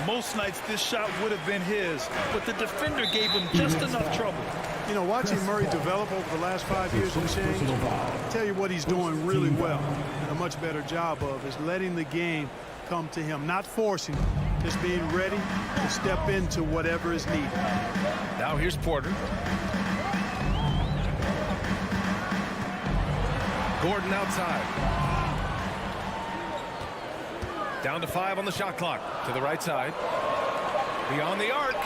Most nights this shot would have been his, but the defender gave him just enough trouble. You know, watching Murray develop over the last 5 years in change, I'll tell you what he's doing really well and a much better job of is letting the game come to him, not forcing it, just being ready to step into whatever is needed. Now here's Porter. Gordon outside. Down to 5 on the shot clock. To the right side. Beyond the arc.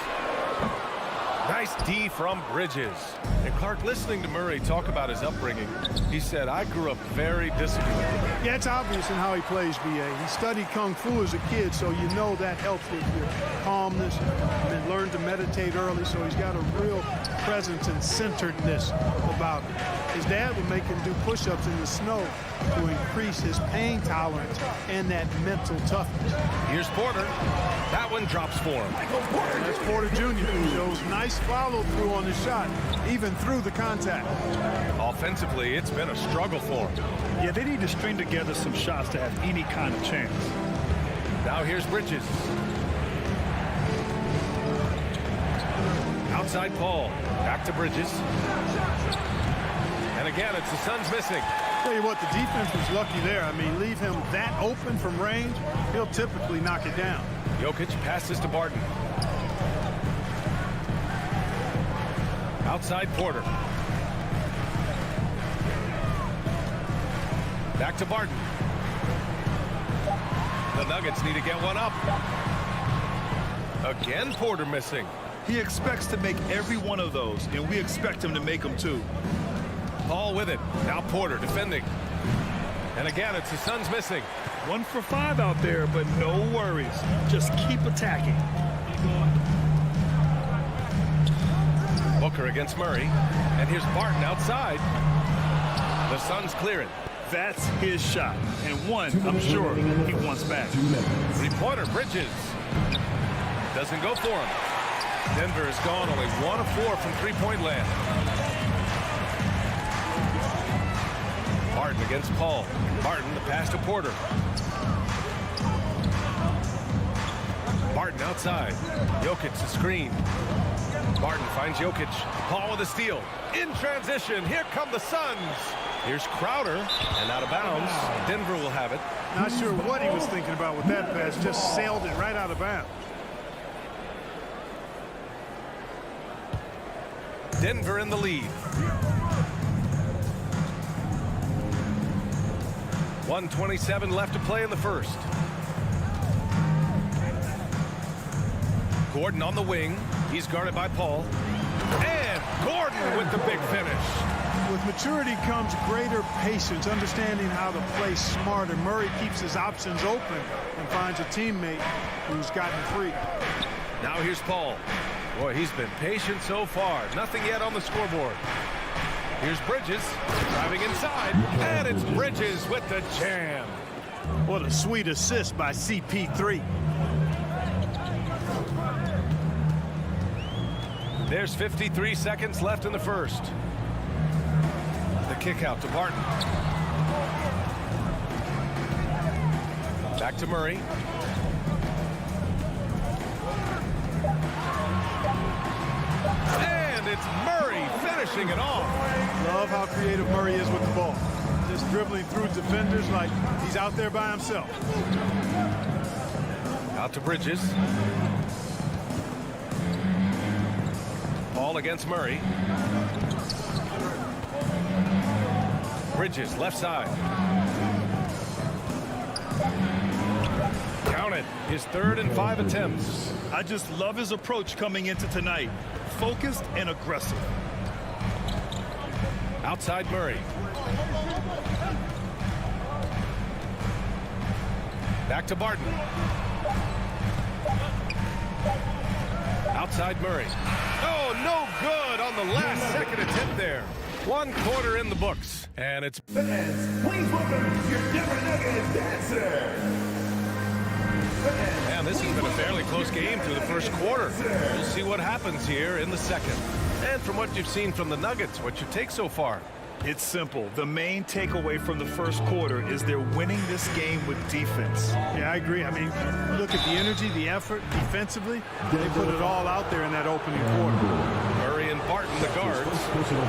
Nice D from Bridges. And Clark, listening to Murray talk about his upbringing, he said, I grew up very disciplined. Yeah, it's obvious in how he plays, B.A. He studied Kung Fu as a kid, so you know that helps with your calmness. And then learned to meditate early, so he's got a real presence and centeredness about him. His dad would make him do push-ups in the snow to increase his pain tolerance and that mental toughness. Here's Porter. That one drops for him. And that's Porter Jr. who shows nice follow-through on the shot, even through the contact. Offensively, it's been a struggle for him. Yeah, they need to string together some shots to have any kind of chance. Now here's Bridges. Outside Paul. Back to Bridges. And again, it's the Suns missing. Tell you what, the defense was lucky there. I mean, leave him that open from range, he'll typically knock it down. Jokic passes to Barton. Outside Porter. Back to Barton. The Nuggets need to get one up. Again, Porter missing. He expects to make every one of those, and we expect him to make them too. Paul with it. Now Porter defending. And again, it's the Suns missing. 1 for 5 out there, but no worries. Just keep attacking. Booker against Murray. And here's Barton outside. The Suns clear it. That's his shot. And one, I'm sure, he wants back. 3-pointer, Bridges. Doesn't go for him. Denver has gone only 1 of 4 from three-point land. Barton against Paul. Barton, the pass to Porter. Barton outside. Jokic, the screen. Barton finds Jokic. Paul with a steal. In transition, here come the Suns. Here's Crowder, and out of bounds. Denver will have it. Not sure what he was thinking about with that pass. Just sailed it right out of bounds. Denver in the lead. 1:27 left to play in the first. Gordon on the wing. He's guarded by Paul. And Gordon with the big finish. With maturity comes greater patience, understanding how to play smarter. Murray keeps his options open and finds a teammate who's gotten free. Now here's Paul. Boy, he's been patient so far. Nothing yet on the scoreboard. Here's Bridges driving inside, and it's Bridges with the jam. What a sweet assist by CP3. There's 53 seconds left in the first. The kick out to Barton. Back to Murray. And it's Murray finished. finishing it off. Love how creative Murray is with the ball. Just dribbling through defenders like he's out there by himself. Out to Bridges. Ball against Murray. Bridges, left side. Count it. His 3rd and 5 attempts. I just love his approach coming into tonight. Focused and aggressive. Outside Murray. Back to Barton. Outside Murray. Oh, no good on the last second attempt there. 1 quarter in the books. And it's... Fans, please welcome your Denver Nuggets dancer. Man, this has been a fairly close game through the first quarter. We'll see what happens here in the second. And from what you've seen from the Nuggets, what's your take so far? It's simple. The main takeaway from the first quarter is they're winning this game with defense. Yeah, I agree. I mean, look at the energy, the effort, defensively. They put it all out there in that opening quarter. Murray and Barton, the guards.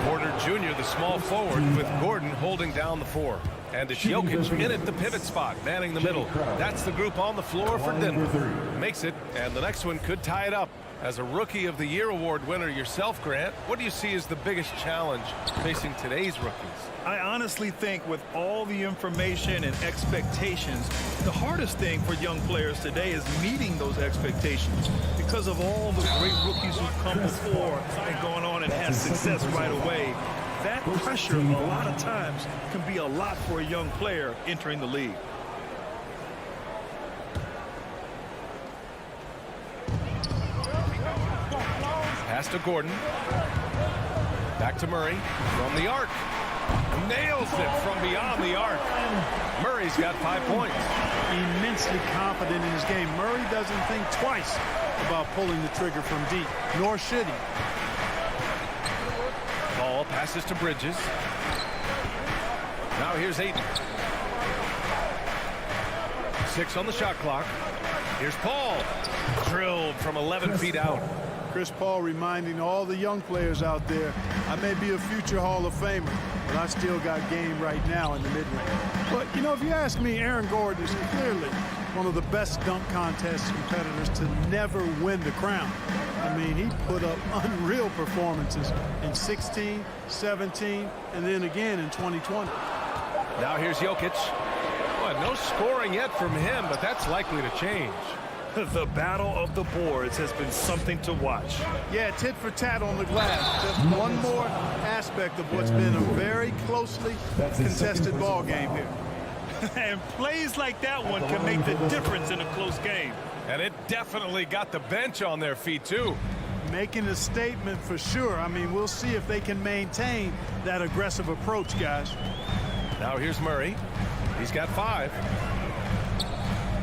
Porter Jr., the small forward, with Gordon holding down the 4. And it's Jokic in at the pivot spot, manning the middle. That's the group on the floor for Denver. Makes it, and the next one could tie it up. As a Rookie of the Year award winner yourself, Grant, what do you see as the biggest challenge facing today's rookies? I honestly think with all the information and expectations, the hardest thing for young players today is meeting those expectations because of all the great rookies who've come before and gone on and had success right away. That pressure, a lot of times, can be a lot for a young player entering the league. Pass to Gordon. Back to Murray from the arc. Nails it from beyond the arc. Murray's got 5 points. Immensely confident in his game. Murray doesn't think twice about pulling the trigger from deep, nor should he. Ball passes to Bridges. Now here's Ayton. 6 on the shot clock. Here's Paul. Drilled from 11 feet out. Chris Paul reminding all the young players out there, I may be a future Hall of Famer, but I still got game right now in the mid-range. But, you know, if you ask me, Aaron Gordon is clearly one of the best dunk contest competitors to never win the crown. I mean, he put up unreal performances in 16, 17, and then again in 2020. Now here's Jokic. Well, no scoring yet from him, but that's likely to change. The battle of the boards has been something to watch. Yeah, tit for tat on the glass. Just one more aspect of what's been a very closely contested ball game here. And plays like that one can make the difference in a close game. And it definitely got the bench on their feet, too. Making a statement for sure. I mean, we'll see if they can maintain that aggressive approach, guys. Now here's Murray. He's got 5.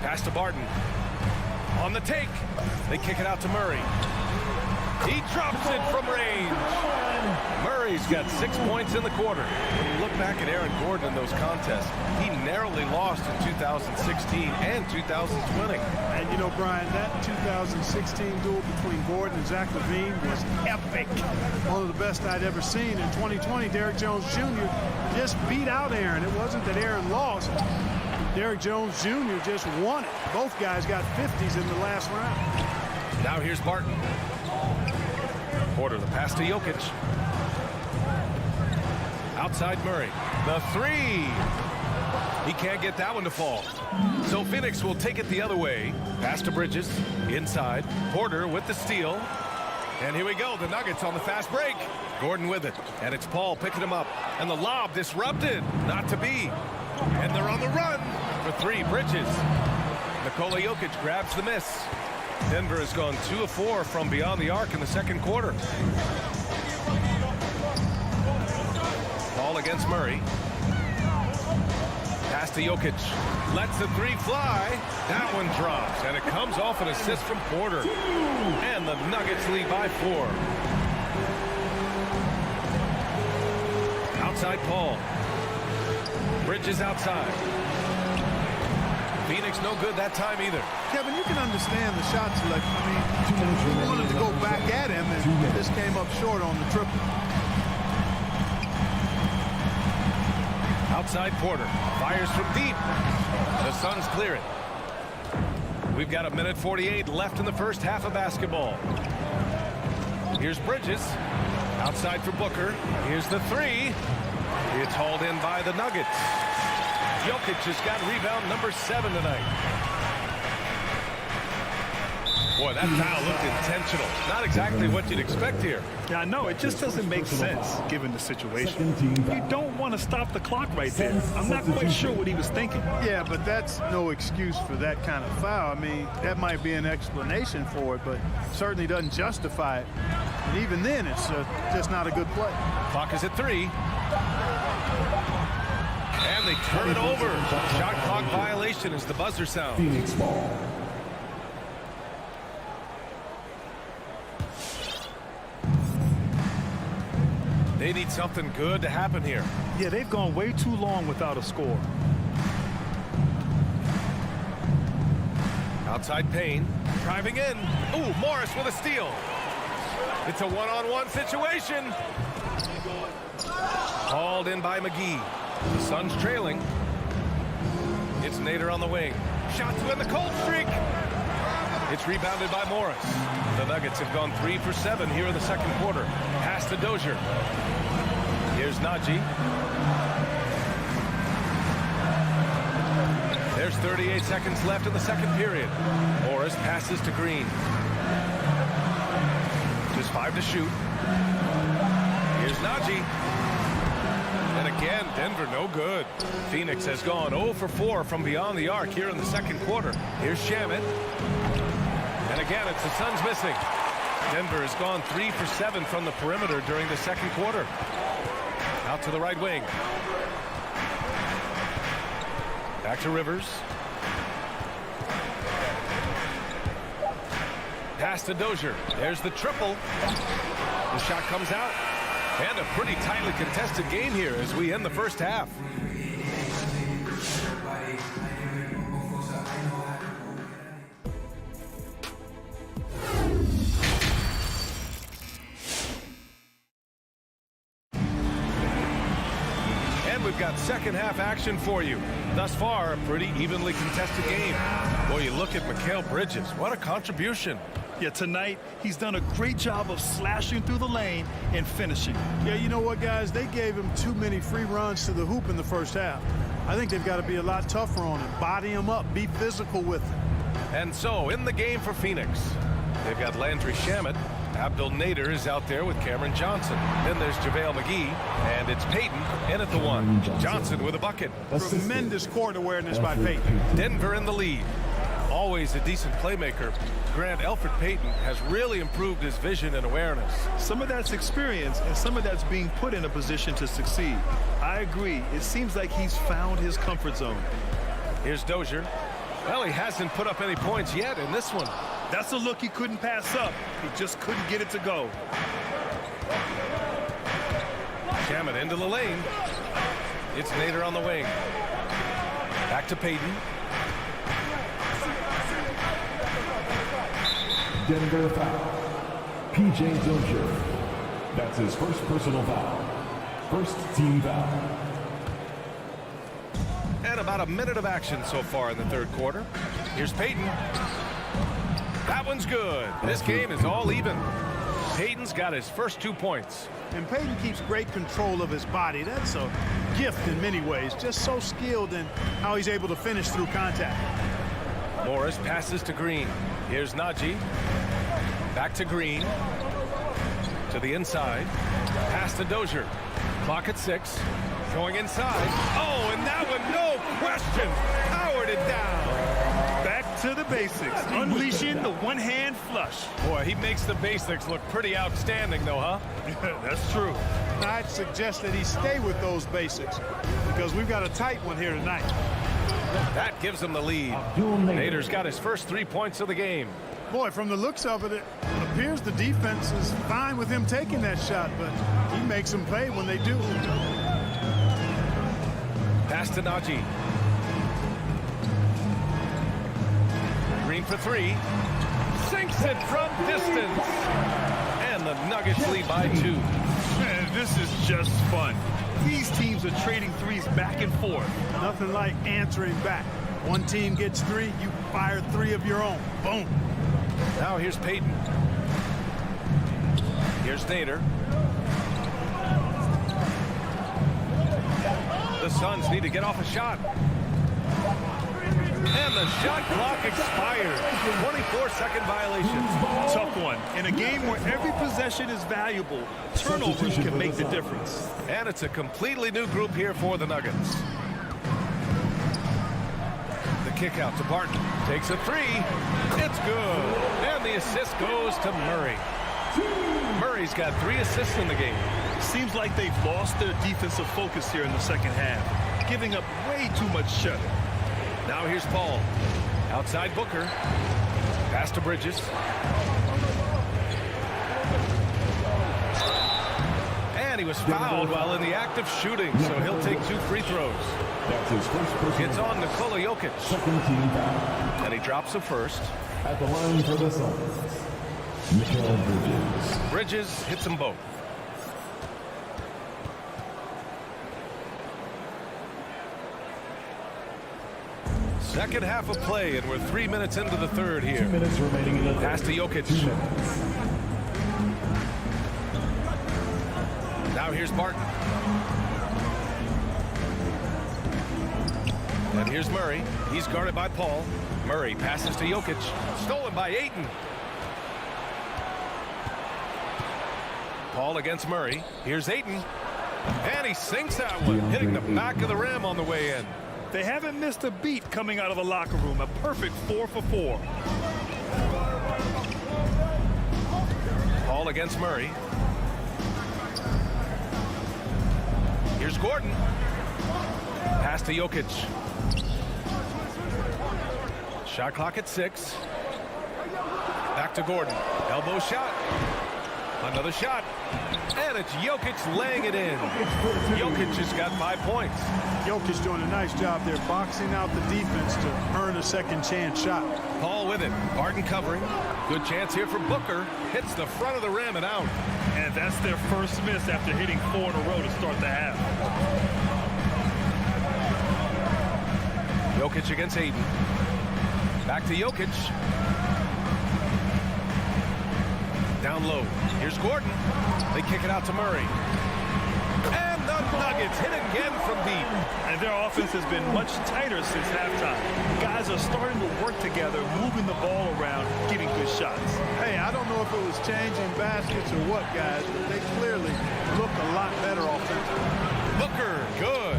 Pass to Barton. On the take. They kick it out to Murray. He drops it from range. Murray's got 6 points in the quarter. When you look back at Aaron Gordon in those contests, he narrowly lost in 2016 and 2020. And, you know, Brian, that 2016 duel between Gordon and Zach LaVine was epic. One of the best I'd ever seen. In 2020, Derrick Jones Jr. just beat out Aaron. It wasn't that Aaron lost. Derrick Jones Jr. just won it. Both guys got 50s in the last round. Now here's Barton. Porter, the pass to Jokic. Outside Murray. The 3. He can't get that one to fall. So Phoenix will take it the other way. Pass to Bridges. Inside. Porter with the steal. And here we go. The Nuggets on the fast break. Gordon with it. And it's Paul picking him up. And the lob disrupted. Not to be. And they're on the run for 3. Bridges. Nikola Jokic grabs the miss. Denver has gone 2 of 4 from beyond the arc in the second quarter. Ball against Murray. Pass to Jokic. Lets the 3 fly. That one drops, and it comes off an assist from Porter. And the Nuggets lead by 4. Outside Paul. Bridges outside. Phoenix no good that time either. Kevin, you can understand the shot selection. I mean, he wanted to go back at him and just came up short on the triple. outside Porter. Fires from deep. The Suns clear it. We've got 1:48 left in the first half of basketball. Here's Bridges. Outside for Booker. Here's the three. It's hauled in by the Nuggets. Jokic has got rebound number 7 tonight. Boy, that foul looked intentional. Not exactly what you'd expect here. Yeah, I know. It just doesn't make sense given the situation. You don't want to stop the clock right there. I'm not quite sure what he was thinking. Yeah, but that's no excuse for that kind of foul. I mean, that might be an explanation for it, but certainly doesn't justify it. And even then, it's just not a good play. Clock is at 3. And they turn it over. Shot clock violation as the buzzer sounds. Phoenix ball. They need something good to happen here. Yeah, they've gone way too long without a score. Outside Payne. Driving in. Ooh, Morris with a steal. It's a one-on-one situation. Hauled in by McGee. The Suns trailing. It's Nader on the wing. Shot to end the cold streak. It's rebounded by Morris. The Nuggets have gone 3 for 7 here in the second quarter. Pass to Dozier. Here's Najee. There's 38 seconds left in the second period. Morris passes to Green. Just 5 to shoot. Here's Najee. And again, Denver no good. Phoenix has gone 0 for 4 from beyond the arc here in the second quarter. Here's Shamet. And again, it's the Suns missing. Denver has gone 3 for 7 from the perimeter during the second quarter. Out to the right wing. Back to Rivers. Pass to Dozier. There's the triple. The shot comes out. And a pretty tightly contested game here as we end the first half. And we've got second half action for you. Thus far, a pretty evenly contested game. Boy, you look at Mikal Bridges. What a contribution. Yeah, tonight, he's done a great job of slashing through the lane and finishing. Yeah, you know what, guys? They gave him too many free runs to the hoop in the first half. I think they've got to be a lot tougher on him. Body him up. Be physical with him. And so, in the game for Phoenix, they've got Landry Shamet. Abdel Nader is out there with Cameron Johnson. Then there's JaVale McGee, and it's Payton in at the 1. Johnson with a bucket. Tremendous court awareness by Payton. Denver in the lead. Always a decent playmaker. Grant Elfrid Payton has really improved his vision and awareness. Some of that's experience, and some of that's being put in a position to succeed. I agree. It seems like he's found his comfort zone. Here's Dozier. Well, he hasn't put up any points yet in this one. That's a look he couldn't pass up. He just couldn't get it to go. Shamet into the lane. It's Nader on the wing. Back to Payton. Denver foul. P.J. Dozier. That's his first personal foul. First team foul. And about a minute of action so far in the third quarter. Here's Payton. That one's good. This game is all even. Payton's got his first 2 points. And Payton keeps great control of his body. That's a gift in many ways. Just so skilled in how he's able to finish through contact. Morris passes to Green. Here's Najee. Back to Green. To the inside. Pass to Dozier. Clock at 6. Going inside. Oh, and that one, no question. Powered it down. Back to the basics. Unleashing the one-hand flush. Boy, he makes the basics look pretty outstanding, though, huh? That's true. I'd suggest that he stay with those basics because we've got a tight one here tonight. That gives him the lead. Nader's got his first 3 points of the game. Boy, from the looks of it, it appears the defense is fine with him taking that shot, but he makes them pay when they do. Pass to Najee. Green for 3. Sinks it from distance. And the Nuggets lead by 2. Man, this is just fun. These teams are trading threes back and forth. Nothing like answering back. One team gets 3, you fire 3 of your own. Boom. Now here's Payton. Here's Nader. The Suns need to get off a shot. And the shot clock expired. 24-second violation. Tough one. In a game where every possession is valuable, turnovers can make the difference. And it's a completely new group here for the Nuggets. The kick out to Barton. Takes a 3. It's good. And the assist goes to Murray. Murray's got 3 assists in the game. Seems like they've lost their defensive focus here in the second half, giving up way too much shutting. Now here's Paul. Outside Booker. Pass to Bridges. And he was fouled while in the act of shooting, so he'll take 2 free throws. That's his first personal. It's on Nikola Jokic. Second team foul. And he drops the first. At the line for the Suns, Mikal Bridges. Bridges hits them both. Second half of play, and we're 3 minutes into the third here. 2 minutes remaining in the third. Pass to Jokic. 2 minutes. Now here's Barton. And here's Murray. He's guarded by Paul. Murray passes to Jokic. Stolen by Ayton. Paul against Murray. Here's Ayton. And he sinks that one, hitting the back of the rim on the way in. They haven't missed a beat coming out of the locker room. A perfect 4 for 4. Paul against Murray. Here's Gordon. Pass to Jokic. Shot clock at 6. Back to Gordon. Elbow shot. Another shot. And it's Jokic laying it in. Jokic has got 5 points. Jokic doing a nice job there, boxing out the defense to earn a second chance shot. Paul with it. Barton covering. Good chance here for Booker. Hits the front of the rim and out. And that's their first miss after hitting 4 in a row to start the half. Jokic against Ayton. Back to Jokic. Down low. Here's Gordon. They kick it out to Murray. And the Nuggets hit again from deep. And their offense has been much tighter since halftime. Guys are starting to work together, moving the ball around, getting good shots. Hey, I don't know if it was changing baskets or what, guys, but they clearly look a lot better offensively. Booker, good.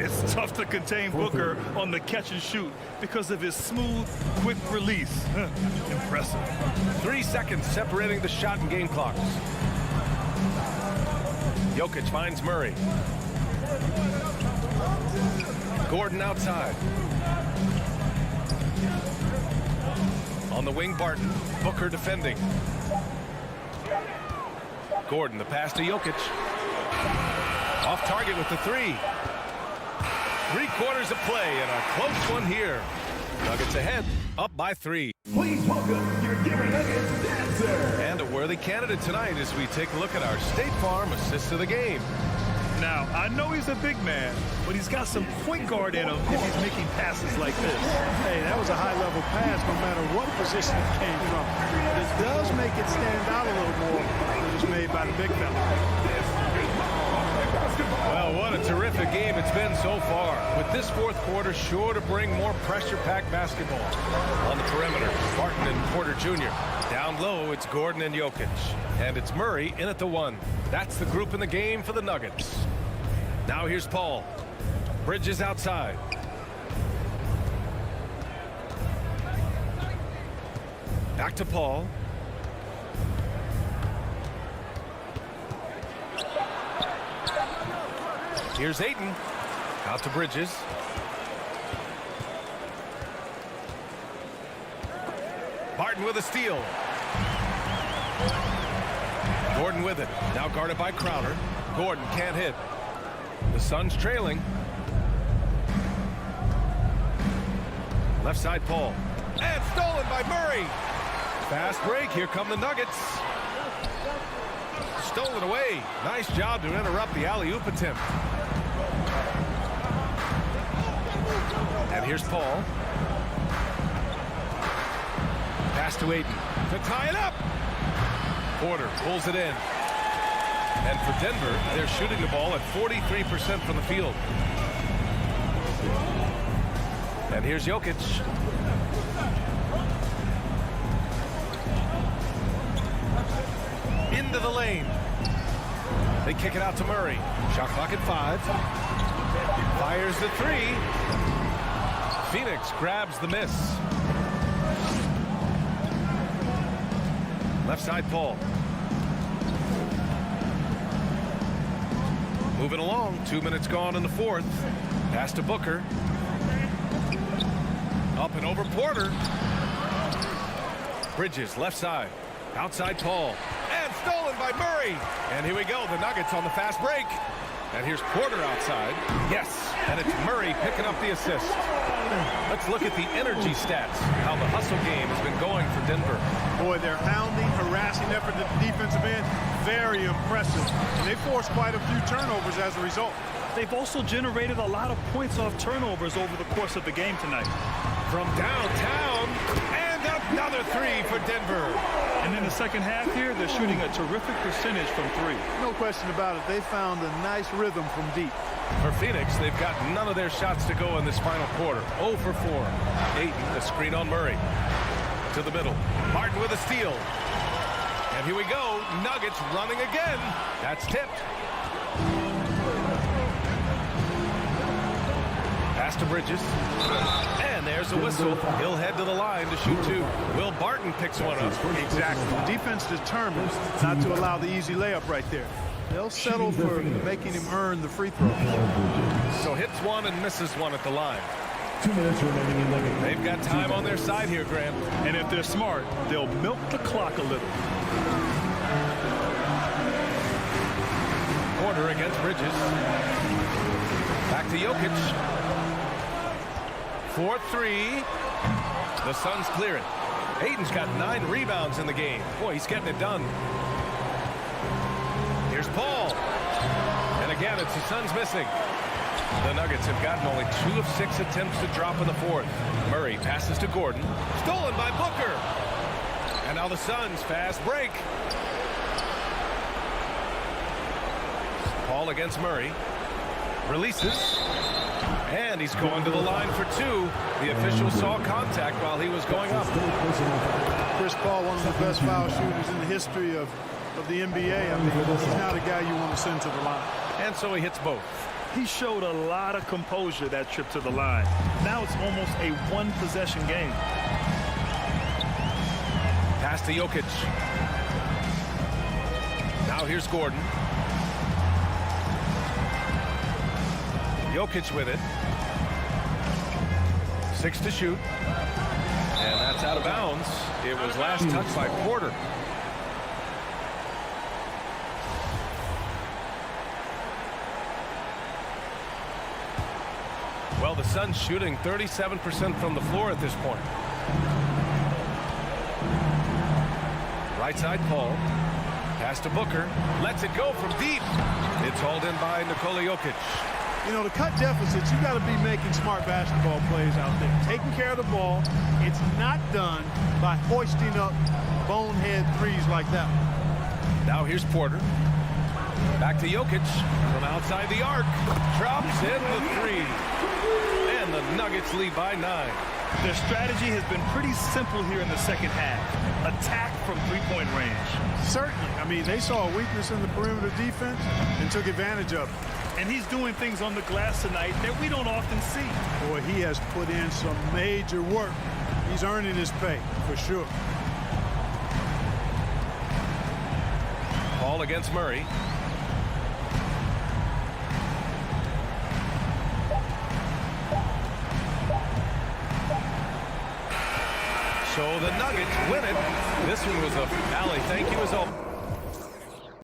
It's tough to contain Booker on the catch and shoot because of his smooth, quick release. Impressive. 3 seconds separating the shot and game clocks. Jokic finds Murray. Gordon outside. On the wing, Barton. Booker defending. Gordon, the pass to Jokic. Off target with the 3. 3/4 of play and a close one here. Nuggets ahead, up by 3. Please welcome your Denver Nuggets dancer. And a worthy candidate tonight as we take a look at our State Farm assist of the game. Now, I know he's a big man, but he's got some point guard in him if he's making passes like this. Hey, that was a high-level pass no matter what position it came from. But it does make it stand out a little more when it was made by the big fella. Well, what a terrific game it's been so far. With this fourth quarter sure to bring more pressure-packed basketball. On the perimeter, Barton and Porter Jr. Down low, it's Gordon and Jokic. And it's Murray in at the 1. That's the group in the game for the Nuggets. Now here's Paul. Bridges outside. Back to Paul. Here's Ayton. Out to Bridges. Barton with a steal. Gordon with it. Now guarded by Crowder. Gordon can't hit. The Suns trailing. Left side Paul. And stolen by Murray. Fast break. Here come the Nuggets. stolen away. Nice job to interrupt the alley-oop attempt. And here's Paul. Pass to Ayton to tie it up. Porter pulls it in. And for Denver, they're shooting the ball at 43% from the field. And here's Jokic. Into the lane. They kick it out to Murray. Shot clock at 5. Fires the 3. Phoenix grabs the miss. Left side, Paul. Moving along. 2 minutes gone in the fourth. Pass to Booker. Up and over Porter. Bridges, left side. Outside Paul. And stolen by Murray. And here we go. The Nuggets on the fast break. And here's Porter outside. Yes. And it's Murray picking up the assist. Let's look at the energy stats. How the hustle game has been going for Denver. Boy, their hounding, harassing effort at the defensive end, very impressive. They forced quite a few turnovers as a result. They've also generated a lot of points off turnovers over the course of the game tonight. From downtown, and another 3 for Denver. And in the second half here, they're shooting a terrific percentage from 3. No question about it. They found a nice rhythm from deep. For Phoenix, they've got none of their shots to go in this final quarter. 0 for 4. Ayton, the screen on Murray. To the middle. Martin with a steal. And here we go. Nuggets running again. That's tipped. Pass to Bridges. And there's a whistle. He'll head to the line to shoot 2. Will Barton picks one up. Exactly. Defense determined not to allow the easy layup right there. They'll settle for making him earn the free throw. So hits one and misses one at the line. 2 minutes remaining in the game. They've got time on their side here, Graham. And if they're smart, they'll milk the clock a little. Porter against Bridges. Back to Jokic. 4-3. The Suns clear it. Ayton's got 9 rebounds in the game. Boy, he's getting it done. Here's Paul. And again, it's the Suns missing. The Nuggets have gotten only 2 of 6 attempts to drop in the fourth. Murray passes to Gordon. Stolen by Booker. And now the Suns fast break. Paul against Murray. Releases. And he's going to the line for 2. The official saw contact while he was going up. Chris Paul, one of the best foul shooters in the history of the NBA. I mean, he's not a guy you want to send to the line. And so he hits both. He showed a lot of composure that trip to the line. Now it's almost a one-possession game. Pass to Jokic. Now here's Gordon. Jokic with it. 6 to shoot. And that's out of bounds. It was last touched by Porter. Well, the Suns shooting 37% from the floor at this point. Right side, Paul. Pass to Booker. Lets it go from deep. It's hauled in by Nikola Jokic. You know, to cut deficits, you got to be making smart basketball plays out there. Taking care of the ball. It's not done by hoisting up bonehead threes like that. Now here's Porter. Back to Jokic from outside the arc. Drops in the 3. And the Nuggets lead by 9. Their strategy has been pretty simple here in the second half. Attack from three-point range. Certainly. I mean, they saw a weakness in the perimeter defense and took advantage of it. And he's doing things on the glass tonight that we don't often see. Boy, he has put in some major work. He's earning his pay, for sure. Paul against Murray. So the Nuggets win it. This one was a Allie, thank you as always.